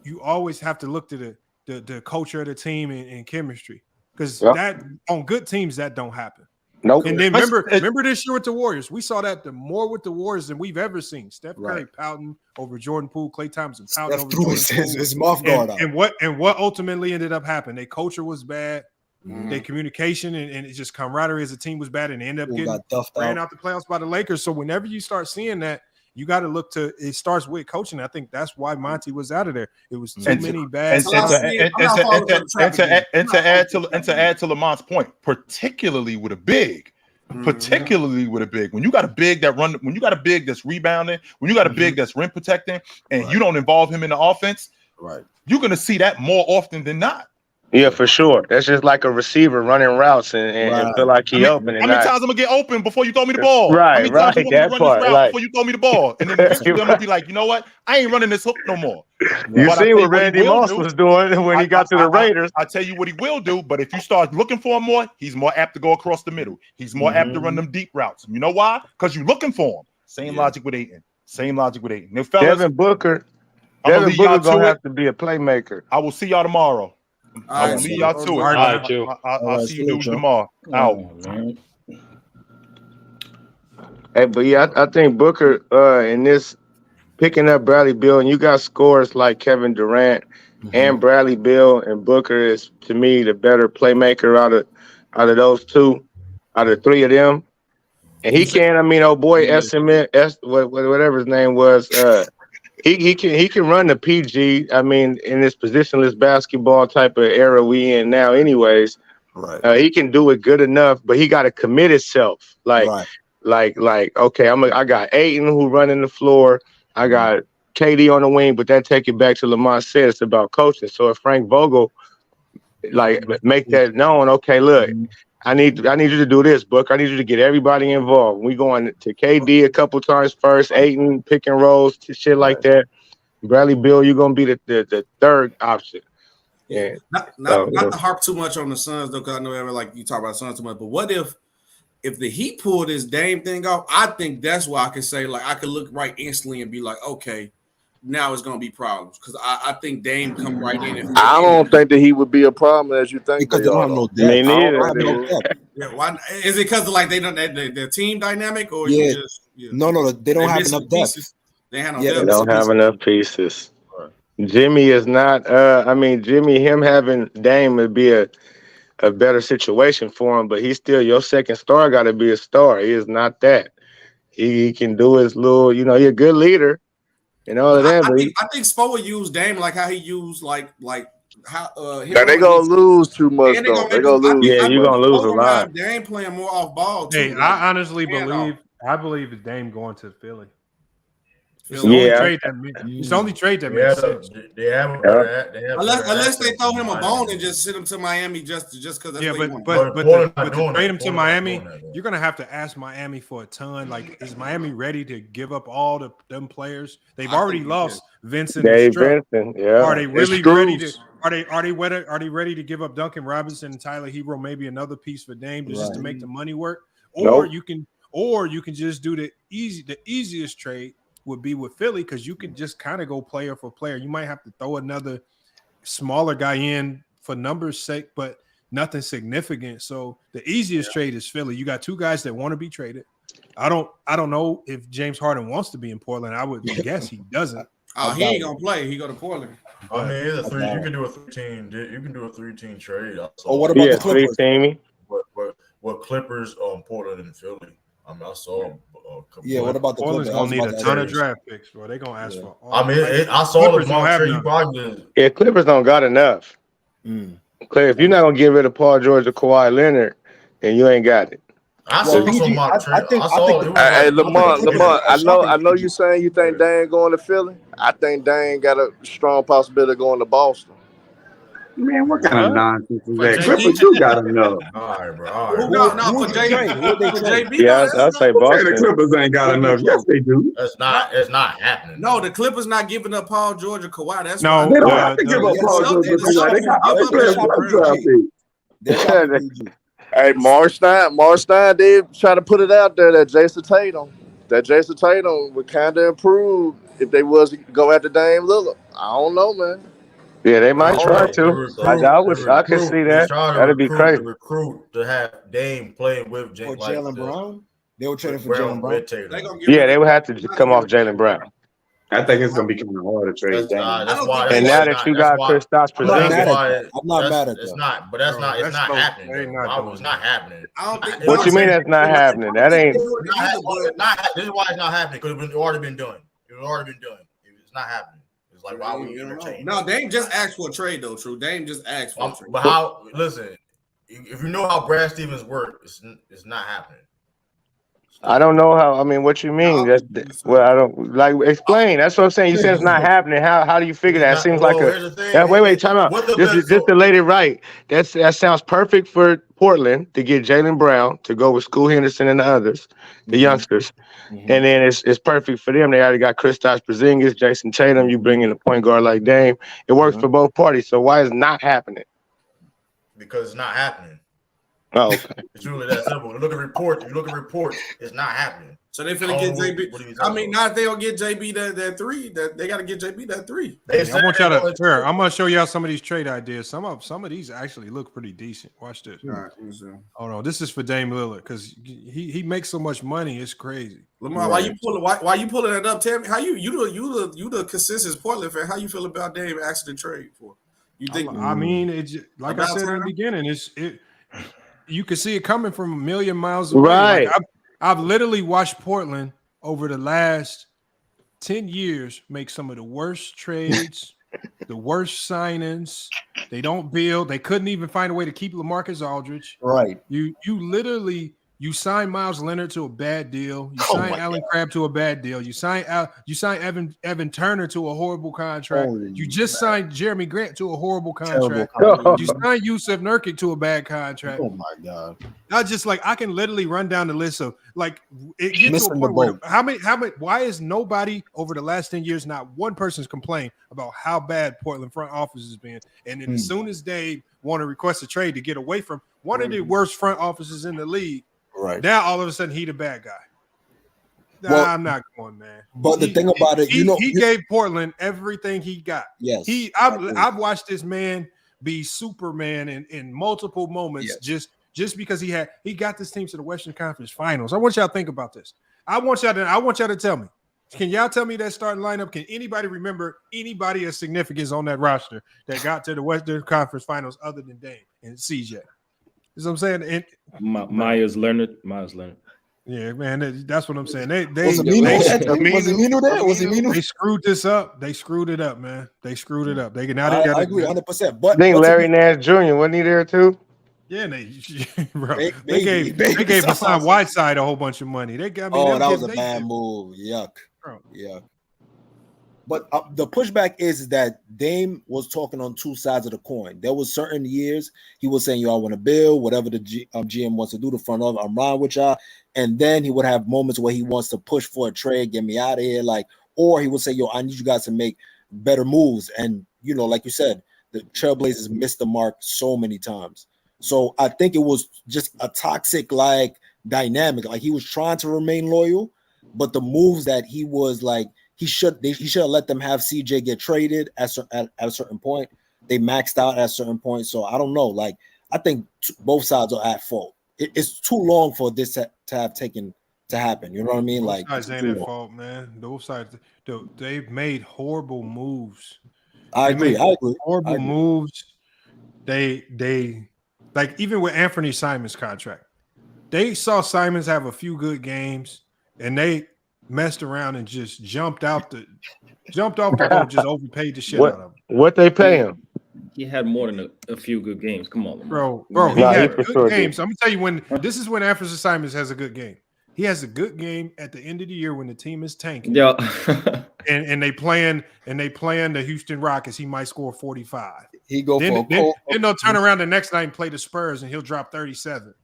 you always have to look to the culture of the team and chemistry because that on good teams that don't happen. Nope. And then remember this year with the Warriors, we saw that more with the Warriors than we've ever seen. Steph Curry pouting over Jordan Poole, Klay Thompson pouting over Jordan Poole. His mouth guard out. And what ultimately ended up happening? Their culture was bad. Their communication and it's just camaraderie as a team was bad, and they ended up getting ran out the playoffs by the Lakers. So whenever you start seeing that, you got to look to it starts with coaching. I think that's why Monty was out of there. It was too many bad. And to add to Lamont's point, particularly with a big, when you got a big when you got a big that's rebounding, when you got a big that's rim protecting, and you don't involve him in the offense, you're gonna see that more often than not. Yeah, for sure. That's just like a receiver running routes and feel like he open. How many times I'm gonna get open before you throw me the ball? Right. That part. Before you throw me the ball, and then I'm gonna be like, you know what? I ain't running this hook no more. You see what Randy Moss was doing when he got to the Raiders. I tell you what he will do, but if you start looking for him more, he's more apt to go across the middle. He's more apt to run them deep routes. You know why? Because you're looking for him. Same logic with Ayton. Same logic with Ayton. Now, fellas, Devin Booker gonna have to be a playmaker. I will see y'all tomorrow. I will lead y'all to it. All right, Chill. I'll see you dudes tomorrow. Out. Hey, but yeah, I think Booker in this picking up Bradley Beal, and you got scores like Kevin Durant and Bradley Beal, and Booker is to me the better playmaker out of those two, out of three of them. And he can, I mean, old boy whatever his name was, he can run the PG. I mean, in this positionless basketball type of era we in now, anyways. Right. He can do it good enough, but he got to commit himself. Like, okay, I got Ayton who running the floor. I got KD on the wing, but that take it back to Lamont said it's about coaching. So if Frank Vogel make that known, okay, look, I need you to do this, Book. I need you to get everybody involved. We going to KD a couple times first, Ayton, pick and rolls, shit like that. Bradley Beal, you're gonna be the third option. Yeah. Not to harp too much on the Suns though, because I know you talk about Suns too much. But what if the Heat pull this Dame thing off? I think that's why I can say I could look right instantly and be like, okay, now it's gonna be problems because I think Dame come right in. And I don't think that he would be a problem as you think. Because they don't have no depth. Me neither. Yeah, why is it because they don't their team dynamic or yeah. just No, they don't have enough depth. They have They don't have enough pieces. Jimmy is not. Jimmy, him having Dame would be a better situation for him, but he's still your second star. Got to be a star. He is not that. He can do his little. He's a good leader. And all of that, I think Spo would use Dame like how he used how they gonna lose too much though. They gonna lose. Yeah, you're gonna lose a lot. Dame playing more off ball too. Hey, I honestly believe it's Dame going to Philly. It's the only trade that makes sense. Unless they throw him a bone and just send him to Miami just because that's what he wants. But to trade him to Miami, you're gonna have to ask Miami for a ton. Is Miami ready to give up all them players? They've already lost Vincent. Dave Vincent, yeah. Are they really ready to? Are they ready to give up Duncan Robinson and Tyler Hero? Maybe another piece for Dame just to make the money work, or you can just do the easiest trade. Would be with Philly because you can just kind of go player for player. You might have to throw another smaller guy in for numbers' sake, but nothing significant. So the easiest trade is Philly. You got two guys that want to be traded. I don't know if James Harden wants to be in Portland. I would guess he doesn't. He ain't gonna play. He go to Portland. I mean, it's a three. You can do a 3-team. You can do a 3-team trade. What about the Clippers? 3-team. What Clippers? Portland and Philly. I mean, I saw. What about the Portland's gonna need a ton of draft picks, bro. They're gonna ask for. I saw the mock trade. You probably Yeah, Clippers don't got enough. If you're not gonna get rid of Paul George or Kawhi Leonard, then you ain't got it. I saw some mock trade. Hey, Lamont, I know you saying you think Dame going to Philly. I think Dame got a strong possibility of going to Boston. Man, what kind of nonsense is that? Clippers do got enough. All right, bro. All right. No, for JB. Yeah, I say Boston. The Clippers ain't got enough. Yes, they do. It's not happening. No, the Clippers not giving up Paul George or Kawhi. That's no. They don't have to give up Paul George or Kawhi. They got draft pick. Hey, Marz Stein did try to put it out there that Jason Tatum would kind of improve if they was to go after Dame Lillard. I don't know, man. Yeah, they might try to. I could see that. That'd be crazy. Recruit to have Dame playing with Jaylen Brown. They were trading for Jaylen Brown. Yeah, they would have to just come off Jaylen Brown. I think it's gonna be kind of hard to trade Dame. And now that you got Kristaps Porzingis, I'm not mad at that. It's not, but it's not happening. It's not happening. What you mean that's not happening? That ain't. This is why it's not happening because it's already been done. It's not happening. It's like, why would you entertain? No, Dame just asked for a trade, though, True. Dame just asked for a trade. But how, listen, if you know how Brad Stevens works, it's not happening. I don't know how. I mean, what you mean? I don't explain. That's what I'm saying. You said it's not happening. How do you figure that? It seems like wait, time out. Just the lady right. That sounds perfect for Portland to get Jaylen Brown to go with School Henderson and the others, the youngsters, and then it's perfect for them. They already got Kristaps Porzingis, Jason Tatum. You bring in a point guard like Dame. It works for both parties. So why is it not happening? Because it's not happening. Oh, okay. It's really that simple. You look at reports. It's not happening. So they finna get JB. I mean, not if they don't get JB that three. That they got to get JB that three. I want y'all to. Here, I'm gonna show y'all some of these trade ideas. Some of these actually look pretty decent. Watch this. All right, hold on. This is for Dame Lillard because he makes so much money. It's crazy. Lamar, why you pulling that up? Tell me how you the consistent Portland fan. How you feel about Dame asking to trade for? You think? I mean, it's like I said in the beginning. You can see it coming from a million miles away. Right. Like I've literally watched Portland over the last 10 years make some of the worst trades, the worst signings. They don't build. They couldn't even find a way to keep LaMarcus Aldridge. Right. You literally sign Miles Leonard to a bad deal. You sign Allen Crabbe to a bad deal. You sign Evan Turner to a horrible contract. You just signed Jeremy Grant to a horrible contract. You signed Yusuf Nurkic to a bad contract. Oh my God! I can literally run down the list of like it gets to a point where how many why is nobody over the last 10 years not one person's complained about how bad Portland front office has been, and then as soon as they want to request a trade to get away from one of the worst front offices in the league. Right now, all of a sudden, he the bad guy. Well, I'm not going, man. But the thing about it, he gave Portland everything he got. Yes, I've watched this man be Superman in multiple moments. Yes. Just because he got this team to the Western Conference Finals. I want y'all to think about this. I want y'all to tell me. Can y'all tell me that starting lineup? Can anybody remember anybody of significance on that roster that got to the Western Conference Finals other than Dame and CJ? You know what I'm saying? Myers Leonard. Yeah, man, that's what I'm saying. They screwed this up. They screwed it up, man. They screwed it up. I agree 100%. But I think Larry Nash Jr. wasn't he there too? Yeah, they gave Hassan Whiteside a whole bunch of money. That was a bad move. Yuck. Yeah. But the pushback is that Dame was talking on two sides of the coin. There was certain years he was saying, "Yo, I want to build whatever the GM wants to do the front of. I'm riding with y'all." And then he would have moments where he wants to push for a trade, get me out of here, or he would say, "Yo, I need you guys to make better moves." And like you said, the Trailblazers missed the mark so many times. So I think it was just a toxic dynamic. Like he was trying to remain loyal, but the moves that he was he should have let them have CJ get traded at a certain point. They maxed out at a certain point. So I don't know. I think both sides are at fault. It's too long for this to have taken to happen. You know what I mean? Both sides ain't at fault, man. Both sides, they've made horrible moves. I agree. Horrible moves. They even with Anthony Simons' contract, they saw Simons have a few good games, and they messed around and just jumped off the boat, just overpaid the shit out of him. What they pay him? He had more than a few good games. Come on, bro. He had good games. I'm gonna tell you this is when Anthony Simons has a good game. He has a good game at the end of the year when the team is tanking. Yeah. and they playing the Houston Rockets. He might score 45. He go then they'll turn around the next night and play the Spurs and he'll drop 37.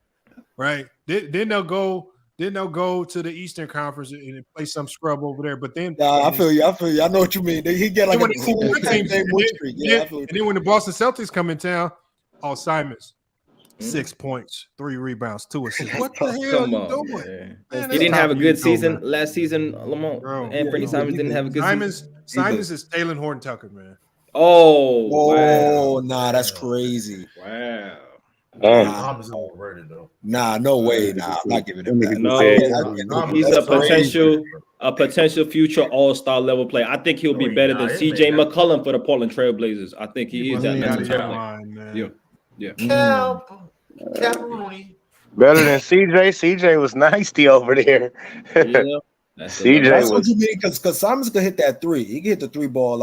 Right? Then they'll go to the Eastern Conference and play some scrub over there. But then I feel you. I know what you mean. He get and then when the Boston Celtics come in town, all Simons. 6 points, 3 rebounds, 2 assists. What the hell are you doing? Man, he didn't have a good season last season. Lamont Anthony Simons didn't have a good season. Simons is Taylor Horton Tucker, man. Oh, nah, that's crazy. Wow. Thomas is overrated though. Nah, no way. Nah, I'm not giving him that. No, he's a potential future all-star level player. I think he'll be better than CJ McCollum for the Portland Trailblazers. I think he is that mental talent. Yeah. Better than CJ. CJ was nasty over there. Yeah, that's what you mean, because Simons could hit that three. He can hit the three ball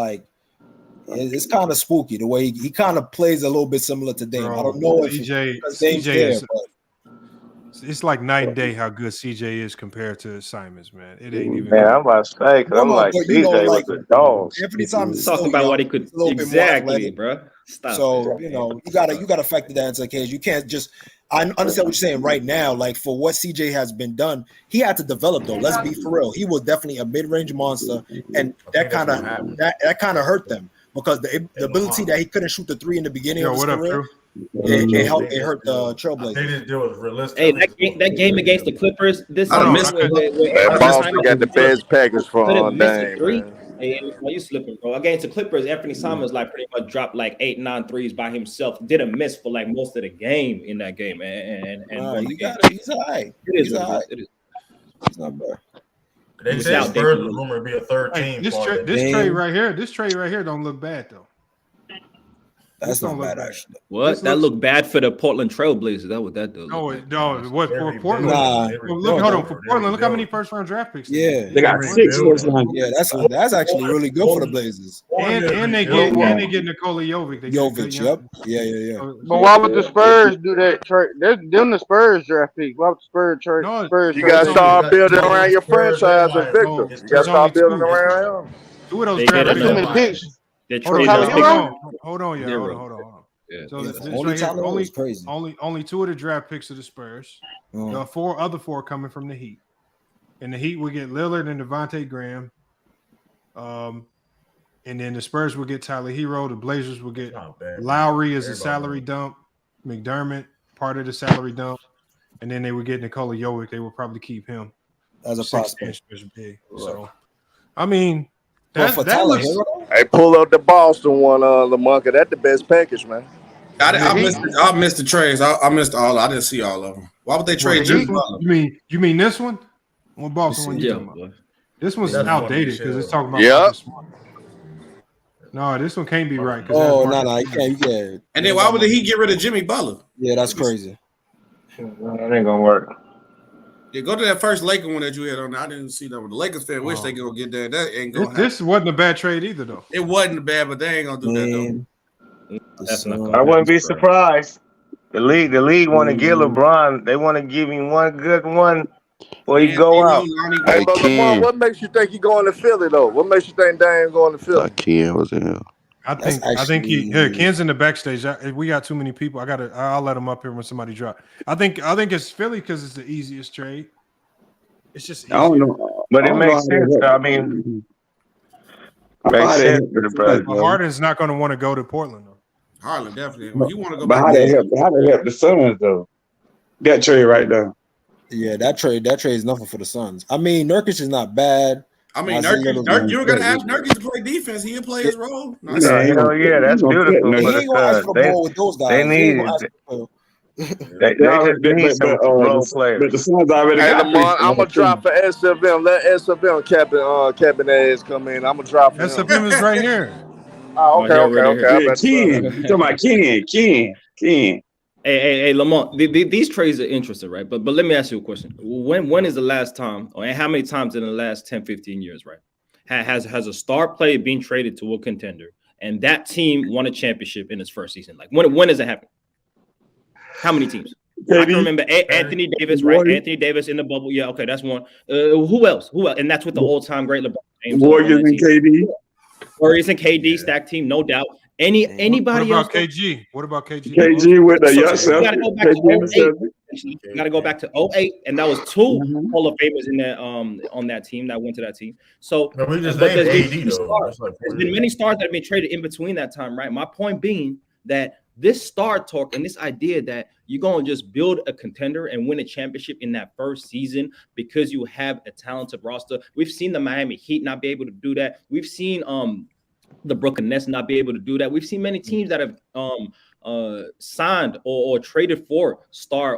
it's kind of spooky the way he kind of plays a little bit similar to Dame. I don't know if CJ is. It's like night and day how good CJ is compared to Simons, man. It ain't even. Man, I'm about to say, because I'm like, CJ was a dog. Anthony Simons talking about what he could exactly, bro. Stop. So you gotta factor that into the case. You can't just. I understand what you're saying right now. Like for what CJ has been done, he had to develop though. Let's be for real. He was definitely a mid-range monster, and that kind of hurt them because the ability that he couldn't shoot the three in the beginning of his career. It helped. It hurt the Trailblazers. They didn't do it realistic. Hey, that game against the Clippers, this Boston got the best package for Dame, three. man. Hey, you slipping, bro. Against the Clippers, Anthony Simons like pretty much dropped like 8-9 threes by himself. Didn't miss for like most of the game in that game, and won the game. He's all right. It is He's what all it right. is. It is. It's not bad. They said Spurs was rumored to be a third team. This trade right here don't look bad though. That's not bad, actually. What? That looked bad for the Portland Trailblazers. That what that does. No, what for Portland? Nah. Hold on, for Portland, look how many first round draft picks. Yeah, they got 6 first round. Yeah, that's actually really good for the Blazers. And they get Nikola Jovic. Yep. Yeah. But why would the Spurs do that trade? Them the Spurs draft pick. Why would the Spurs trade? You got to start building around your franchise and Victor. You got to start building around him. 2 of those draft picks. Hold on. Yeah. So this right here, only 2 of the draft picks of the Spurs. The 4 coming from the Heat. And the Heat will get Lillard and Devontae Graham. And then the Spurs will get Tyler Hero. The Blazers will get Lowry as a salary dump. McDermott, part of the salary dump. And then they would get Nikola Jovic. They will probably keep him as a prospect. So, I mean, that looks. Hey, pull up the Boston one, Lamonka. That's the best package, man. I missed the trades. I missed all. I didn't see all of them. Why would they trade Jimmy Butler? You mean this one? What Boston one you talking about? This one's outdated because it's talking about. Yeah. No, this one can't be right. Oh no, you can't. And then why would he get rid of Jimmy Butler? Yeah, that's crazy. That ain't gonna work. Yeah, go to that first Laker one that you had on. I didn't see that one. The Lakers fan wish they could get that. That ain't going. This wasn't a bad trade either, though. It wasn't bad, but they ain't gonna do that though. That's not. I wouldn't be surprised. The league want to give LeBron. They want to give him one good one before he go out. Hey, but Lamar, what makes you think he going to Philly though? What makes you think Dame going to Philly? Ken was in here. I think Ken's in the backstage. We got too many people. I'll let him up here when somebody drop. I think it's Philly because it's the easiest trade. It's just easy. I don't know, but it makes sense. I mean, makes sense for the president. Harden's not going to want to go to Portland though. Harden definitely. Well, you want to go but back? How they help the Suns though? That trade right there. Yeah, that trade is nothing for the Suns. I mean, Nurkic is not bad. I mean, Nurkic, you were gonna ask Nurkic to play defense. He'll play his role. That's beautiful. He ain't gonna ask for more with those guys. They need some role players. But the Suns already got. Lamar, I'm gonna drop for SFM. Let SFM Captain ass come in. I'm gonna drop for SFM is right here. Oh, okay. Ken, you talking about Ken. Hey, Lamont. These trades are interesting, right? But let me ask you a question. When is the last time, or how many times in the last 10, 15 years, right? Has a star player been traded to a contender and that team won a championship in its first season? Like when does it happen? How many teams? I can remember Anthony Davis, right? Anthony Davis in the bubble. Yeah, okay, that's one. Who else? And that's with the all-time great LeBron James. Warriors and KD. Warriors and KD, stacked team, no doubt. Anybody else? What about KG? What about KG? KG with the young so gotta go back to 08. Got to go back to 08, and that was 2 Hall of Famers in that on that team that went to that team. So, no, we just but named there's been many stars that have been traded in between that time, right? My point being that this star talk and this idea that you're going to just build a contender and win a championship in that first season because you have a talented roster. We've seen the Miami Heat not be able to do that. We've seen the Brooklyn Nets not be able to do that. We've seen many teams that have signed or traded for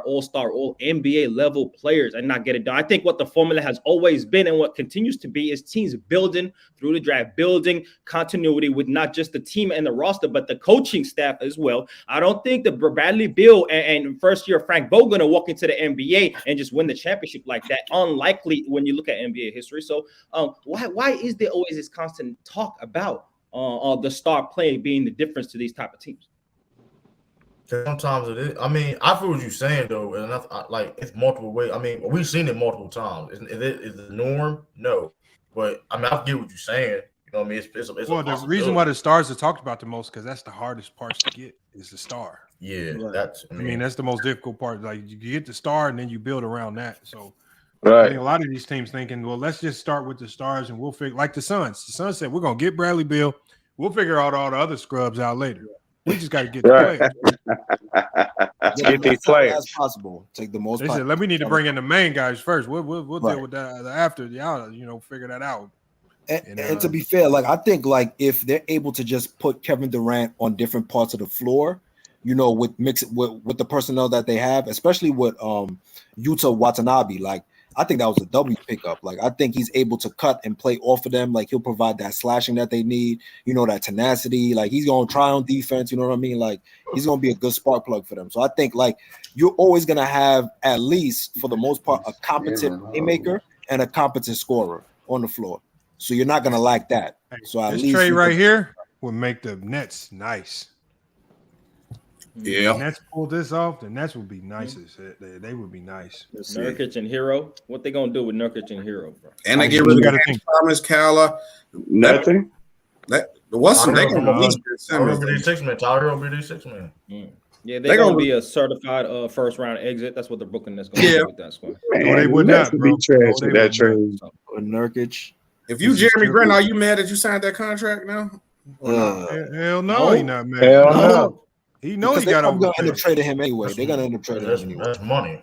all-star, all NBA level players and not get it done. I think what the formula has always been and what continues to be is teams building through the draft, building continuity with not just the team and the roster, but the coaching staff as well. I don't think that Bradley Beal and first year Frank Vogel will walk into the NBA and just win the championship like that. Unlikely when you look at NBA history. So why is there always this constant talk about the star player being the difference to these type of teams? Sometimes it is. I mean, I feel what you're saying though, and like it's multiple ways. I mean, we've seen it multiple times. Is it the norm? No, but I mean, I get what you're saying. You know what I mean? It's the reason why the stars are talked about the most because that's the hardest part to get is the star. Yeah, right. I mean, that's the most difficult part. Like you get the star and then you build around that. So, right. I think a lot of these teams thinking, well, let's just start with the stars and we'll figure. Like the Suns. The Suns said we're gonna get Bradley Beal. We'll figure out all the other scrubs out later. We just got to get the players. Get these players as possible. Take the most. They said, "We need to bring in the main guys first. We'll Right. deal with that after y'all, figure that out." And to be fair, like I think like if they're able to just put Kevin Durant on different parts of the floor, with with the personnel that they have, especially with Yuta Watanabe, like I think that was a W pickup. Like I think he's able to cut and play off of them. Like he'll provide that slashing that they need, that tenacity. Like he's gonna try on defense, you know what I mean? Like he's gonna be a good spark plug for them. So I think like you're always gonna have at least for the most part a competent playmaker and a competent scorer on the floor. So you're not gonna lack that. So at This least trade right here would make the Nets nice. Yeah, if the Nets pull this off, the Nets would be nicest. They would be nice. Nurkic and Hero. What they gonna do with Nurkic and Hero, bro? And they get rid of Thomas Calla. Nothing. What's they gonna release Tyler will be the 6-man. Tyler will be the 6-man. Yeah, they're gonna be a certified first round exit. That's what the Brooklyn Nets gonna do with that squad. Man, they would not be trash with that trade. Nurkic. If you Jeremy Grant, are you mad that you signed that contract now? Hell no, he not mad. Hell no. He knows he they're got gonna end up trading him anyway. They're gonna end up trading him anyway. That's money.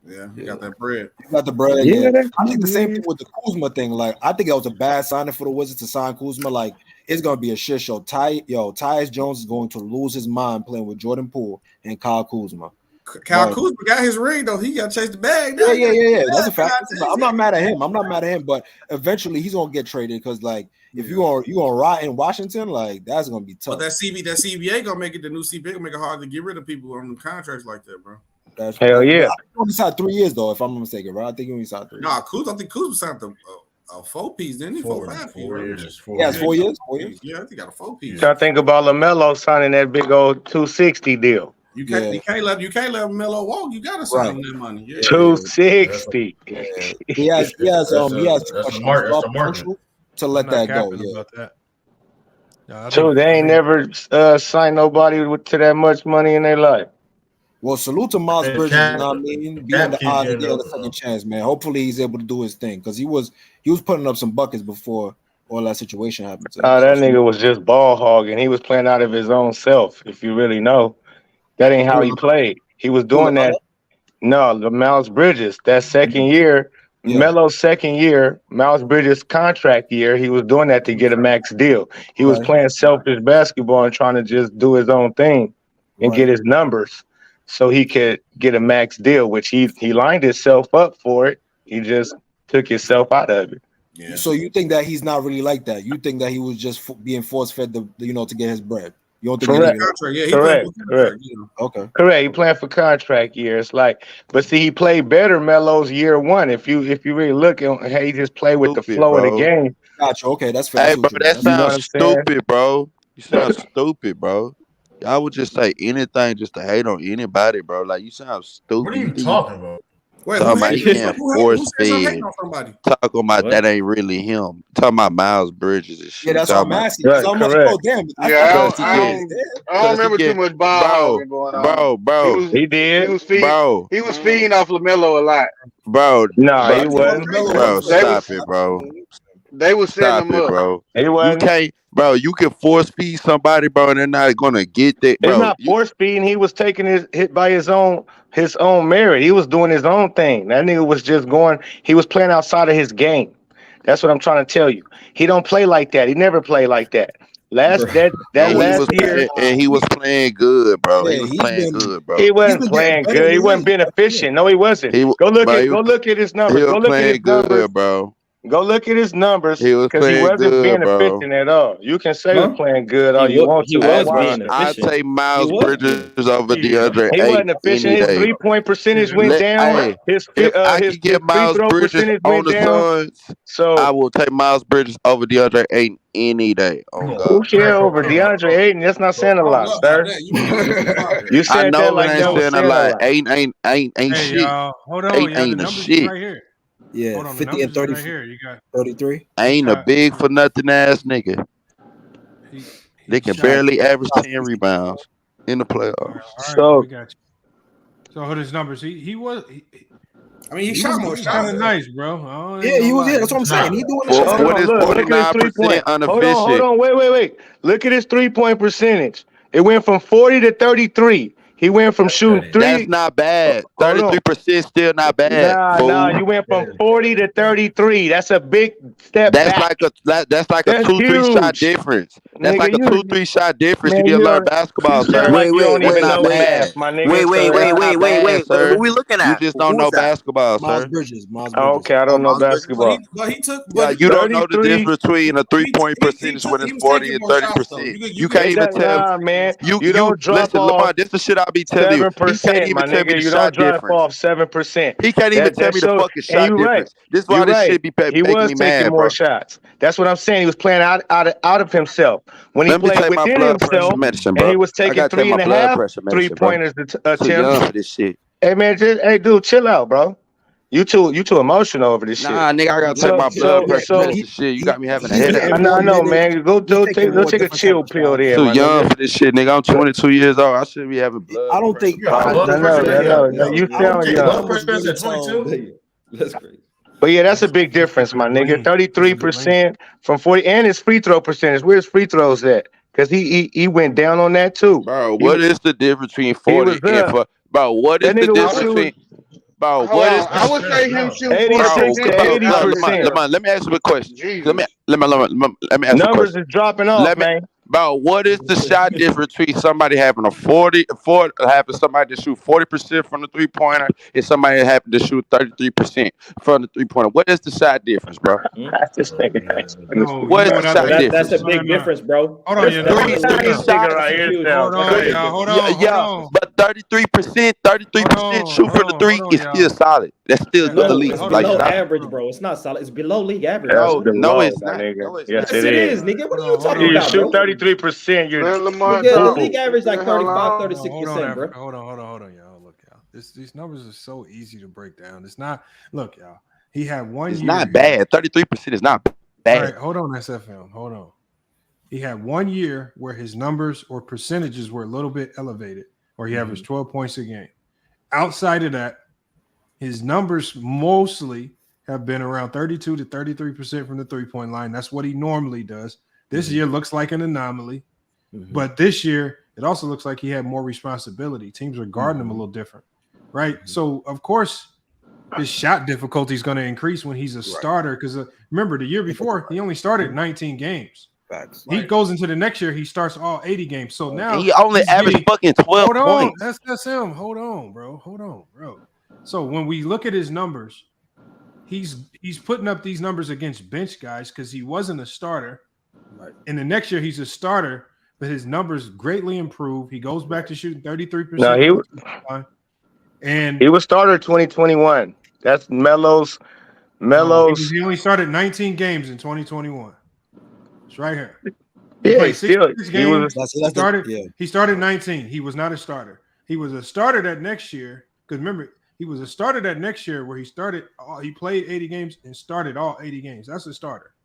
Yeah, you got that bread. You got the bread. Yeah, Yeah. I think the same thing with the Kuzma thing. Like, I think that was a bad signing for the Wizards to sign Kuzma. Like, it's gonna be a shit show. Tyus Jones is going to lose his mind playing with Jordan Poole and Kyle Kuzma. Kyle Kuzma got his ring though. He got to chase the bag. Now. Yeah. That's a fact. I'm not mad at him. But eventually he's gonna get traded because like if you gonna rot in Washington, like that's gonna be tough. But that CBA gonna make it the new CBA gonna make it hard to get rid of people on contracts like that, bro. Hell yeah. I think he signed 3 years though, if I'm not mistaken, right? I think he only signed 3 years. Nah, Kuzma. I think Kuzma signed a 4-piece, didn't he? 4 years. 4 years. Yeah, it's 4 years. 4 years. Yeah, I think he got a 4-piece. Trying to think about LaMelo signing that big old 260 deal. You can't let Melo walk. You gotta sign him that money. Yeah. 260. He has That's the market. to let I'm that not go. capping Yeah. about that. No, I So think- they ain't never signed nobody to that much money in their life. Well, salute to Miles Hey, Bridges. Cap- You know what I mean? Being Cap the keep odds getting get a up, second chance, man. Hopefully, he's able to do his thing because he was putting up some buckets before all that situation happened. To him. That nigga was just ball hogging. He was playing out of his own self. If you really know, that ain't how he played. He was doing that. No, the Miles Bridges. That second year, Melo's second year, Miles Bridges' contract year, he was doing that to get a max deal. He was playing selfish basketball and trying to just do his own thing and get his numbers so he could get a max deal, which he lined himself up for it. He just took himself out of it. Yeah. So you think that he's not really like that? You think that he was just being force fed, to get his bread? You don't think? Correct. Correct. Okay. Correct. He playing for contract years, but see, he played better Melo's year one. If you really look at how he just played with the flow of the game. Gotcha. Okay, that's fair. Hey, bro, that sounds stupid, bro. You sound stupid, bro. Y'all would just say anything just to hate on anybody, bro. Like you sound stupid. What are you talking about? Talking about he can't force feed. Talking about that ain't really him. Talking about Miles Bridges and shit. Yeah, that's what I'm asking. Right, So I'm like, correct. oh damn. I don't remember too much ball going on. Bro. He did. He was feeding off LaMelo a lot. Bro. No, he wasn't. Bro, stop it, bro. They was setting him up. Bro. He You wasn't. can't, bro. You can force feed somebody, bro, and they're not gonna get that, bro. It's not force feeding. He was taking his hit by his own merit. He was doing his own thing. That nigga was just going. He was playing outside of his game. That's what I'm trying to tell you. He don't play like that. He never played like that. Last year, and he was playing good, bro. He was playing good, bro. He wasn't playing good. He wasn't being efficient. No, he wasn't. Go look at his numbers. He Go was look at his playing numbers. good, bro. Go look at his numbers He was because he playing wasn't good, being bro. efficient at all. You can say he was playing good all you want to. I take Miles Bridges over DeAndre. He wasn't efficient. His 3-point percentage went down. His if I can get Miles free throw Bridges percentage on went the down. Suns, So I will take Miles Bridges over DeAndre Ayton any day. Oh who God. care over DeAndre Ayton? That's not saying a lot, sir. You I said know that like that that ain't was saying saying a a lot. lot. Ayton ain't Hey, shit. y'all, hold on. Ayton Yeah, the ain't a numbers is shit. right here. Yeah, Hold on, the 50 and numbers 30, is right here. You got 33. Ain't a big for nothing ass nigga. They can shot- barely average 10 rebounds in the playoffs. All right, So we got you. So his numbers. He was. I mean, he He shot more was shots. kind of nice, bro. I ain't Yeah, gonna he was. lie. Yeah, that's what I'm saying. He doing the For shit. Hold on, look at his 49% 3-point. Hold unefficient. on, wait. Look at his 3-point percentage. It went from 40 to 33. He went from shooting 3. That's not bad. 33% still not bad. Nah. You went from 40 to 33. That's a big step That's back. That's like a 2-3 shot difference. That's like a 2-3 shot difference. You need to learn basketball, sir. Wait. Wait. Who we looking at? You just don't know basketball, sir. Bridges. Okay, I don't know basketball. But he took. Yeah, you don't know the difference between a 3-point percentage when it's 40 and 30%. You can't even tell. Man. You don't drop listen, off. Lamar, this is the shit I'll be telling you. He can't even tell me the shot difference. Off 7%. He can't even tell me the fucking shot difference. This is why this shit be making me mad, bro. He was taking more shots. That's what I'm saying. He was playing out of himself. When he played within himself, and he was taking 3.5 3-pointers to attempt. For this shit. Hey man, dude, chill out, bro. You too emotional over this shit. Nah, nigga, I gotta take my blood pressure medicine. Shit, you got me having a headache. I know, man. Go take a chill pill there. Too young for this shit, nigga. I'm 22 years old. I shouldn't be having blood. I don't think. I know. You sound young. That's crazy. But yeah, that's a big difference, my nigga. 33% from 40, and his free throw percentage. Where's free throws at? Because he went down on that too. Bro, what is the difference between 40 and bro? What is the difference between? Bro, what is? I would say him shooting 86 to 80%. Let me ask you a question. Let me ask you a Numbers question. is dropping off, man. Bro, what is the shot difference between somebody having having somebody to shoot 40% from the 3-pointer and somebody having to shoot 33% from the 3-pointer? What is the shot difference, bro? What is the shot difference? That's a big difference, bro. Hold on, Hold on. But 33% shoot from the 3 is still solid. That's still the least. It's below average, bro. It's not solid. It's below league average. No, it's not. Yes, it is, nigga. What are you talking about, shoot bro? 33%. The league average like 35-36%, bro. Hold on, y'all. Look, y'all. These numbers are so easy to break down. It's not. Look, y'all. He had one. It's not bad. 33% is not bad. All right, hold on, SFM. Hold on. He had 1 year where his numbers or percentages were a little bit elevated, or he averaged 12 points a game. Outside of that, his numbers mostly have been around 32 to 33% from the 3-point line. That's what he normally does. This year looks like an anomaly, but this year it also looks like he had more responsibility. Teams are guarding him a little different, right? So, of course, his shot difficulty is going to increase when he's a starter because remember, the year before, he only started 19 games. He goes into the next year, he starts all 80 games. So now he only averaged fucking 12 points. That's him. Hold on, bro. So when we look at his numbers, he's putting up these numbers against bench guys because he wasn't a starter. Right. And the next year he's a starter, but his numbers greatly improve. He goes back to shooting 33%. No, he was starter 2021. That's Melo's. He only started 19 games in 2021. It's right here. He started 19. He was not a starter. He was a starter that next year. Because remember, he was a starter that next year where he played 80 games and started all 80 games. That's a starter.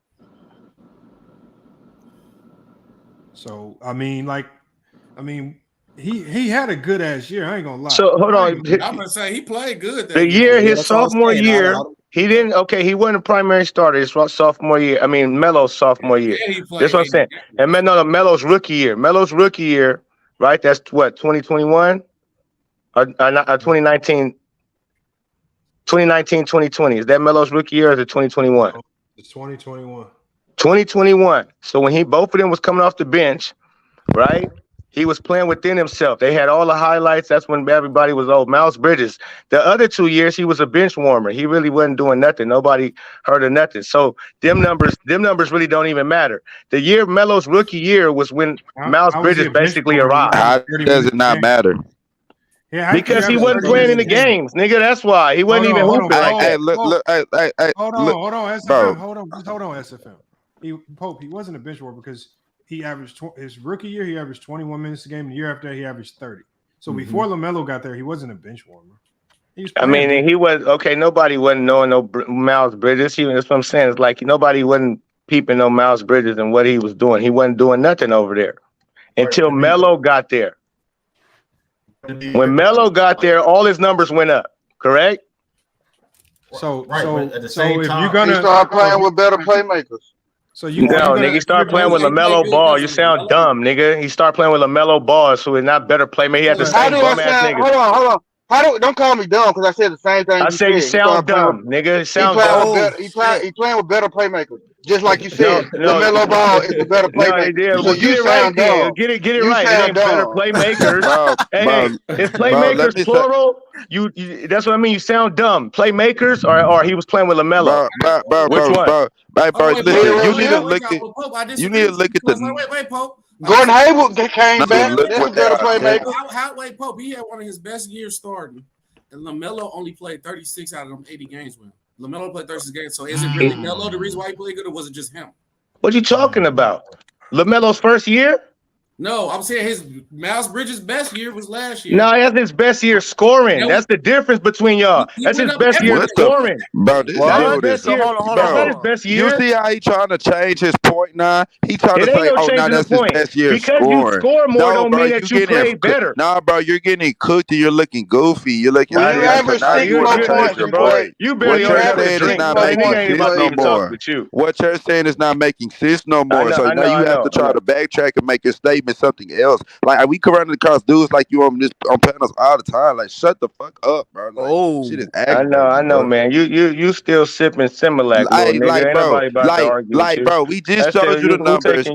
So he had a good ass year. I ain't gonna lie. So hold on. I'm gonna say he played good. His sophomore year, he didn't. Okay, he wasn't a primary starter his sophomore year. I mean, Melo's sophomore year. That's what I'm saying. And Melo's rookie year. Right? That's what 2021 or 2019. 2020. Is that Melo's rookie year or is it 2021? It's 2021. 2021. So when both of them was coming off the bench, right? He was playing within himself. They had all the highlights. That's when everybody was old. Miles Bridges. The other 2 years, he was a bench warmer. He really wasn't doing nothing. Nobody heard of nothing. So them numbers really don't even matter. The year Melo's rookie year was when Miles Bridges basically arrived. How does it not matter? Yeah, because he wasn't playing in the games, nigga. That's why he wasn't even hooping like that. Hold on, SFM. He wasn't a bench warmer because he averaged his rookie year. He averaged 21 minutes a game. The year after that, he averaged 30. So before LaMelo got there, he wasn't a bench warmer. He was okay. Nobody wasn't knowing no Miles Bridges. That's what I'm saying. It's like nobody wasn't peeping on Miles Bridges and what he was doing. He wasn't doing nothing over there until Melo got there. When Melo got there, all his numbers went up. Correct. So at the so same if time, you're gonna he started playing with better playmakers. So you nigga, he started playing with LaMelo Ball. You sound dumb, nigga. He started playing with LaMelo Ball, so he's not better playmaker. He had the How same do I bum ass sound? niggas. Hold on. Don't call me dumb because I said the same thing. I said you sound dumb, nigga. It sound dumb. He playing with better playmakers, just like you said. LaMelo Ball is the better playmaker. So Well, you get it right sound then. dumb. Get it You right. It sound ain't better dumb. playmakers. Hey, is playmakers plural? You that's what I mean. You sound dumb. Playmakers or he was playing with LaMelo. Which one? Listen, you need to look at. You need to look at the. Wait, Pope. Gordon Hayward came back. look That's a what better they are. playmaker. Wait, Pope. He had one of his best years starting, and LaMelo only played 36 out of them 80 games with him. LaMelo played 36 games. So is it really Melo the reason why he played good, or was it just him? What you talking about? LaMelo's first year? No, I'm saying his Miles Bridges' best year was last year. No, that's his best year scoring. That's the difference between y'all. That's his best year scoring. Bro, this dude is. You see how he trying to change his point now? He trying to say, "Oh, now that's his best year because scoring." you score more don't bro, mean that you play better. Nah, bro, you're getting cooked and you're looking goofy. You're looking. Well, you average 6 points, bro. You barely saying is not making sense no more. What you're saying is not making sense no more. So now you have to try to backtrack and make your statement something else. Like we come around across dudes like you on panels all the time. Like shut the fuck up, bro. Like, shit is I know, man. You still sipping Similac, bro. We just showed you the numbers.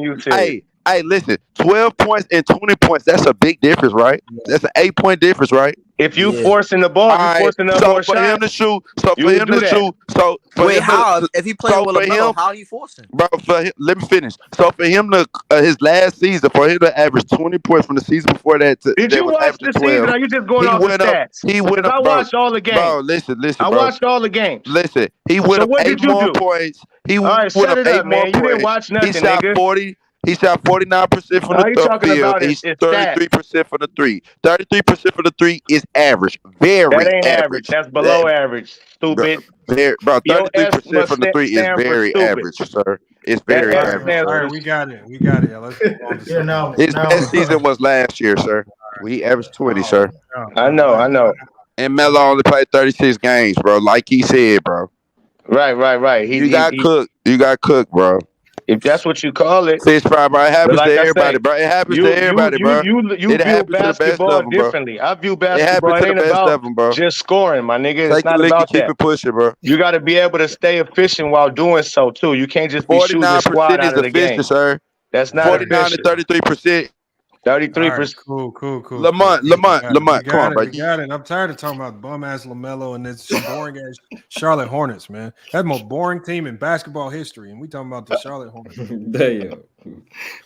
Hey, listen, 12 points and 20 points. That's a big difference, right? That's an 8-point difference, right? If you forcing the ball, you forcing up more shots. For him to shoot, If he playing with LaMelo, how you forcing? Bro, let me finish. So for him to his last season, for him to average 20 points from the season before that, did you watch the season? Or are you just going off the stats? He went up. I watched all the games. Bro, listen. I watched all the games. Listen, he went up 8 more points. He went up 8 more points. You didn't watch nothing, He shot nigga. 40. He shot 49% from the field. He's 33% from the three. 33% from the three is average. Very that ain't average. That's below average. Stupid. Bro, 33% from the three is very average, sir. It's very average. All right, we got it. Let's move on to His best season was last year, sir. We averaged 20, sir. I know. And Melo only played 36 games, bro. Like he said, bro. Right. You got cooked, bro. If that's what you call it. 6'5", bro. It happens to everybody, bro. It happens to everybody, bro. You view basketball differently. I view basketball. It ain't about just scoring, my nigga. It's not about that. Keep it pushing, bro. You got to be able to stay efficient while doing so too. You can't just be shooting the squad out of the game. Sir. That's not 49 to 33%. 33%. Cool. Lamont, come on, bro. You got it. I'm tired of talking about bum ass LaMelo and this boring ass Charlotte Hornets, man. That's the most boring team in basketball history, and we talking about the Charlotte Hornets. Damn.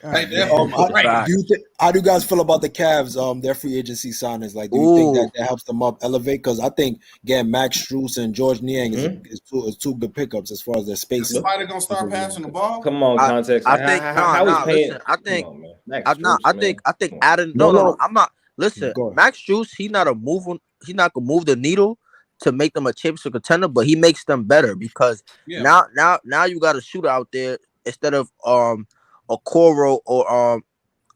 How do you guys feel about the Cavs? Their free agency signings. Like, do you think that helps them elevate? Because I think again, Max Strus and George Niang is two good pickups as far as their spacing. Somebody gonna start passing the ball? Come on, context. I think Adam. No. I'm not. Listen, Max Strus, he's not gonna move the needle to make them a championship contender, but he makes them better because now you got a shooter out there instead of a Coro or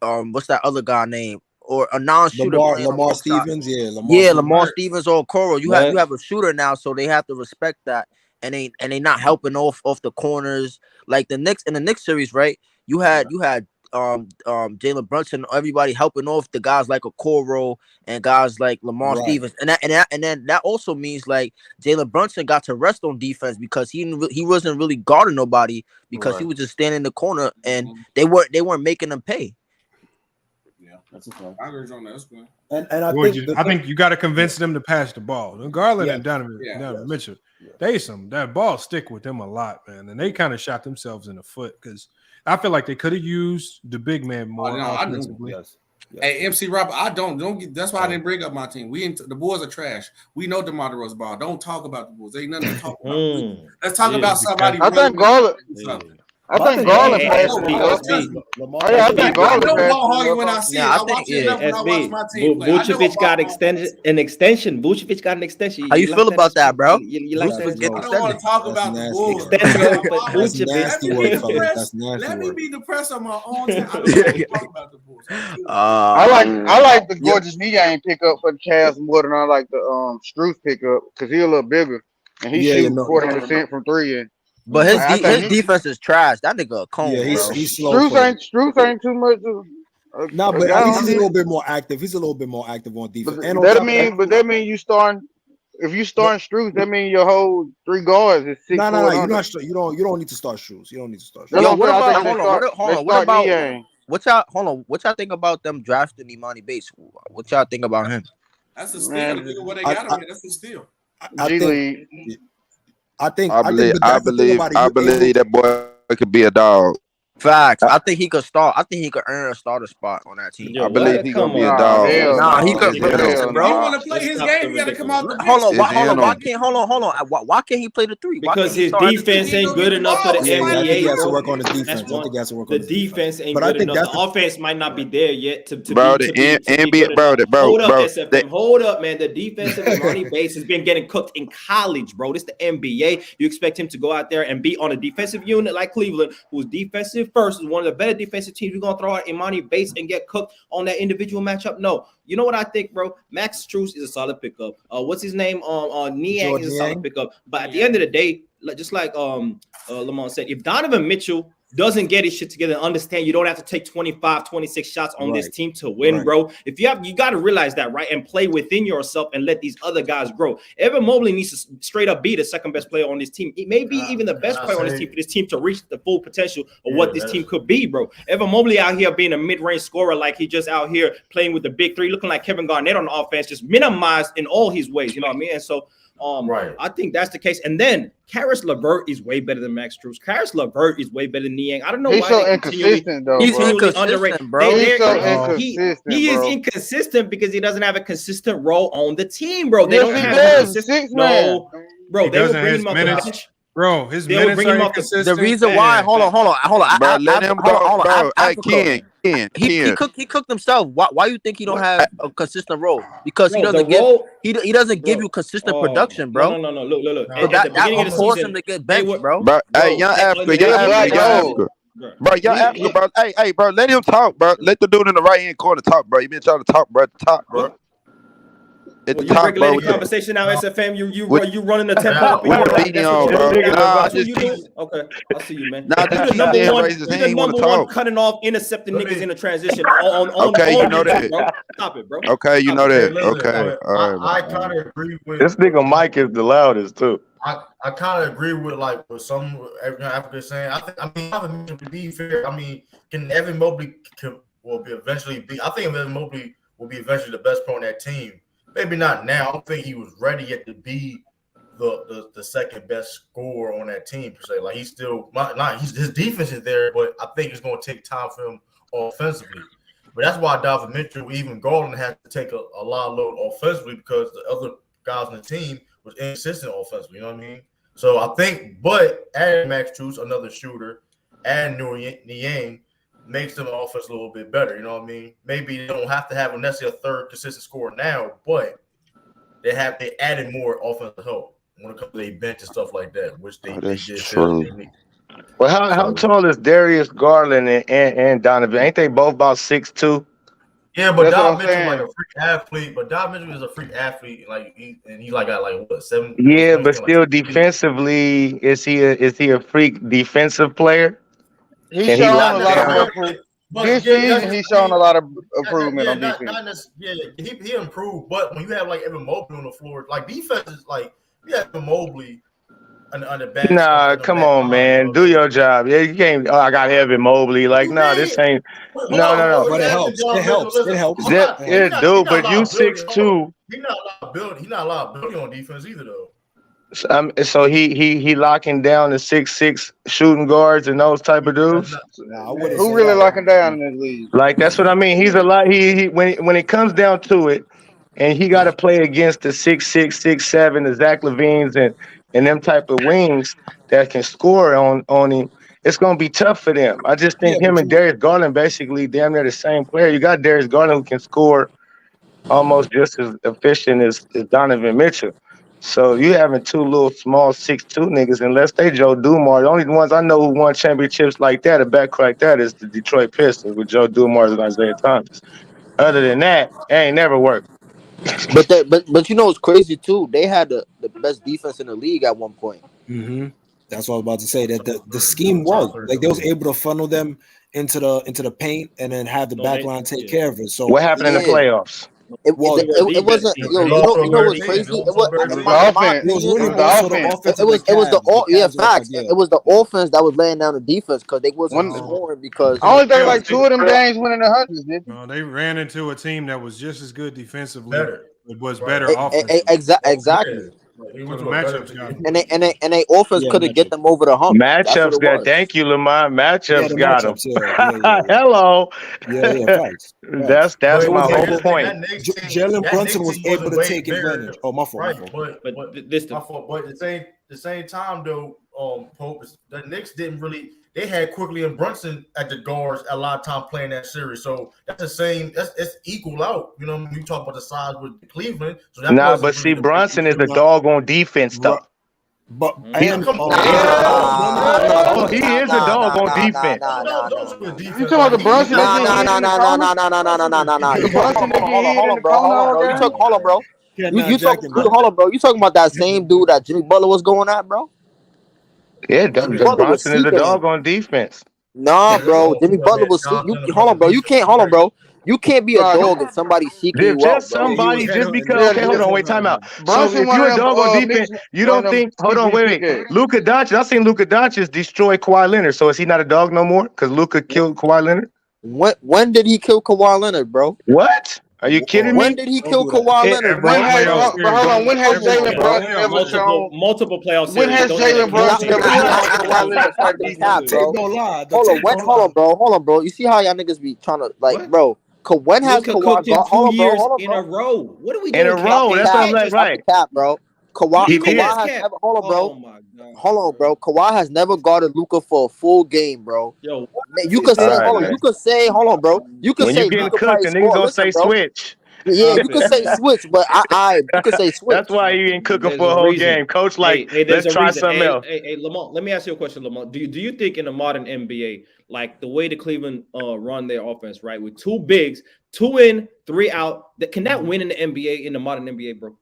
what's that other guy name or a non-shooter. Lamar Stevens, Lamar Stevens or Coro. You have a shooter now, so they have to respect that, and they not helping off the corners like the Knicks in the Knicks series, right? You had Jalen Brunson, everybody helping off the guys like a Coro and guys like Lamar Stevens, and then that also means like Jalen Brunson got to rest on defense because he wasn't really guarding nobody because he was just standing in the corner and they weren't making him pay. Yeah, that's a fact. I agree on that. That's good. And I think you got to convince them to pass the ball. Garland and Donovan Mitchell, that ball stick with them a lot, man, and they kind of shot themselves in the foot because I feel like they could have used the big man more offensively. Hey, MC Rob, don't get. That's why I didn't bring up my team. The Bulls are trash. We know DeMar DeRozan ball. Don't talk about the Bulls. Ain't nothing to talk about. Let's talk about somebody. I think Garland. I think Garland passed. I think Garland passed. Vucevic got an extension. Vucevic got an extension. How you feel about that, bro? I don't want to talk about the Bulls. That's nasty work, fellas. That's nasty Let me work. be depressed on my own time. I don't want to talk about the Bulls. I like the Gorgeous Niang pickup for the Cavs more than I like the Strus pickup because he's a little bigger and he shoots 40% from three. But his defense is trash. That nigga a cone, Yeah, bro. he's slow. Struce ain't too much. No, but at least he's a little bit more active. He's a little bit more active on defense. And on That top of mean, but that mean you starting. If you starting Struce, that mean your whole 3 guards is 6. No. You're not. You don't need to start Struce. You don't need to start. Yo, what about hold on? What y'all think about them drafting Imani Bates? What y'all think about him? That's a steal. What they got him. That's a steal. I believe that boy could be a dog. Facts. I think he could start. I think he could earn a starter spot on that team. I believe he gonna be a dog. Nah, he could. Listen, bro. He want to play his game. He got to come out. Hold on. Why can't he play the 3? Because his defense ain't good enough for the NBA. I think he has to work on his defense. The defense ain't good enough. The offense might not be there yet. Hold up, man. The defense of Imani Bates has been getting cooked in college, bro. This the NBA. You expect him to go out there and be on a defensive unit like Cleveland, who's defensive first, is one of the better defensive teams. We're gonna throw out Imani Bates and get cooked on that individual matchup? No. You know what I think, bro? Max Strus is a solid pickup. What's his name? Niang is a solid pickup. But at the end of the day, just like Lamont said, if Donovan Mitchell doesn't get his shit together and understand you don't have to take 25, 26 shots on this team to win, bro. You got to realize that, right? And play within yourself and let these other guys grow. Evan Mobley needs to straight up be the second best player on this team. It may be even the best player on this team for this team to reach the full potential of what this team could be, bro. Evan Mobley out here being a mid-range scorer, like he just out here playing with the big 3, looking like Kevin Garnett on the offense, just minimized in all his ways. You know what I mean? And so I think that's the case. And then Karis LeVert is way better than Max Strus. Karis LeVert is way better than Niang. I don't know why he's so inconsistent, though. He's inconsistent, bro. He is inconsistent because he doesn't have a consistent role on the team, bro. They don't have a consistent. No, bro. They will bring him off the bench. Bro, his minutes are inconsistent. The reason why, hold on. Bro, let him go, bro. Ken. He cooked himself. Why you think he don't have a consistent role? Because he doesn't give you consistent production, bro. No. Look. So that force him to get benched, bro. Hey, young Africa. Bro, young Africa, bro. Hey, bro, let him talk, bro. Let the dude in the right hand corner talk, bro. You been trying to talk, bro, at the top, bro. At the top, bro. Regulating conversation now, SFM. You running the tempo up. With the video, bro. Okay, I see you, man. He's the number one cutting off, intercepting niggas in the transition. Okay, you know that. Stop it, bro. Okay, you know that. Okay, all right. I kind of agree with this nigga. Mike is the loudest too. I kind of agree with what some Africans saying. I mean, to be fair, I mean, can Evan Mobley will be eventually be? I think Evan Mobley will be eventually the best player on that team. Maybe not now. I don't think he was ready yet to be the second best scorer on that team per se. Like he's still his defense is there, but I think it's going to take time for him offensively. But that's why Donovan Mitchell, even Garland, had to take a lot of load offensively because the other guys on the team was inconsistent offensively. You know what I mean? So I think, but adding Max Strus, another shooter, and Niang makes them offense a little bit better. You know what I mean? Maybe they don't have to have necessarily a third consistent scorer now, but they added more offensive help when it comes to their bench and stuff like that, which they did. True. Well, how tall is Darius Garland and Donovan? Ain't they both about 6'2"? Yeah, but Donovan Mitchell like a freak athlete. But Donovan Mitchell is a freak athlete, like he's got like what 7? Yeah, but still defensively, is he a freak defensive player? He's shown a lot of improvement. This season, he's shown a lot of improvement on defense. He improved. But when you have like Evan Mobley on the floor, like defense is like you have Evan Mobley on the back. Nah, come on, man, do your job. Yeah, you can't. Oh, I got Evan Mobley. Like, no, this ain't. No. But it helps. It helps. Yeah, dude. But you 6'2". He's not allowed building on defense either, though. So he locking down the 6'6" shooting guards and those type of dudes. Who really locking down in this league? Like that's what I mean. He's a lot. He when it comes down to it, and he got to play against the 6'6", 6'7", the Zach LaVines and them type of wings that can score on him. It's gonna be tough for them. I just think him and Darius Garland basically damn near the same player. You got Darius Garland who can score almost just as efficient as Donovan Mitchell. So you having two little small 6'2" niggas, unless they Joe Dumars. The only ones I know who won championships like that, a backcourt like that, is the Detroit Pistons with Joe Dumars and Isaiah Thomas. Other than that, it ain't never worked. But you know what's crazy too? They had the best defense in the league at one point. Mm-hmm. That's what I was about to say. That the scheme worked. Like they was able to funnel them into the paint and then have the back line take care of it. So What happened in the playoffs? It wasn't. Yo, you know what's crazy? It was in my opinion. It was the facts. It was the offense that was laying down the defense because they wasn't scoring because. I only think like 2 of them games went in the hundreds, didn't they? No, they ran into a team that was just as good defensively. It was better Exactly. And they offense couldn't get them over the hump. Matchups got. Thank you, Lamont. Matchups got them. Hello. Facts. That's my whole point. Jalen Brunson was able to take advantage. Oh, my fault. But at the same time though, Pope, the Knicks didn't really. They had Quickly and Brunson at the guards a lot of time playing that series, so that's the same. It's equal out. You know, when you talk about the size with Cleveland. So that but see, Brunson is the dog on defense stuff. But he is a dog on defense. You talking about the Brunson? Hold on, bro. You talking about that same dude that Jimmy Butler was going at, bro? Yeah, Brunson is a dog on defense. Nah, bro. Jimmy Butler was. Hold on, bro. You can't be a dog if somebody's seeking you out, bro. Somebody just because. Okay, hold on, wait, time out. So if you're a dog on defense, you don't think? Hold on, wait. Luka Doncic. I seen Luka Doncic destroy Kawhi Leonard. So is he not a dog no more? Because Luka killed Kawhi Leonard. When did he kill Kawhi Leonard, bro? What? Are you kidding me? When did he kill Kawhi Leonard, bro? Hold on. When has Jalen Brunson ever shown multiple playoffs? When has Jalen Brunson ever shown Kawhi Leonard? Hold on, bro. You see how y'all niggas be trying to bro? When has Kawhi hold on, in a row? What are we doing? In a row? That's what I'm like, right? Cap, bro. Kawhi has never. Hold on, bro. Hold on, bro. Kawhi has never guarded Luka for a full game, bro. Yo, you could say, hold on, bro. You could say you getting cooked, and niggas gonna say switch. Yeah, you could say switch, but you could say switch. That's why you ain't cooking for a whole game, coach. Like, let's try something else. Hey, Lamont, let me ask you a question, Lamont. Do you think in the modern NBA, like the way the Cleveland run their offense, right, with 2 bigs, 2 in, 3 out, can that win in the NBA, in the modern NBA, bro?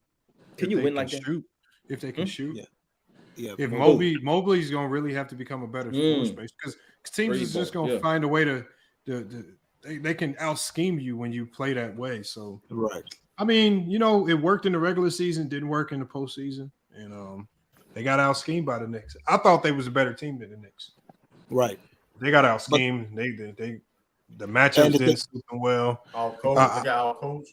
Can you win like that? If they can shoot. Yeah. If Mobley's gonna really have to become a better floor space because teams is just gonna find a way to they can out scheme you when you play that way. So right. I mean, it worked in the regular season, didn't work in the postseason, and they got out schemed by the Knicks. I thought they was a better team than the Knicks. Right. They got out schemed. The matchups didn't suit them well. They got out coach.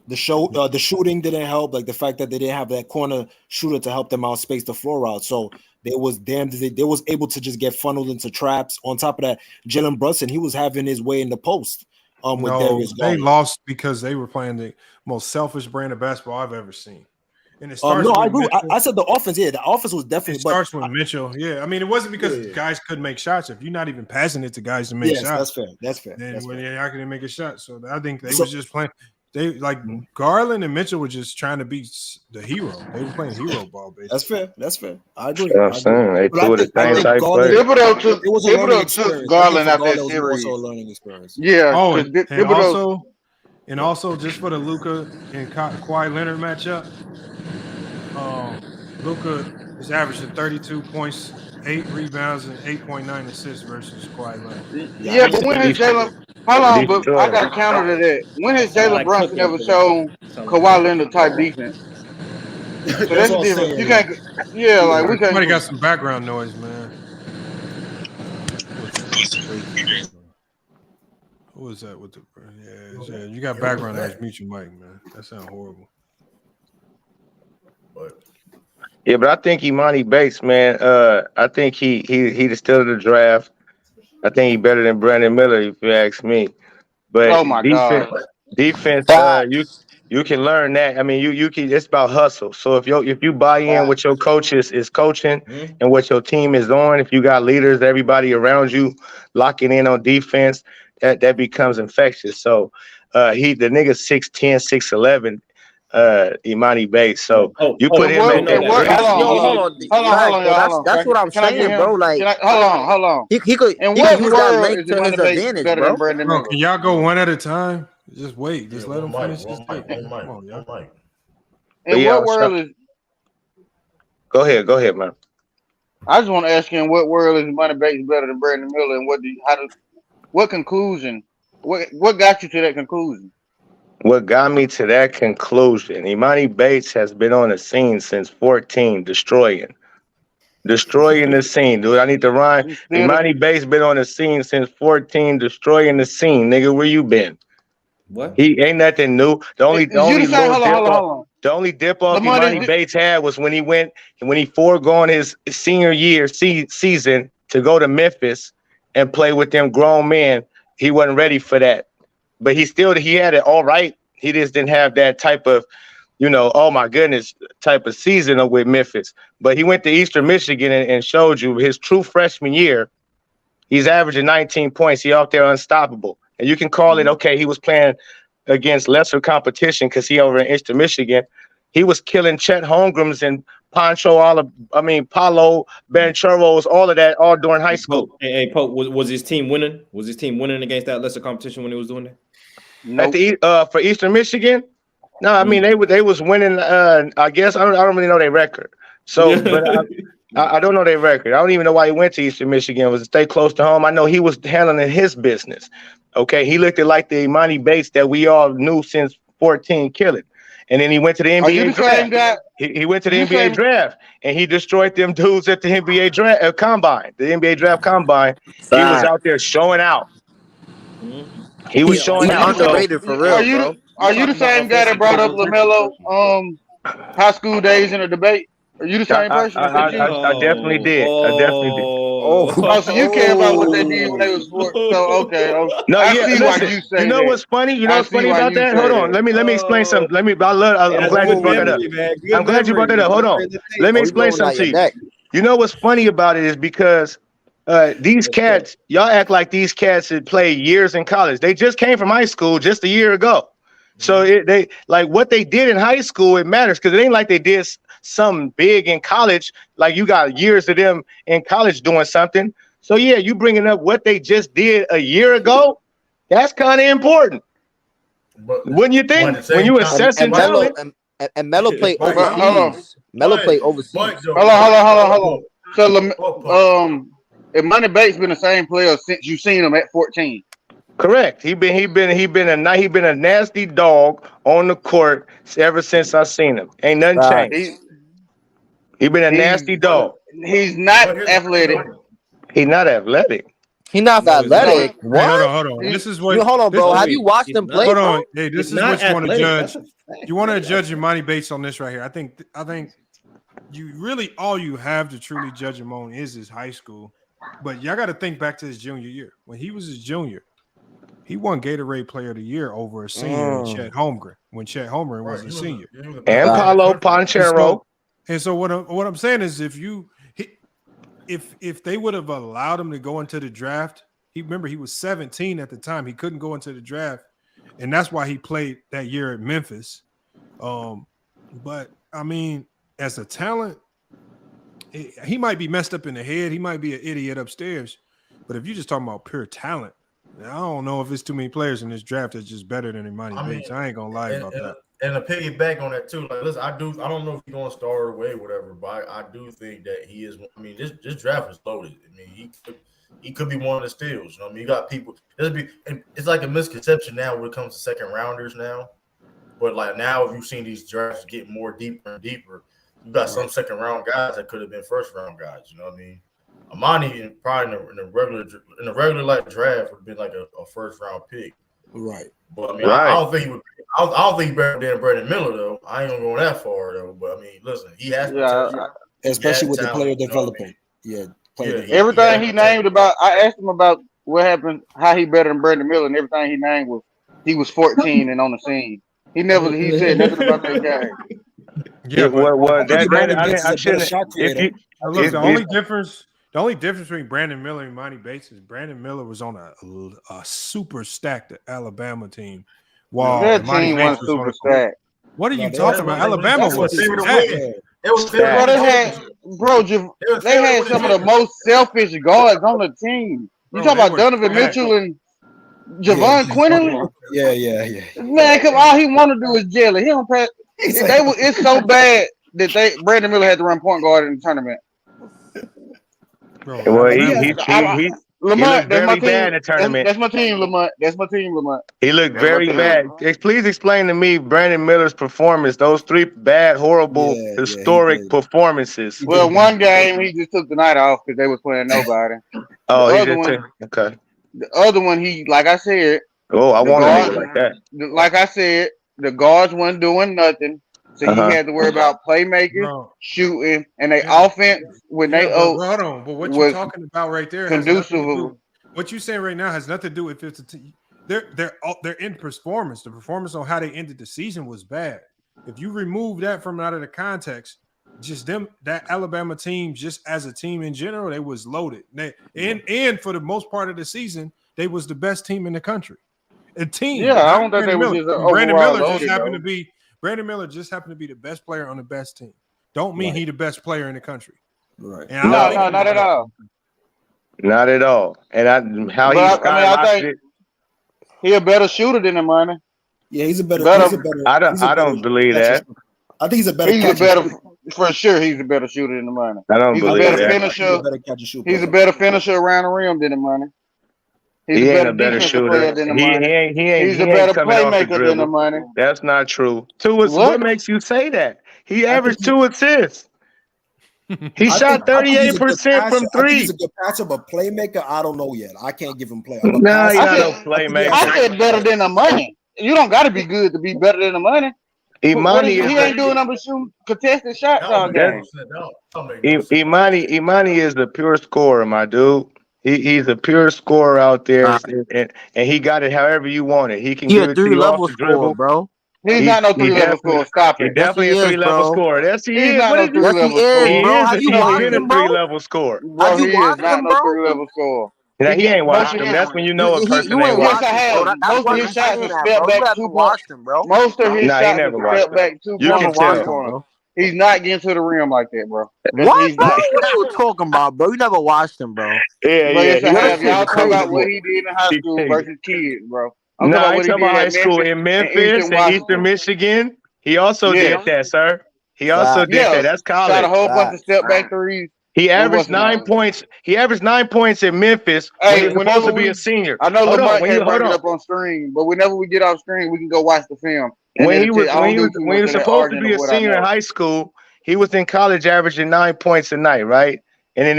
The shooting didn't help, like the fact that they didn't have that corner shooter to help them out space the floor out. So they was able to just get funneled into traps. On top of that, Jalen Brunson, he was having his way in the post. With Darius they lost because they were playing the most selfish brand of basketball I've ever seen. And it starts. I agree. I said the offense. Yeah, the offense was definitely. It starts with Mitchell. Yeah, I mean, it wasn't because guys couldn't make shots. If you're not even passing it to guys to make shots, that's fair. Then how can they make a shot? So I think they was just playing. They Garland and Mitchell were just trying to be the hero. They were playing hero ball, basically. That's fair. I agree. You know what I'm saying? They threw the same type play. Thibodeau took Garland out that series. Also a learning experience. Yeah. And also just for the Luka and Kawhi Leonard matchup, Luka is averaging 32 points, 8 rebounds, and 8.9 assists versus Kawhi Leonard. Yeah, but when has Jalen? Hold on, but I got a counter to that. When has Jalen Brunson ever shown Kawhi Leonard type defense? So that's different. You can't. Yeah, like we can't. Somebody got some background noise, man. Who is that with the? Yeah, you got background noise. Mute your mic, man. That sounds horrible. Yeah, but I think Imani Bates, man. I think he the steal of the draft. I think he's better than Brandon Miller, if you ask me. But oh my defense, you can learn that. I mean, you can. It's about hustle. So if you buy in what your coach is coaching and what your team is on, if you got leaders, everybody around you locking in on defense, that becomes infectious. So the nigga's 6'10", 6'11". Imani Bates. So you put him in there. Hold on. That's what I'm saying, bro. Like, hold on. He could use that length to his advantage, bro. Bro, can y'all go one at a time? Just wait. Just let him finish his take. In what world is? Go ahead, man. I just want to ask you, in what world is Imani Bates better than Brandon Miller, and what conclusion? What got you to that conclusion? What got me to that conclusion? Imani Bates has been on the scene since 14, destroying the scene, dude. I need to rhyme. Imani Bates been on the scene since 14, destroying the scene, nigga. Where you been? What? He ain't nothing new. The only dip off Imani Bates had was when he foregone his senior year season to go to Memphis and play with them grown men. He wasn't ready for that, but he had it all right. He just didn't have that type of, oh my goodness, type of season with Memphis. But he went to Eastern Michigan and showed you his true freshman year. He's averaging 19 points. He out there unstoppable. And you can call it, okay, he was playing against lesser competition because he over in Eastern Michigan. He was killing Chet Holmgrens and Paolo Bancheros, all of that, all during high school. Hey, Pope, was his team winning? Was his team winning against that lesser competition when he was doing that? Nope. For Eastern Michigan? No, I mean, they was winning, I guess. I don't really know their record. So, but I don't know their record. I don't even know why he went to Eastern Michigan. It was to stay close to home. I know he was handling his business. Okay, he looked like the Imani Bates that we all knew since 14 killing. And then he went to the NBA draft. He went to the NBA draft, and he destroyed them dudes at the NBA draft combine, the NBA draft combine. He was out there showing out. He was showing out. Underrated for real, bro. Are you the same guy that brought up LaMelo high school days in a debate? Are you the same person? I definitely did. Oh, so you care about what they did when they was sports? So okay. No, I yeah. see why you say that. What's funny? You know what's funny about that? Hold on. Let me explain something. I'm glad you brought that up. I'm glad you brought that up. Hold on. Let me explain something to you. You know what's funny about it is because these cats, y'all act like these cats had played years in college. They just came from high school just a year ago. So they like what they did in high school. It matters because it ain't like they did something big in college. Like you got years of them in college doing something. So yeah, you bringing up what they just did a year ago. That's kind of important. Wouldn't you think when you assessing talent? And Melo played overseas. Melo played overseas. Hold on. So Imani Bates been the same player since you seen him at 14. Correct. He been a nasty dog on the court ever since I seen him. Ain't nothing changed. He been a nasty dog. He's not athletic. He's not athletic. He's not athletic. What? Hold on. This is what. Hold on, bro. Have you watched him play? Hold on. Hey, this is what you want to judge. You want to judge Imani Bates on this right here. I think you really all you have to truly judge him on is his high school. But y'all got to think back to his junior year. When he was his junior, he won Gatorade Player of the Year over a senior, Chet Holmgren, when Chet Holmgren was a senior. And Paolo Banchero. And so what I'm saying is if they would have allowed him to go into the draft, he was 17 at the time. He couldn't go into the draft, and that's why he played that year at Memphis. But I mean, as a talent, he might be messed up in the head. He might be an idiot upstairs. But if you're just talking about pure talent, I don't know if it's too many players in this draft that's just better than Imani Bates. I ain't gonna lie about that. And to piggyback on that too, like listen, I don't know if he's gonna start away, whatever, but I do think that he is. I mean, this draft is loaded. I mean, he could be one of the steals. You know, I mean, you got people. It's like a misconception now when it comes to second rounders now. But like now, if you've seen these drafts get more deeper and deeper, you got some second round guys that could have been first round guys. You know what I mean? Imani probably in the regular like draft would have been like a first round pick. Right. But I mean, I don't think he would. I don't think he's better than Brandon Miller though. I ain't gonna go that far though. But I mean, listen, he has especially with the player development. Everything he named about, I asked him about what happened, how he better than Brandon Miller, and everything he named was he was 14 and on the scene. He said nothing about that guy. Yeah, I shouldn't. The only difference between Brandon Miller and Imani Bates is Brandon Miller was on a super stacked Alabama team. While that Imani team Bates was super stacked. What are you talking about? Alabama was stacked. They had some of the most selfish guards on the team. You talking about Donovan Mitchell and Javon Quinlan? Yeah. Man, come all he want to do is jelly. He don't pass. It's so bad that Brandon Miller had to run point guard in the tournament. Bro, Well, Lamont, looked that's my very bad in team. the tournament. That's my team, Lamont. That's my team, Lamont. He looked That's my very team. bad. Please explain to me Brandon Miller's performance. Those 3 bad, horrible, historic performances. Well, one game he just took the night off because they was playing nobody. Oh, the he other just one, okay. The other one, he like I said. Oh, I the want guards, to like that. Like I said, the guards wasn't doing nothing, so you had to worry about playmakers, shooting, and they offense when they hold on. But what you're talking about right there has nothing conducive. to do. What you're saying right now has nothing to do with if it's their end performance. The performance on how they ended the season was bad. If you remove that from out of the context, just that Alabama team, just as a team in general, they was loaded. And for the most part of the season, they was the best team in the country. A team. Yeah, I don't think they were just Brandon overall Miller loaded, just happened to be Brandon Miller just happened to be the best player on the best team. Don't mean he the best player in the country. Right. No, not at all. Not at all. And I think he a better shooter than Imani. Yeah, he's a better. I don't believe that. I think he's a better. For sure. He's a better shooter than Imani. I don't believe that. He's a better finisher around the rim than Imani. He ain't a better shooter. He's a better playmaker than Imani. That's not true. What makes you say that? He averaged 2 assists. He shot 38% from 3. He's a good passer, but playmaker, I don't know yet. I can't give him play. He's not no playmaker. I said better than Imani. You don't got to be good to be better than Imani. Imani he ain't doing nothing but shooting contested shots all game. Imani is a pure scorer, my dude. He's a pure scorer out there, and he got it however you want it. He can give it to you off the dribble, bro. He's not no 3-level scorer. Stop it. He's definitely a 3-level scorer. Yes, he is. Not no 3-level scorer. He is a 3-level scorer. Bro, he is not no 3-level scorer. Now, he ain't watched him. That's when you know a person ain't watched him. Most of his shots are step back 2 points. Most of his shots are step back 2 points. He's not getting to the rim like that, bro. What, bro? What are you talking about, bro? You never watched him, bro. Y'all talk about what he did in high school versus kids, bro. No, I ain't talking about high school in Memphis and Eastern Michigan. He also did that, sir. He also did that. That's college. Shot a whole bunch of step back threes. He averaged 9 points. He averaged 9 points in Memphis when he was supposed to be a senior. I know Lamont can't bring it up on stream, but whenever we get off stream, we can go watch the film. When he was supposed to be a senior in high school, he was in college averaging 9 points a night, right? And in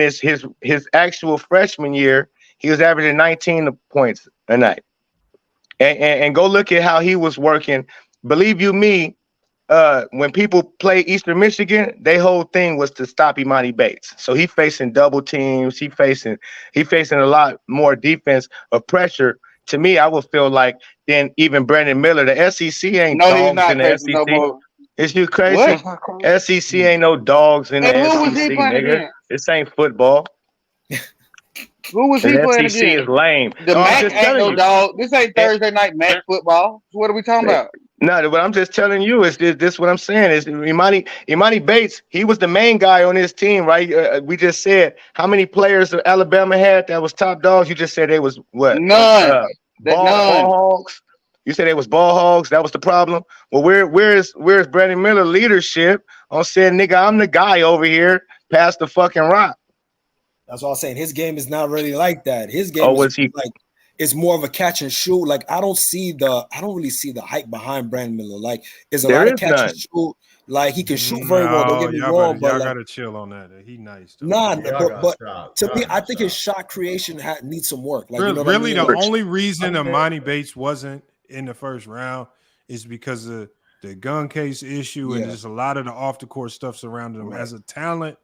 his actual freshman year, he was averaging 19 points a night. And go look at how he was working. Believe you me, when people play Eastern Michigan, their whole thing was to stop Imani Bates. So he facing double teams. He facing a lot more defense of pressure. To me, I would feel like than even Brandon Miller. The SEC ain't dogs in the SEC. Is you crazy? What? SEC ain't no dogs in the SEC, nigga. This ain't football. Who was he playing SEC against? Is lame. The MAC ain't no dog. This ain't Thursday night MAC football. So what are we talking about? No, what I'm just telling you is this. What I'm saying is Imani Bates. He was the main guy on his team, right? We just said how many players Alabama had that was top dogs. You just said they was what? None. Ball hogs. You said they was ball hogs. That was the problem. Well, where's Brandon Miller leadership on saying, nigga, I'm the guy over here. Pass the fucking rock. That's what I'm saying. His game is not really like that. His game is like it's more of a catch and shoot. Like I don't really see the hype behind Brandon Miller. Like there's a lot of catch and shoot. Like he can shoot very well. Don't get me wrong, but y'all gotta chill on that. He nice. Nah, but to me, I think his shot creation needs some work. Like really, the only reason Imani Bates wasn't in the first round is because of the gun case issue and just a lot of the off the court stuff surrounding him. As a talent,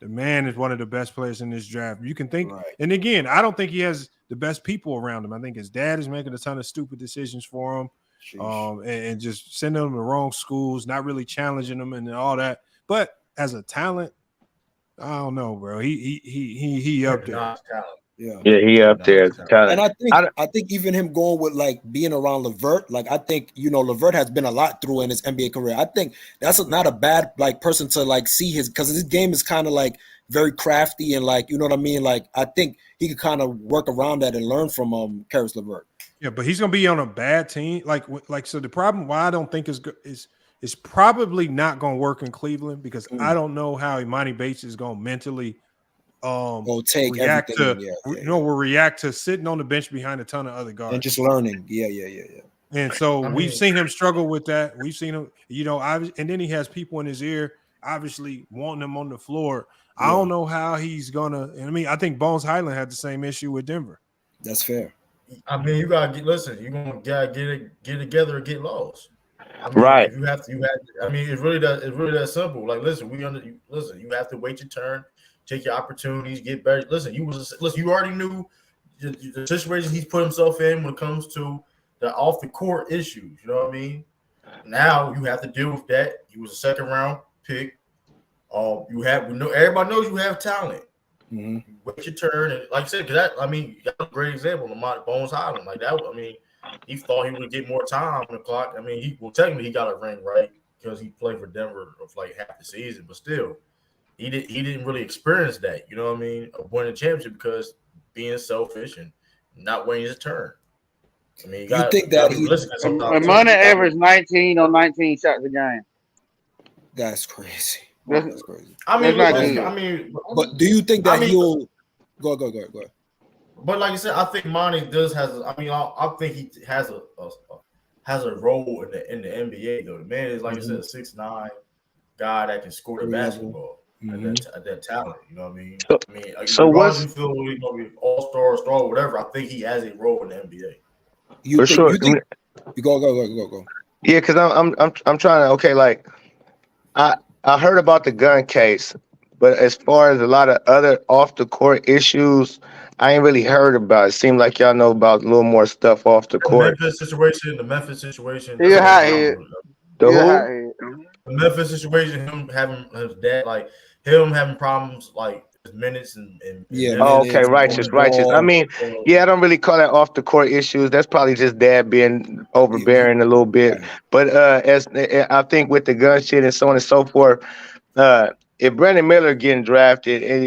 the man is one of the best players in this draft. You can think, and again, I don't think he has the best people around him. I think his dad is making a ton of stupid decisions for him, and just sending them to the wrong schools, not really challenging them and all that. But as a talent, I don't know, bro. He up there. Yeah, he up there. And I think even him going with like being around LeVert, like I think LeVert has been a lot through in his NBA career. I think that's not a bad like person to like see because his game is kind of like very crafty and like you know what I mean. Like I think he could kind of work around that and learn from Caris LeVert. Yeah, but he's gonna be on a bad team. Like so the problem why I don't think is probably not gonna work in Cleveland because I don't know how Imani Bates is gonna mentally take react to everything. will react to sitting on the bench behind a ton of other guards and just learning. Yeah. And so we've seen him struggle with that. We've seen him, and then he has people in his ear, obviously wanting him on the floor. I don't know how he's gonna. I mean, I think Bones Highland had the same issue with Denver. That's fair. I mean, you gotta listen. You gonna get together or get lost. I mean, Right. You have to. I mean, it's really that simple. Like, listen, listen. You have to wait your turn, take your opportunities, get better. Listen, you already knew the situation he's put himself in when it comes to the off the court issues. You know what I mean? Now you have to deal with that. He was a second round pick. Everybody knows you have talent. Mm-hmm. Wait your turn, and like I said, you got a great example of Bones Highland. Like that, I mean, he thought he would get more time on the clock. I mean, technically he got a ring, right? Because he played for Denver for like half the season, but still, he didn't really experience that. You know what I mean? Of winning a championship because being selfish and not waiting his turn. I mean, you think that Imani averaged 19 or 19 shots a game. That's crazy. That's crazy. I mean, but do you think that he'll go? But like you said, I think Monty does has. I think he has a role in the NBA though. The man is like I said, a 6'9" guy that can score the basketball at that talent. You know what I mean? So what's he's gonna be all-star, star, whatever. I think he has a role in the NBA. For sure. You go. Yeah, because I'm trying to. Okay, like I heard about the gun case, but as far as a lot of other off the court issues, I ain't really heard about. It seemed like y'all know about a little more stuff off the court. The Memphis situation. He a hothead. The Memphis situation, him having his dad, like him having problems, like minutes and okay, righteous. I mean, I don't really call that off the court issues. That's probably just dad being overbearing a little bit. But as I think with the gun shit and so on and so forth, if Brandon Miller getting drafted, and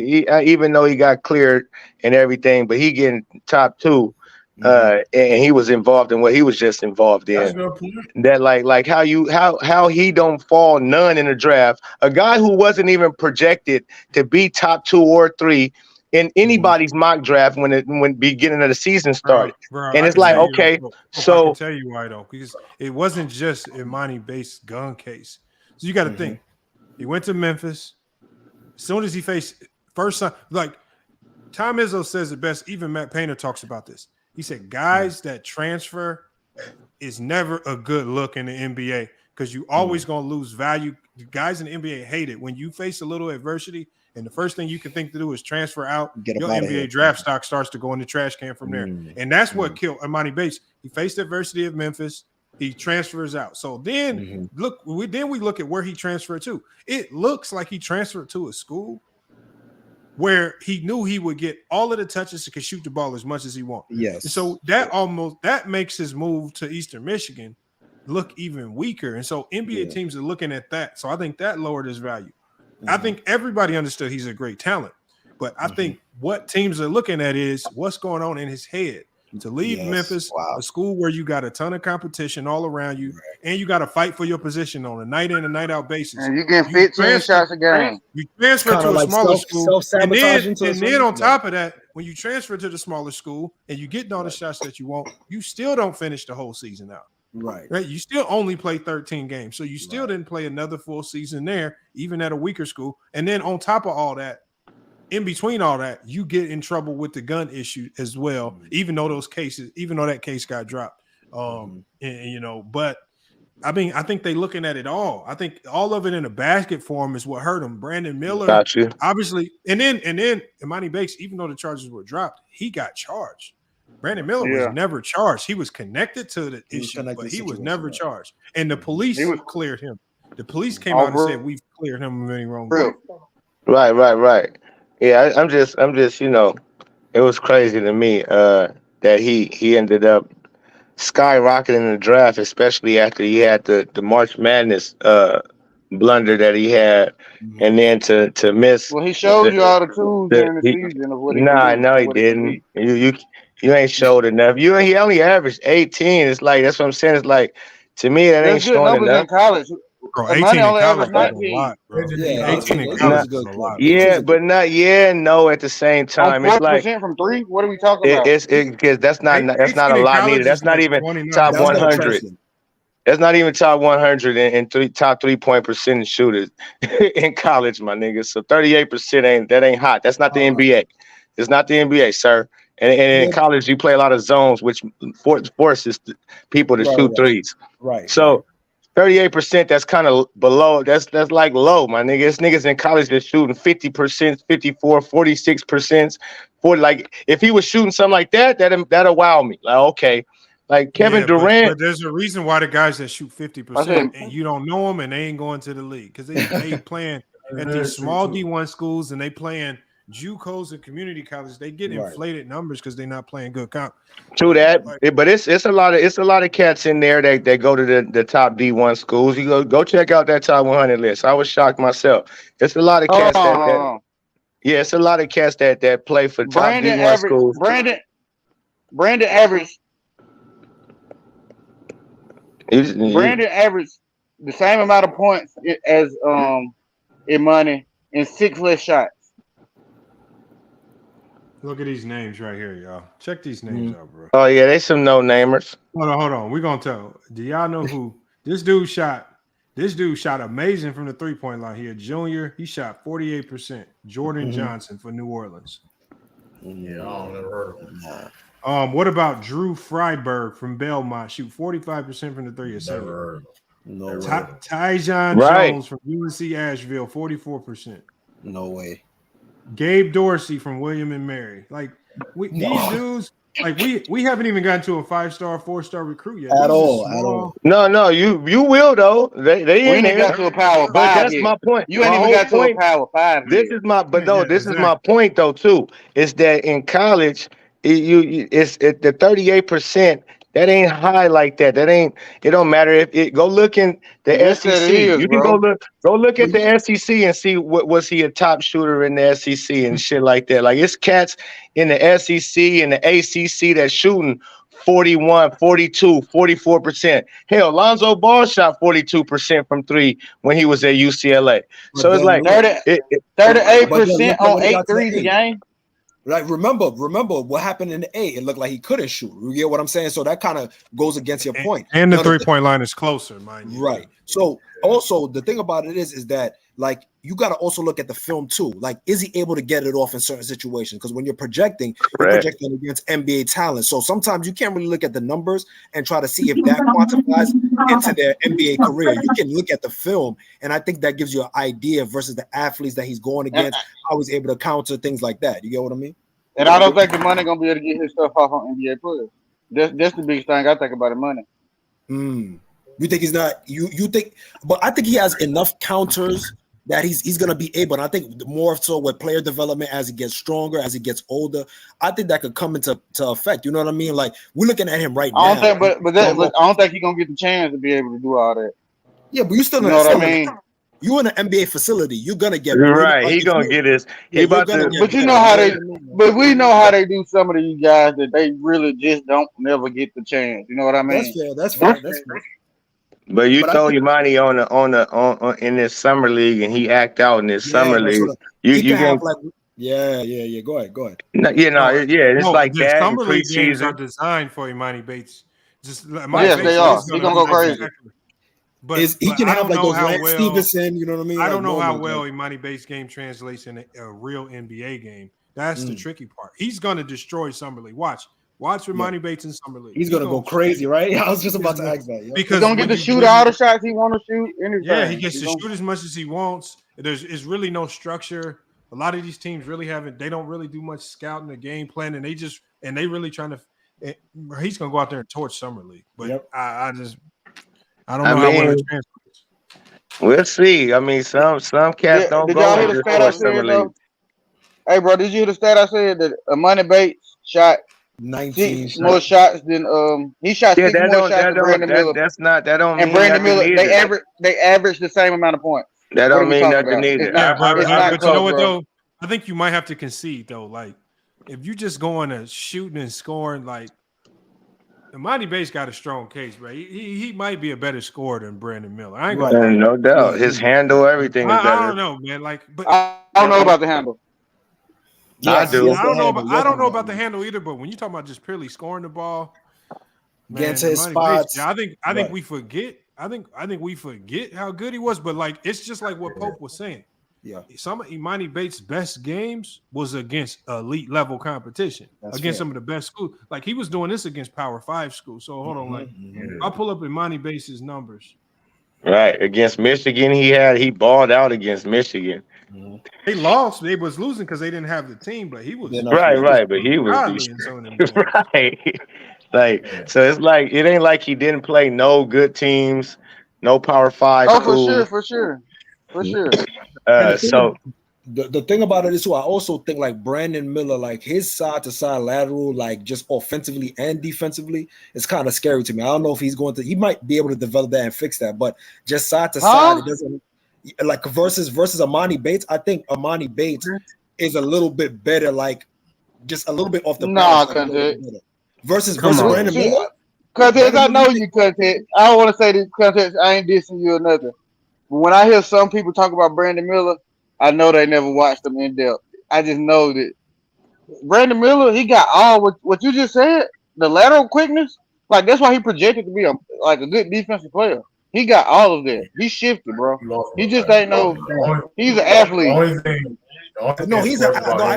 even though he got cleared and everything, but he getting top 2, and he was involved in what he was just involved in. That like how he don't fall none in the draft. A guy who wasn't even projected to be top 2 or 3 in anybody's mock draft when beginning of the season started. Bro, and it's like, okay, so I can tell you why though, because it wasn't just Imani Bates gun case. So you got to think, he went to Memphis. As soon as he faced first time, like Tom Izzo says it best. Even Matt Painter talks about this. He said, guys that transfer is never a good look in the NBA because you always going to lose value. The guys in the NBA hate it. When you face a little adversity and the first thing you can think to do is transfer out, your NBA draft stock starts to go in the trash can from there. And that's what killed Imani Bates. He faced adversity at Memphis. He transfers out. So then we look at where he transferred to. It looks like he transferred to a school where he knew he would get all of the touches and could shoot the ball as much as he wants. Yes. And so that makes his move to Eastern Michigan look even weaker. And so NBA teams are looking at that. So I think that lowered his value. I think everybody understood he's a great talent, but I think what teams are looking at is what's going on in his head. To leave Memphis, a school where you got a ton of competition all around you, and you got to fight for your position on a night in and night out basis. And you get 15 shots a game. You transfer to a smaller school, and then on top of that, when you transfer to the smaller school and you get all the shots that you want, you still don't finish the whole season out. Right. You still only play 13 games, so you still didn't play another full season there, even at a weaker school. And then on top of all that, in between all that, you get in trouble with the gun issue as well, even though that case got dropped. But I mean, I think they looking at it all. I think all of it in a basket form is what hurt him. Brandon Miller, obviously, and then Imani Bates, even though the charges were dropped, he got charged. Brandon Miller was never charged. He was connected to the issue, but he was never charged. And the police cleared him. The police came out and said, we've cleared him of any wrongdoing. Right. Yeah, I'm just, it was crazy to me that he ended up skyrocketing in the draft, especially after he had the March Madness blunder that he had, and then to miss. Well, he showed you all the tools during the season of what he no, he didn't. You ain't showed enough. He only averaged 18. It's like, that's what I'm saying. It's like, to me, that ain't showing enough. In college. Bro, Imani 18 in only averaged college is a 19. lot, bro. Yeah, 18 in he college was a is good a kid. lot. Yeah, but not yeah and no at the same On time. It's like 40% from three? What are we talking about? it's because that's not 18 a in lot college needed. is That's not like even 29. top That's not 100. transient. That's not even top 100 and top 3-point percentage shooters in college, my nigga. So 38% ain't hot. That's not the NBA. It's not the NBA, sir. And in college, you play a lot of zones, which forces people to shoot threes. Right. So 38%, that's kind of below. That's like low, my nigga. It's niggas in college that's shooting 50%, 54, 46%. Like if he was shooting something like that, that'll wow me. Like, okay. Like Kevin Durant. But there's a reason why the guys that shoot 50% and you don't know them and they ain't going to the league because they playing at these small D1 schools and they playing JUCOs and community colleges. They get inflated numbers because they're not playing good comp. True that, but it's a lot of cats in there that go to the top D1 schools. You go check out that top 100 list. I was shocked myself. It's a lot of cats it's a lot of cats that play for top D1 schools. Brandon averaged the same amount of points as Imani in 6 less shots. Look at these names right here, y'all. Check these names out, bro. Oh yeah, they some no-namers. Hold on. We're gonna tell. Do y'all know who this dude shot? This dude shot amazing from the three-point line. He a junior. He shot 48%. Jordan Johnson for New Orleans. Yeah, I don't never heard of him. What about Drew Freiberg from Belmont? Shoot 45% from the three. Never heard of him. No way. Tyjon Jones from UNC Asheville, 44%. No way. Gabe Dorsey from William and Mary. Like these dudes, like we haven't even gotten to a 5-star, 4-star recruit yet. At all. No, you will though. They We in ain't there. got to a power 5 But that's yet. my point. You ain't even got to a power 5 This yet. is my point though too. Is that in college, it's the 38%. That ain't high like that. It don't matter if it go look in the Yes, SEC. it is, You can bro. go look at the SEC and see was he a top shooter in the SEC and shit like that. Like it's cats in the SEC and the ACC that's shooting 41, 42, 44%. Hell, Lonzo Ball shot 42% from three when he was at UCLA. So it's like 38% on 8 threes a game. Like remember what happened in the A. It looked like he couldn't shoot. You get what I'm saying? So that kind of goes against your point. And the three-point line is closer, mind you. Right. So also the thing about it is that like you got to also look at the film too. Like, is he able to get it off in certain situations? Because when you're projecting against NBA talent. So sometimes you can't really look at the numbers and try to see if that quantifies into their NBA career. You can look at the film, and I think that gives you an idea versus the athletes that he's going against, how he's able to counter things like that. You get what I mean? And I don't think the money gonna be able to get his stuff off on NBA players. That's the biggest thing I think about the money. You think he's not? You think? But I think he has enough counters that he's going to be able. And I think more so with player development as he gets stronger, as he gets older, I think that could come into effect. You know what I mean? Like we're looking at him right now. I don't think, but I don't think he's gonna get the chance to be able to do all that. Yeah, but you still know what I mean. You in an NBA facility, you're gonna get right. He gonna get his. He about to. But you know how they. But we know how they do some of these guys that they really just don't never get the chance. You know what I mean? That's fair. But you throw your money on in this summer league, and he act out in this summer league. You can have like yeah. Go ahead. No, it's like the that. Summer league games are designed for Imani Bates. Yes, they are. He's gonna go crazy. But he can have like those Lance Stevenson. You know what I mean? I don't know how well Imani Bates' game translates in a real NBA game. That's the tricky part. He's gonna destroy Summer League. Watch Imani Bates in Summer League. He's gonna go crazy, right? I was just about to ask that. Because he's gonna get to shoot all the shots he want to shoot. Anything. Yeah, he gets to shoot as much as he wants. There's really no structure. A lot of these teams really they don't really do much scouting or game plan, and they really trying to. He's gonna go out there and torch Summer League, but I don't know how well it translates. We'll see. I mean, some cats don't go hear the stat I said, though? Hey, bro, did you hear the stat I said that Imani Bates shot 19 more shots than he shot 6 more shots than Brandon Miller. That's not that don't and mean Brandon Miller either. they average the same amount of points. That don't mean nothing either. But you know what though? I think you might have to concede though. Like if you just going to shooting and scoring, like Imani Bates got a strong case, bro. He might be a better scorer than Brandon Miller. I ain't Right. gonna No doubt. His handle, everything is I better. don't know, man. Like, but I don't know about the handle. I do. I don't know about the handle either. But when you talk about just purely scoring the ball, man, Get to his Imani Bates, spots. I think Right. we forget. I think we forget how good he was. But like, it's just like what Pope was saying. Yeah. Some of Imani Bates' best games was against elite level competition, That's against fair. some of the best schools. Like he was doing this against Power 5 schools. So hold on, like I'll pull up Imani Bates' numbers. Right. Against Michigan, he balled out against Michigan. They lost. They was losing because they didn't have the team, but he was Right, but he was godly in some of them games. right. Like, so it's like it ain't like he didn't play no good teams, no Power 5 Oh, schools. for sure. So the thing about it is too, I also think like Brandon Miller, like his side to side lateral, like just offensively and defensively, it's kind of scary to me. I don't know if he might be able to develop that and fix that, but just side to side, it doesn't like versus Imani Bates. I think Imani Bates is a little bit better, like just a little bit off the bounce, like, versus Brandon Miller. Context, I know you, Context. I don't want to say this, Context. I ain't dissing you or nothing. But when I hear some people talk about Brandon Miller, I know they never watched him in depth. I just know that Brandon Miller, he got all what you just said, the lateral quickness. Like that's why he projected to be a good defensive player. He got all of that. He shifted, bro. He just ain't no. He's an athlete. No, I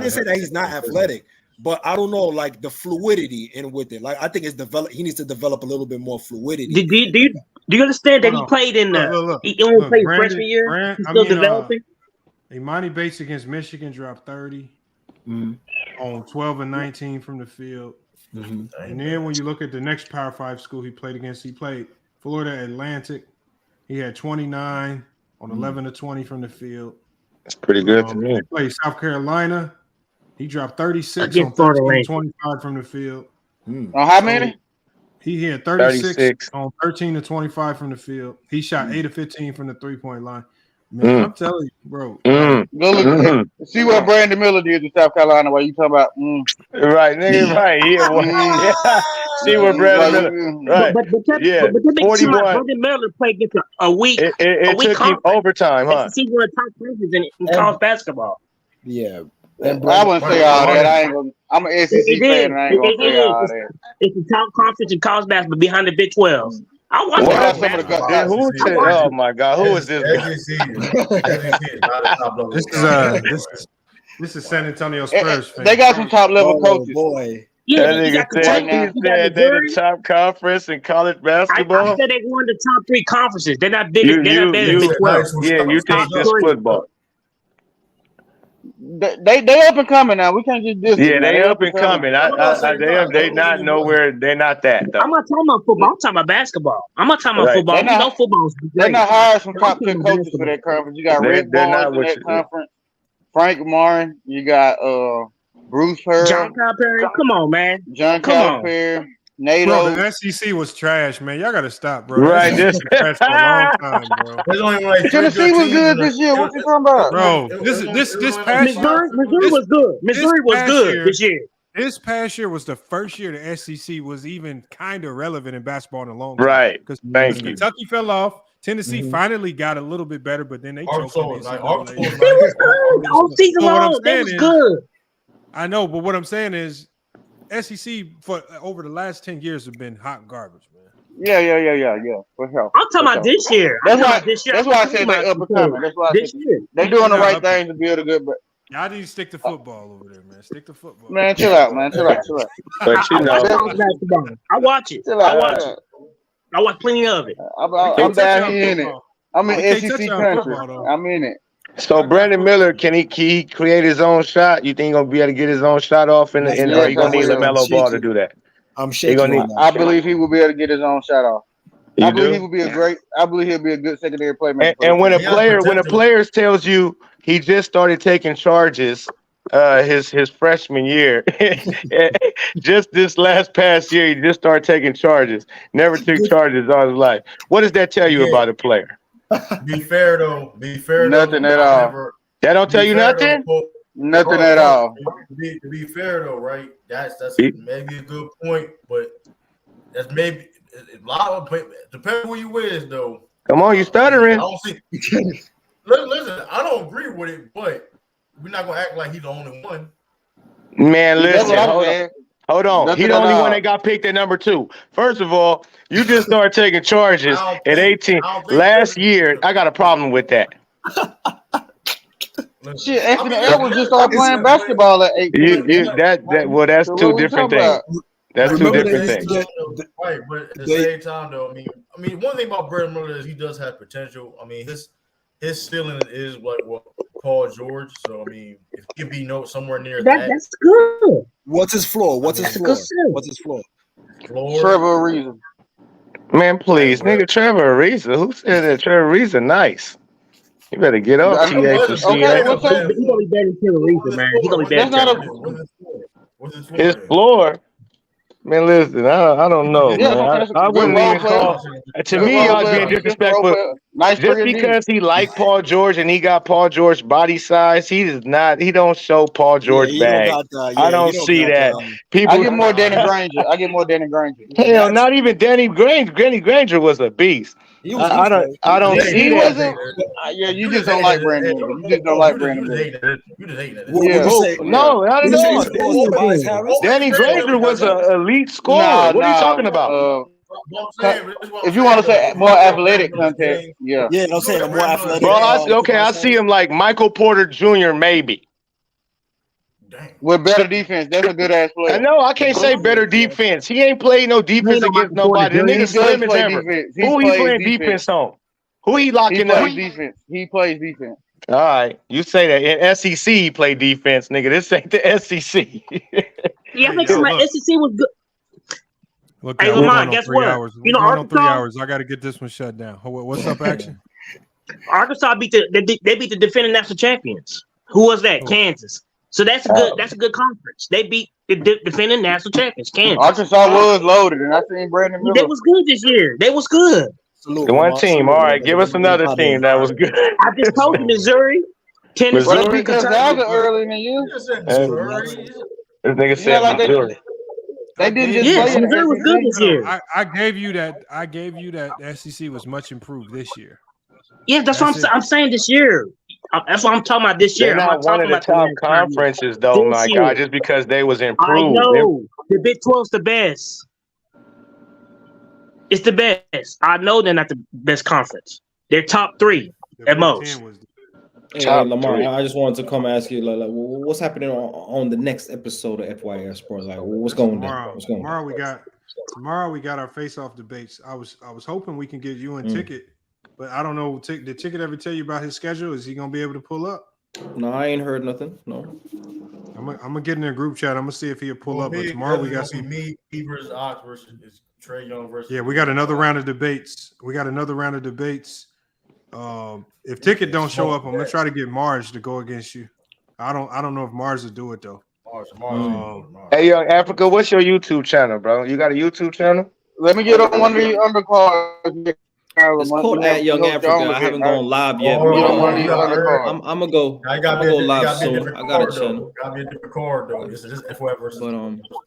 didn't say that he's not athletic, but I don't know, like the fluidity in with it. Like I think he needs to develop a little bit more fluidity. Do you understand that he played in he only played freshman year? He's still developing. Imani Bates against Michigan dropped 30 on 12 and 19 from the field. And then when you look at the next Power 5 school he played against, he played Florida Atlantic. He had 29 on 11 to 20 from the field. That's pretty good to me. He played South Carolina. He dropped 36 Against on Florida 13 Atlantic. 25 from the field. On how many? He had 36 on 13 to 25 from the field. He shot 8 of 15 from the 3-point line. Man, I'm telling you, bro. Go look see what Brandon Miller did to South Carolina while you talking about right, nigga, right. Yeah. See what Brandon Miller right. But that makes it seem like Brandon Miller played against a weak it took him overtime, huh? He's one of the top players in college basketball. Yeah. I wouldn't say all that. I ain't gonna. I'm an SEC fan, and I ain't gonna say all that. It's the top conference in college basketball behind the Big 12. I watch oh my God, who is this guy? This is San Antonio Spurs fan. They got some top level coaches. Boy. Yeah, that nigga said they the top conference in college basketball. I said they won the top 3 conferences. They're not bigger. They're not better than Big 12. Yeah, you think just football. They up and coming now. We can't just yeah, they up and coming. They not nowhere. They're not that. Though. I'm not talking about football. I'm talking about basketball. I'm not talking about football. We know football's great. They're not hired some top 10 coaches for that conference. You got Rick Barnes in that conference. Frank Martin. You got Bruce Pearl. John Calipari. Come on, man. John Calipari. NATO. Bro, the SEC was trash, man. Y'all gotta stop, bro. Right, this trash for a long time, bro. Tennessee was good this year. What you talking about, bro? This past Missouri was good. Missouri was good this year. This past year was the first year the SEC was even kind of relevant in basketball in a long time. Right. Because Thank you. Kentucky fell off. Tennessee finally got a little bit better, but then they choked. All season long, they was good. I know, but what I'm saying is SEC for over the last 10 years have been hot garbage, man. Yeah. For sure. I'm talking about this year. That's why I said they up and coming. That's why I said they doing the right thing to build a good. Y'all need to stick to football over there, man. Stick to football. Man, chill out, man. Chill out. But you know, I watch it. I watch plenty of it. I'm down here in it. I'm in SEC country. I'm in it. So Brandon Miller, can he create his own shot? You think he's gonna be able to get his own shot off or you gonna need LaMelo Ball to do that? I'm shaking. I believe he will be able to get his own shot off. I believe he will be I believe he'll be a good secondary playmaker. And when a player tells you he just started taking charges his freshman year, just this past year, he just started taking charges. Never took charges all his life. What does that tell you about a player? Be fair though. Nothing at all. That don't tell you nothing? Nothing at all. To be fair though, right? That's maybe a good point, but That's maybe a lot of depending who you is though. Come on, you stuttering. I don't see. Listen, I don't agree with it, but we're not gonna act like he's the only one. Man, listen, hold on. He's the only one that got picked at number 2. First of all, you just started taking charges at 18. Last year, I got a problem with that. Shit, Anthony Edwards just started playing basketball at 18. That's two different things. That's two different things. Right, but at the same time, though, I mean, one thing about Brandon Miller is he does have potential. I mean, his ceiling is like Paul George. So I mean, if he could be somewhere near that's good. What's his floor? What's his floor? What's his floor? Trevor Ariza. Man, please, nigga, Trevor Ariza. Who said that Trevor Ariza nice? You better get up, TA. He's gonna be better than Trevor Ariza, man. He's gonna be better. His floor. Man, listen, I don't know, man. I wouldn't even call. To me, y'all being disrespectful. Just because he liked Paul George and he got Paul George body size, he does not. He don't show Paul George bag. I don't see that. People. I get more Danny Granger. Hell, not even Danny Granger. Danny Granger was a beast. I don't see that. Yeah, you just don't like Brandon. You just don't like Brandon. You just hate that. No, not at all. Danny Granger was an elite scorer. What are you talking about? If you want to say more athletic content, yeah, don't say more athletic. Bro, I see him like Michael Porter Jr. maybe. With better defense, that's a good ass player. I know, I can't say better defense. He ain't played no defense against nobody. The nigga slim as ever. Who he playing defense on? Who he locking up? He plays defense. All right, you say that in SEC he played defense, nigga. This ain't the SEC. Yeah, I think my SEC was good. Look, hey, Lamar, guess what? You know, Arkansas. 3 hours. I got to get this one shut down. What's up, action? Arkansas beat they beat the defending national champions. Who was that? Kansas. So that's a good conference. They beat the defending national champions, Kansas. Arkansas was loaded, and I seen Brandon Miller. They was good this year. They was good. The one team. All right, give us another team that was good. I just told you Missouri, Tennessee. Well, they beat Gonzaga early in the year. This nigga said Missouri. They didn't just play. Missouri was good this year. I gave you that. I gave you that the SEC was much improved this year. Yeah, that's what I'm saying this year. That's what I'm talking about this year. They're not one of the top conferences, though, my God, just because they was improved. I know. The Big 12's the best. It's the best. I know they're not the best conference. They're top 3 at most. Hey, Lamar, I just wanted to come ask you, like what's happening on the next episode of FYF Sports? Like, what's going on? Tomorrow we got our face-off debates. I was hoping we can get you and Ticket. But I don't know. Did Ticket ever tell you about his schedule? Is he gonna be able to pull up? No, I ain't heard nothing. No. I'm gonna get in a group chat. I'm gonna see if he'll pull up. But tomorrow we got some. Me versus Ox versus Trey Young versus. Yeah, we got another round of debates. If Ticket don't show up, I'm gonna try to get Marz to go against you. I don't know if Marz will do it though. Hey, Young Africa, what's your YouTube channel, bro? You got a YouTube channel? Let me get on one of the undercards. It's called at Young Africa. I haven't gone live yet. I'm gonna go. I gotta go live soon. I got a channel. Got me a different card though. This is FYF versus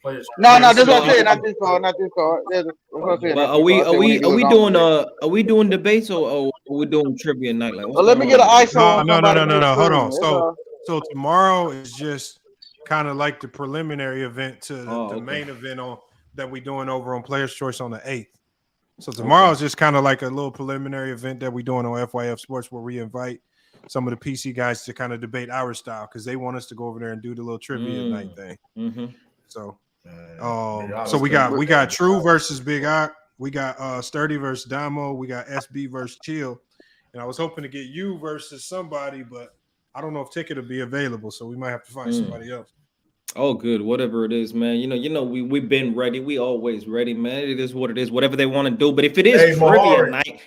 players. No, this what I'm saying. Not this card. But are we doing debates or are we doing trivia night? Like, let me get an ISO. No. Hold on. So tomorrow is just kind of like the preliminary event to the main event that we're doing over on Players' Choice on the 8th. So tomorrow is just kind of like a little preliminary event that we're doing on FYF Sports where we invite some of the PC guys to kind of debate our style because they want us to go over there and do the little trivia night thing. Mm-hmm. So, so we got True versus Big Ock. We got Sturdy versus Damo. We got SB versus Chill. And I was hoping to get you versus somebody, but I don't know if Ticket will be available, so we might have to find somebody else. Oh, good. Whatever it is, man. You know, we've been ready. We always ready, man. It is what it is. Whatever they want to do. But if it is trivia night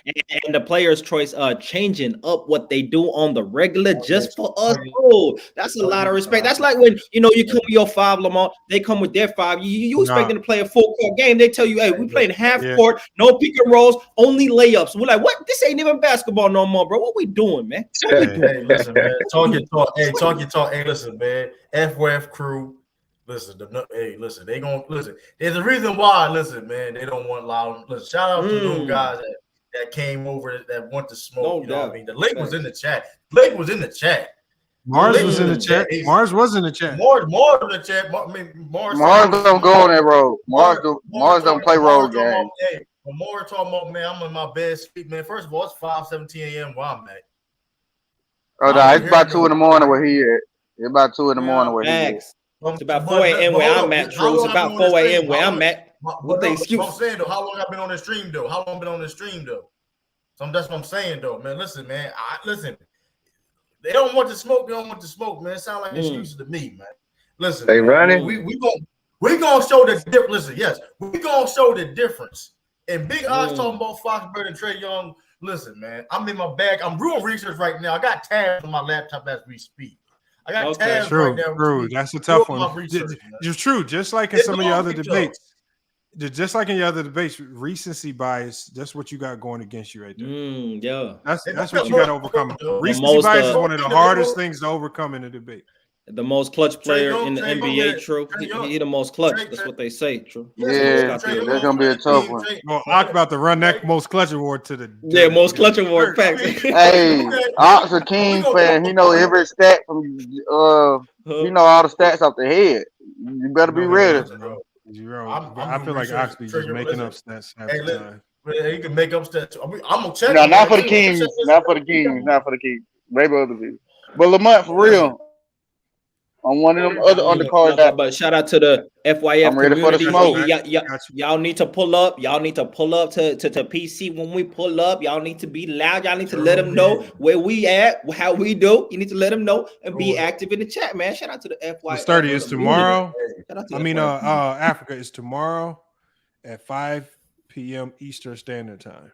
and the Players' Choice changing up what they do on the regular just for us, that's a lot of respect. That's like when you come with your 5, Lamar. They come with their 5. You expect them to play a full court game. They tell you, hey, we playing half court, no pick and rolls, only layups. We're like, what? This ain't even basketball no more, bro. What we doing, man? Hey, listen, man. Talk your talk. Hey, listen, man. FYF crew. Listen, listen, they gonna listen. There's a reason why. Listen, man, they don't want loud. Listen, shout out to those guys that came over that want to smoke. You know what I mean? The link was in the chat. Blake was in the chat. Marz was in the chat. Marz was in the chat. Marz in the chat. Marz don't go on that road. Marz don't play road games. When Marz talking about, man, I'm in my bed sleep, man. First of all, it's 5:17 a.m. where I'm at. Oh, no, it's about 2 in the morning where he at. It's about 2 in the morning where he at. It's about 4 a.m. where I'm at, True. It's about 4 a.m. where I'm at. What the excuse? I'm saying, though, how long I've been on the stream, though? How long been on the stream, though? So that's what I'm saying, though, man. Listen, man. Listen. They don't want to smoke. They don't want to smoke, man. It sounds like excuses to me, man. Listen, they running. We gonna show the difference. Listen, yes, we gonna show the difference. And Big Ox talking about Foxbird and Trae Young. Listen, man, I'm in my bag. I'm doing research right now. I got tabs on my laptop as we speak. I got tabs right now. True, that's a tough one. It's true, just like in some of your other debates. Just like in your other debates, recency bias, that's what you got going against you right there. Yeah. That's what you got to overcome. Recency bias is one of the hardest things to overcome in a debate. The most clutch player in the NBA, True. He the most clutch. That's what they say, True. Yeah, that's gonna be a tough one. Well, I'm about to run that most clutch award to the most clutch award pack. Hey, Ox a King fan. He know every stat from he know all the stats off the head. You better be ready. I feel like Oxby just making up stats half the time. He can make up stats. I'm gonna check. No, not for the Kings. Not for the Kings. Not for the Kings. Maybe other people. But Lamont, for real. On one of them other undercards. But shout out to the FYF I'm ready community. for the smoke. Y'all need to pull up. Y'all need to pull up to PC when we pull up. Y'all need to be loud. Y'all need to let them know where we at, how we do. You need to let them know and be active in the chat, man. Shout out to the FYF. The 30th is tomorrow. Africa is tomorrow at 5 p.m. Eastern Standard Time.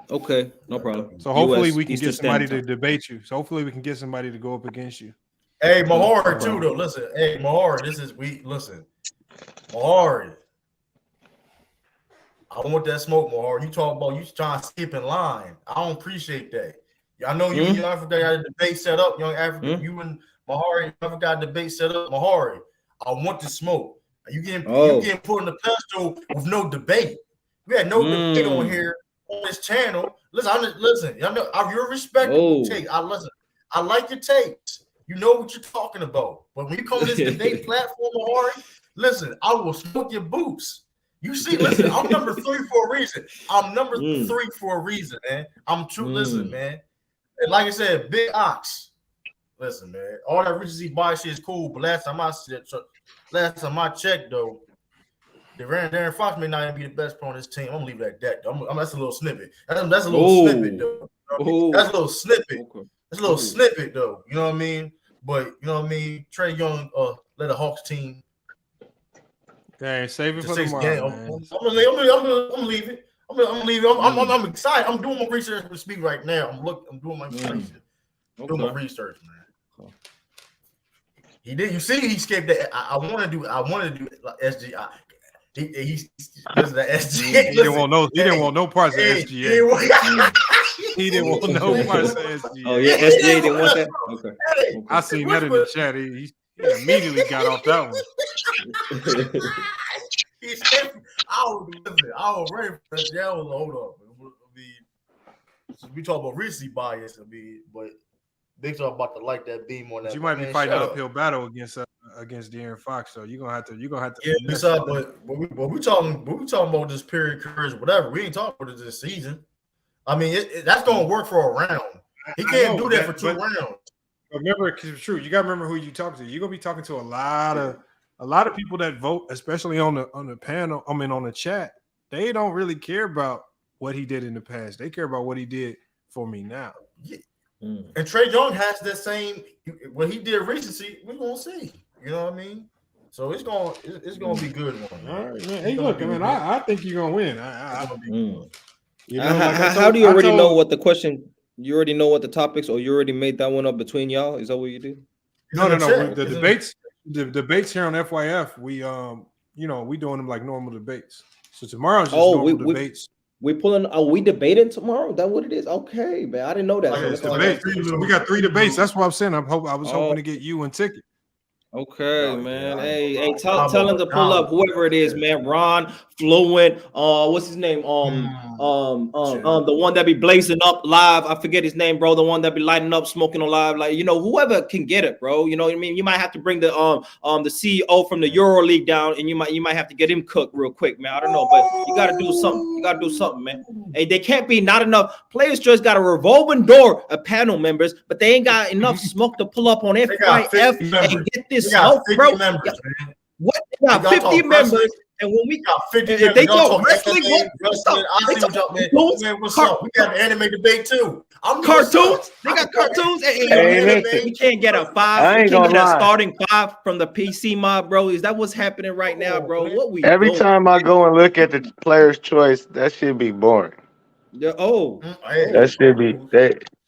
Okay, no problem. So hopefully we can get somebody to debate you. So hopefully we can get somebody to go up against you. Hey, Mahari too, though. Listen, hey, Mahari, listen. Mahari. I want that smoke, Mahari. You talk about you trying to skip in line. I don't appreciate that. I know you and Young Africa got a debate set up. Young Africa, you and Mahari, Africa got a debate set up. Mahari, I want the smoke. You getting put in the pedestal with no debate. We had no debate on here on this channel. Listen, y'all know you're a respectable take. I like your takes. You know what you're talking about. But when you come to this debate platform, Mahari, listen, I will smoke your boots. You see, listen, I'm number 3 for a reason. I'm number 3 for a reason, man. I'm true. Listen, man. And like I said, Big Ox. Listen, man. All that recency bias shit is cool, but last time I checked, though, Darren Fox may not even be the best player on this team. I'm gonna leave it at that. Though. That's a little snippet. That's a little snippet, though. That's a little snippet. Okay. It's a little snippet, though. You know what I mean? But you know what I mean? Trae Young led a Hawks team. Okay, save it for tomorrow. I'm gonna leave it. I'm gonna leave it. I'm excited. I'm doing my research to speak right now. I'm doing my research. Doing my research, man. He did. You see, he skipped that. I want to do like SGI. He listen to SGA. He didn't want no parts of SGA. He didn't want no parts of SGA. Oh yeah, SGA didn't want that. Okay. I seen that in the chat. He immediately got off that one. I was ready for that. Hold up. We talk about recency bias. But they talk about to like that beam on that. You might be fighting an uphill battle against De'Aaron Fox, so you're gonna have to. Yeah, but we talking about this period careers, whatever. We ain't talking about it this season. I mean, that's gonna work for a round. He can't do that for 2 rounds. Remember, it's true. You gotta remember who you talking to. You're gonna be talking to a lot of people that vote, especially on the panel. I mean, on the chat. They don't really care about what he did in the past. They care about what he did for me now. Yeah. And Trae Young has that same what he did recency. We're gonna see. You know what I mean? So it's gonna be good one. All right, man. Hey, look, man. I think you're gonna win. How do you already know what the question? You already know what the topics, or you already made that one up between y'all? Is that what you did? No. The debates here on FYF, we doing them like normal debates. So tomorrow's just normal debates. We debating tomorrow? Is that what it is? Okay, man. I didn't know that. We got 3 debates. That's what I'm saying. I was hoping to get you and Ticket. Okay, man. Hey, tell him to pull up whoever it is, man. Ron, Fluent, what's his name? The one that be blazing up live. I forget his name, bro. The one that be lighting up, smoking on live. Like, whoever can get it, bro. You know what I mean? You might have to bring the CEO from the Euro League down, and you might have to get him cooked real quick, man. I don't know, but you gotta do something. You gotta do something, man. Hey, they can't be not enough. Players just got a revolving door of panel members, but they ain't got enough smoke to pull up on FYF and get this smoke, bro. Members, what? They got 50 members. And when we got 50, if they go wrestling, what's up? We got an anime debate too. Cartoons. They got cartoons. We can't get a 5. We can't get a starting 5 from the PC mob, bro. Is that what's happening right now, bro? What we every doing? time I go and look at the player's choice, that should be boring. That should be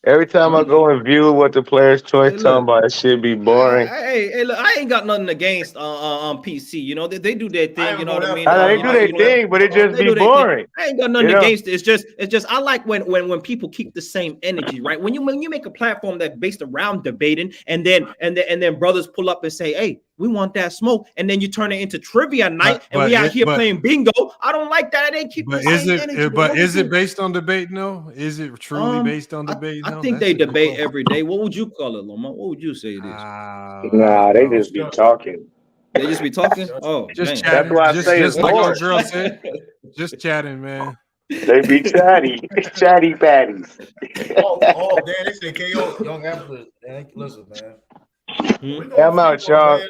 every time I go and view what the player's choice talking about, it should be boring. Hey, look, I ain't got nothing against PC. They do their thing. You know what I mean? They do their thing, but it just be boring. I ain't got nothing against it. It's just I like when people keep the same energy, right? When you make a platform that's based around debating, and then brothers pull up and say, hey, we want that smoke, and then you turn it into trivia night, and we out here playing bingo. I don't like that. They keep. But is it based on debate? No, is it truly based on debate? I think they debate every day. What would you call it, Loma? What would you say it is? Nah, they just be talking. They just be talking. Oh, just chatting. That's why I say it's like boring. our girl said, just chatting, man. They be chatty patties. Damn, they say KO, young athlete. Listen, man. I'm out, y'all.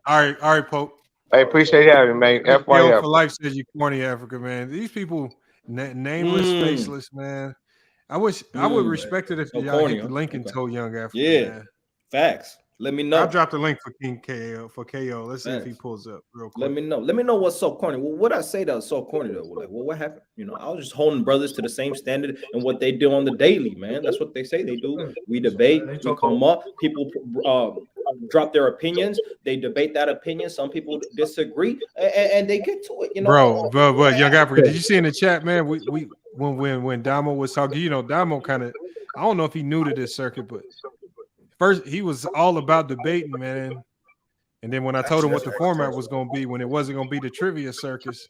All right, Pope. I appreciate having me, man. FYF for life says you corny Africa, man. These people, nameless, faceless, man. I wish I would respect it if y'all hit the link and told Young Africa. Yeah, man. Facts. Let me know. I'll drop the link for King KO for KO. Let's see if he pulls up real quick. Let me know what's so corny. Well, what I say that was so corny though? Like, well, what happened? I was just holding brothers to the same standard and what they do on the daily, man. That's what they say they do. We debate, we come up, people drop their opinions, they debate that opinion. Some people disagree, and they get to it. Bro, Young Africa, did you see in the chat, man? We when Damo was talking, Damo kind of, I don't know if he knew to this circuit, but first he was all about debating, man. And then when I told him what the format was going to be, when it wasn't going to be the trivia circus,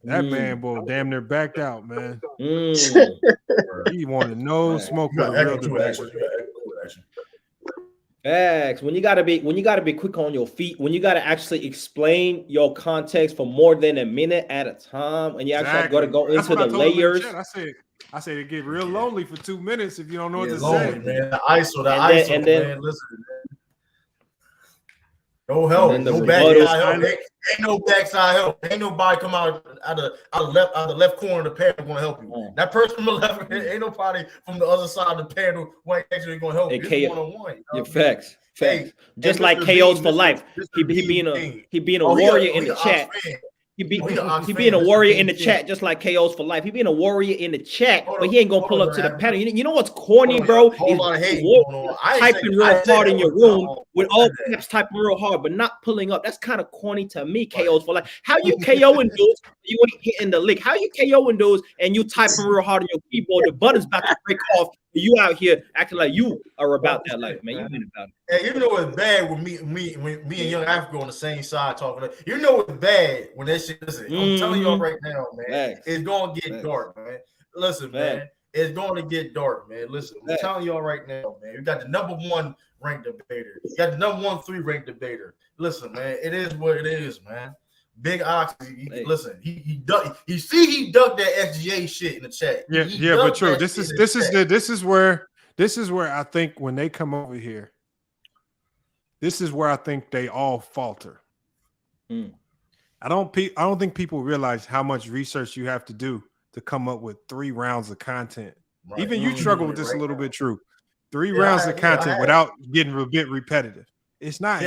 that man, boy, damn near backed out, man. He wanted no smoke with a real debate. Facts. When you gotta be quick on your feet, when you gotta actually explain your context for more than a minute at a time, and you actually gotta go into the layers. I said it get real lonely for 2 minutes if you don't know what to say. Man. The ISO, man. Listen, man. No help. No backside help. Ain't no backside help. Ain't nobody come out of the left corner of the panel going to help you. That person from the left, ain't nobody from the other side of the panel who ain't actually going to help you. It's one-on-one. Your facts. Just like KO's for life. He being a warrior in the chat. He being a warrior in the chat, just like KO's for life. He being a warrior in the chat, but he ain't gonna pull up to the panel. You know what's corny, bro? Typing real hard in your room with all caps, typing real hard, but not pulling up. That's kind of corny to me. KO's for life. How you KOing dudes? You ain't hitting the lick. How you KOing dudes and you typing real hard on your keyboard? The button's about to break off. You out here acting like you are about that life, man. You ain't about it. Hey, you know it's bad when me and Young Africa on the same side talking. You know it's bad when that shit. Listen, I'm telling y'all right now, man. It's gonna get dark, man. Listen, man. It's going to get dark, man. Listen, I'm telling y'all right now, man. You got the #1 ranked debater. You got the #1 ranked debater. Listen, man. It is what it is, man. Big Ox, listen, he ducked that SGA shit in the chat. Yeah, but true. This is where I think when they come over here, this is where I think they all falter. I don't think people realize how much research you have to do to come up with 3 rounds of content. Right. Even you struggle with this a little bit, true. 3 rounds of content without getting a bit repetitive. It's not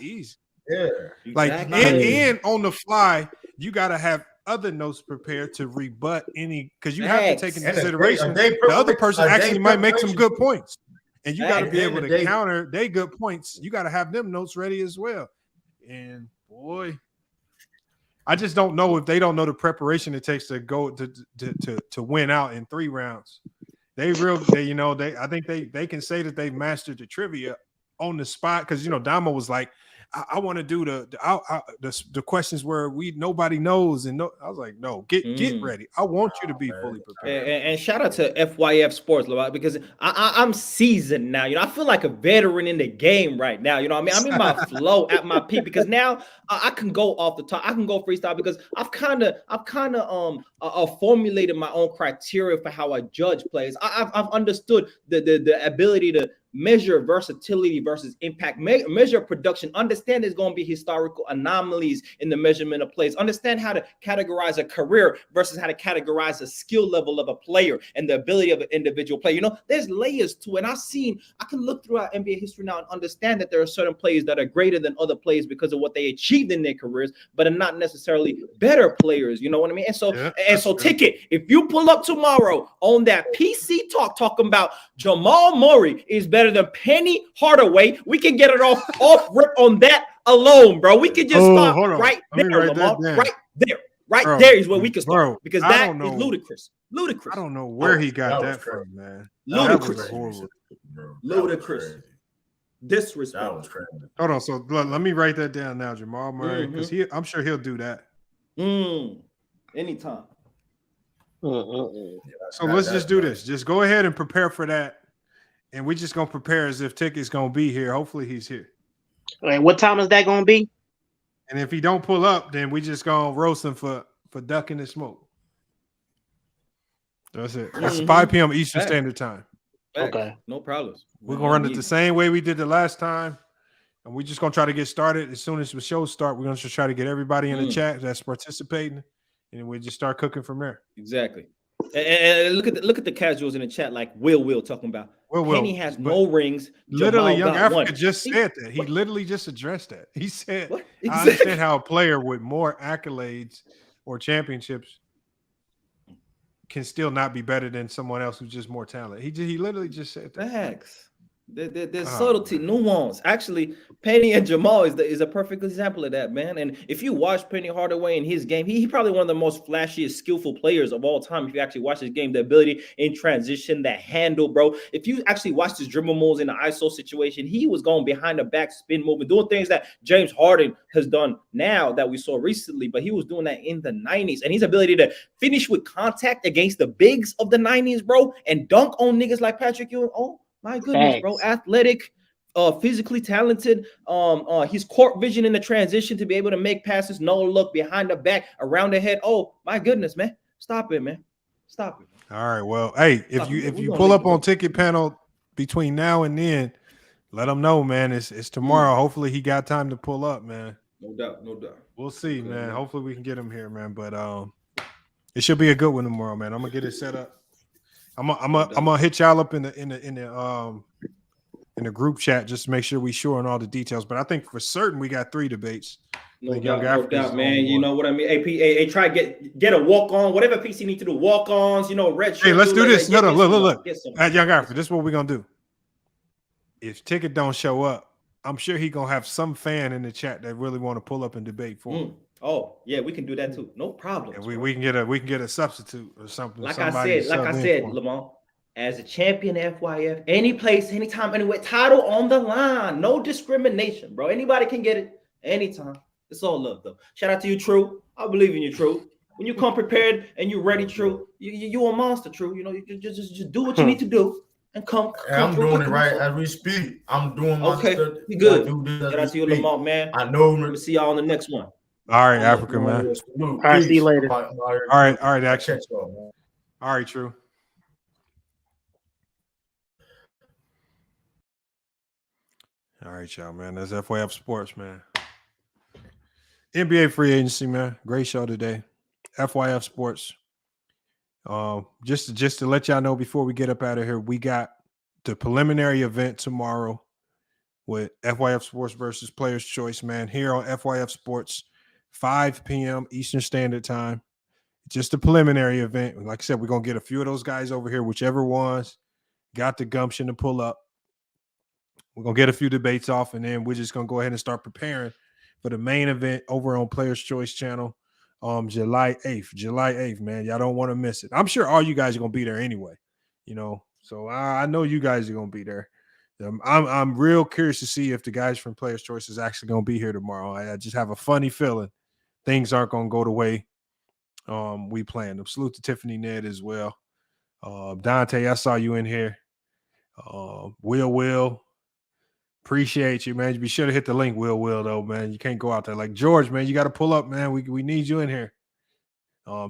easy. Yeah, like and on the fly, you got to have other notes prepared to rebut any, because you have to take into consideration the other person actually might make some good points, and you got to be able to counter their good points. You got to have them notes ready as well. And boy, I just don't know if they don't know the preparation it takes to go to win out in 3 rounds. I think they can say that they mastered the trivia on the spot, because Damo was like, I want to do the questions where nobody knows, and I was like, no, get ready. I want you to be fully prepared. And shout out to FYF Sports because I'm seasoned now. I feel like a veteran in the game right now. You know what I mean? I'm in my flow at my peak because now I can go off the top. I can go freestyle because I've kind of formulated my own criteria for how I judge plays. I've understood the ability to measure versatility versus impact, measure production, understand there's going to be historical anomalies in the measurement of plays, understand how to categorize a career versus how to categorize a skill level of a player and the ability of an individual player. There's layers to it. And I can look throughout NBA history now and understand that there are certain players that are greater than other players because of what they achieved in their careers, but are not necessarily better players. You know what I mean? And so Ticket, if you pull up tomorrow on that PC talking about Jamal Murray is better than Penny Hardaway, we can get it off rip on that alone, bro. We can just stop right there, Lamar. Right there is where we can start because that is ludicrous. I don't know where he got that from, man. Ludicrous. Disrespect. That was crazy. Hold on, so let me write that down now, Jamal Murray, because I'm sure he'll do that. Anytime. So let's just do this. Just go ahead and prepare for that. And we're just going to prepare as if Ticket's going to be here. Hopefully he's here. And what time is that going to be? And if he don't pull up, then we just going to roast him for ducking the smoke. That's it. That's 5 p.m. Eastern Standard Time. Okay. No problems. We're going to run it the same way we did the last time. And we're just going to try to get started. As soon as the show starts, we're going to just try to get everybody in the chat that's participating. And we just start cooking from there. Exactly. And look at the casuals in the chat, like Will talking about. Penny has no rings. Literally, Jamal Young Africa just said that. He literally just addressed that. He said, exactly. I understand how a player with more accolades or championships can still not be better than someone else who's just more talented. He literally just said that. Facts. There's subtlety, nuance. Actually, Penny and Jamal is a perfect example of that, man. And if you watch Penny Hardaway in his game, he probably one of the most flashiest, skillful players of all time. If you actually watch his game, the ability in transition, that handle, bro. If you actually watch his dribble moves in the ISO situation, he was going behind the back, spin movement, doing things that James Harden has done now that we saw recently, but he was doing that in the 90s. And his ability to finish with contact against the bigs of the 90s, bro, and dunk on niggas like Patrick Ewing. Oh, my goodness, bro. Athletic, physically talented. His court vision in the transition to be able to make passes, no look, behind the back, around the head. Oh, my goodness, man. Stop it, man. Stop it. All right. Well, hey, if you pull up on Ticket Panel between now and then, let them know, man. It's tomorrow. Hopefully he got time to pull up, man. No doubt. We'll see, man. Hopefully we can get him here, man. But it should be a good one tomorrow, man. I'm gonna get it set up. I'm gonna hit y'all up in the group chat just to make sure we sure on all the details. But I think for certain we got 3 debates. No doubt, man. You know what I mean? Hey, try get a walk on, whatever PC need to do. Walk ons, red. Hey, let's do this. No, look. At Young Africa, this is what we're gonna do. If Ticket don't show up, I'm sure he gonna have some fan in the chat that really want to pull up and debate for him. Oh yeah, we can do that too. No problem. We can get a substitute or something. Like I said, Lamont, as a champion FYF, any place, anytime, anywhere, title on the line, no discrimination, bro. Anybody can get it anytime. It's all love though. Shout out to you, True. I believe in you, True. When you come prepared and you're ready, True, you a monster, True. You just do what you need to do. And come I'm doing it right as we speak. I'm doing my stuff. Good. Shout out to you, Lamont, man. I know. We'll see y'all on the next one. All right, Africa, man. All right, see you later. All right, action. All right, True. All right, y'all, man. That's FYF Sports, man. NBA free agency, man. Great show today. FYF Sports. Just to let y'all know before we get up out of here, we got the preliminary event tomorrow with FYF Sports versus Players Choice, man, here on FYF Sports, 5 p.m. Eastern Standard Time. Just a preliminary event. Like I said, we're going to get a few of those guys over here, whichever ones got the gumption to pull up. We're going to get a few debates off, and then we're just going to go ahead and start preparing for the main event over on Players Choice channel. July 8th, man. Y'all don't want to miss it. I'm sure all you guys are going to be there anyway, so I know you guys are going to be there. I'm real curious to see if the guys from Players' Choice is actually going to be here tomorrow. I just have a funny feeling things aren't going to go the way we planned them. Salute to Tiffany Ned as well. Dante, I saw you in here. Will, appreciate you, man. You be sure to hit the link, Will, though, man. You can't go out there. Like George, man, you got to pull up, man. We need you in here.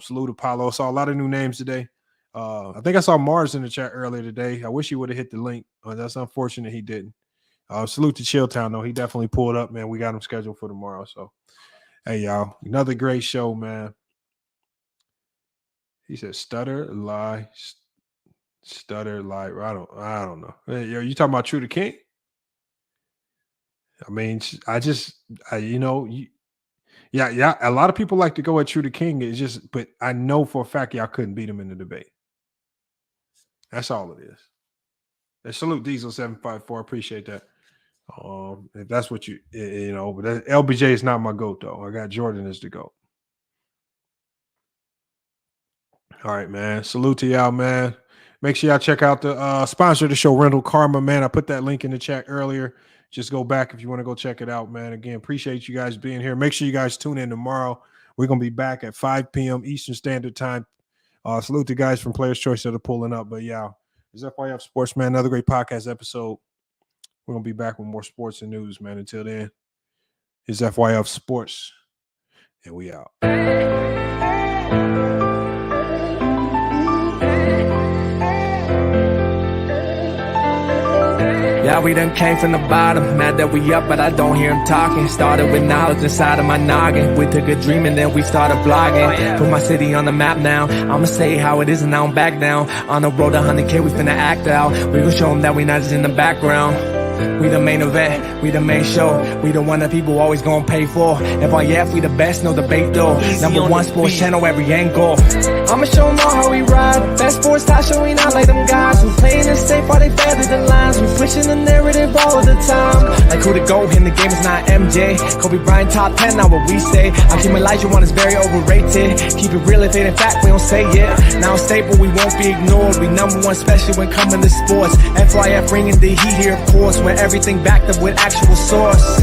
Salute Apollo. Saw a lot of new names today. I think I saw Marz in the chat earlier today. I wish he would have hit the link. That's unfortunate he didn't. Salute to Chilltown, though. He definitely pulled up, man. We got him scheduled for tomorrow. So, hey, y'all, another great show, man. He said, stutter, lie. I don't know. Hey, yo, you talking about True the King? I mean, yeah. A lot of people like to go at True the King. It's just, but I know for a fact y'all couldn't beat him in the debate. That's all it is. And salute Diesel 754. Appreciate that. If that's what but LBJ is not my GOAT though. I got Jordan as the GOAT. All right, man. Salute to y'all, man. Make sure y'all check out the sponsor of the show, Rental Karma, man. I put that link in the chat earlier. Just go back if you want to go check it out, man. Again, appreciate you guys being here. Make sure you guys tune in tomorrow. We're going to be back at 5 p.m. Eastern Standard Time. Salute to guys from Players' Choice that are pulling up. But, yeah, it's FYF Sports, man. Another great podcast episode. We're going to be back with more sports and news, man. Until then, it's FYF Sports, and we out. Yeah, we done came from the bottom, mad that we up, but I don't hear him talking. Started with knowledge inside of my noggin. We took a dream and then we started blogging. Put my city on the map now. I'ma say how it is and I don't back down. On the road to 100K, we finna act out. We gon' show them that we not just in the background. We the main event, we the main show. We the one that people always gonna pay for. FYF, we the best, no debate though. Number one sports channel, every angle. I'ma show them all how we ride. Best sports talk show, we not like them guys who playing it safe while they feather the lines. We pushing the narrative all of the time. Like who to go in the game is not MJ. Kobe Bryant top 10, not what we say. Hakeem Olajuwon is very overrated. Keep it real if it ain't fact, we don't say it. Now stable, we won't be ignored. We number one, especially when coming to sports. FYF bringing the heat here, of course. When everything backed up with actual source.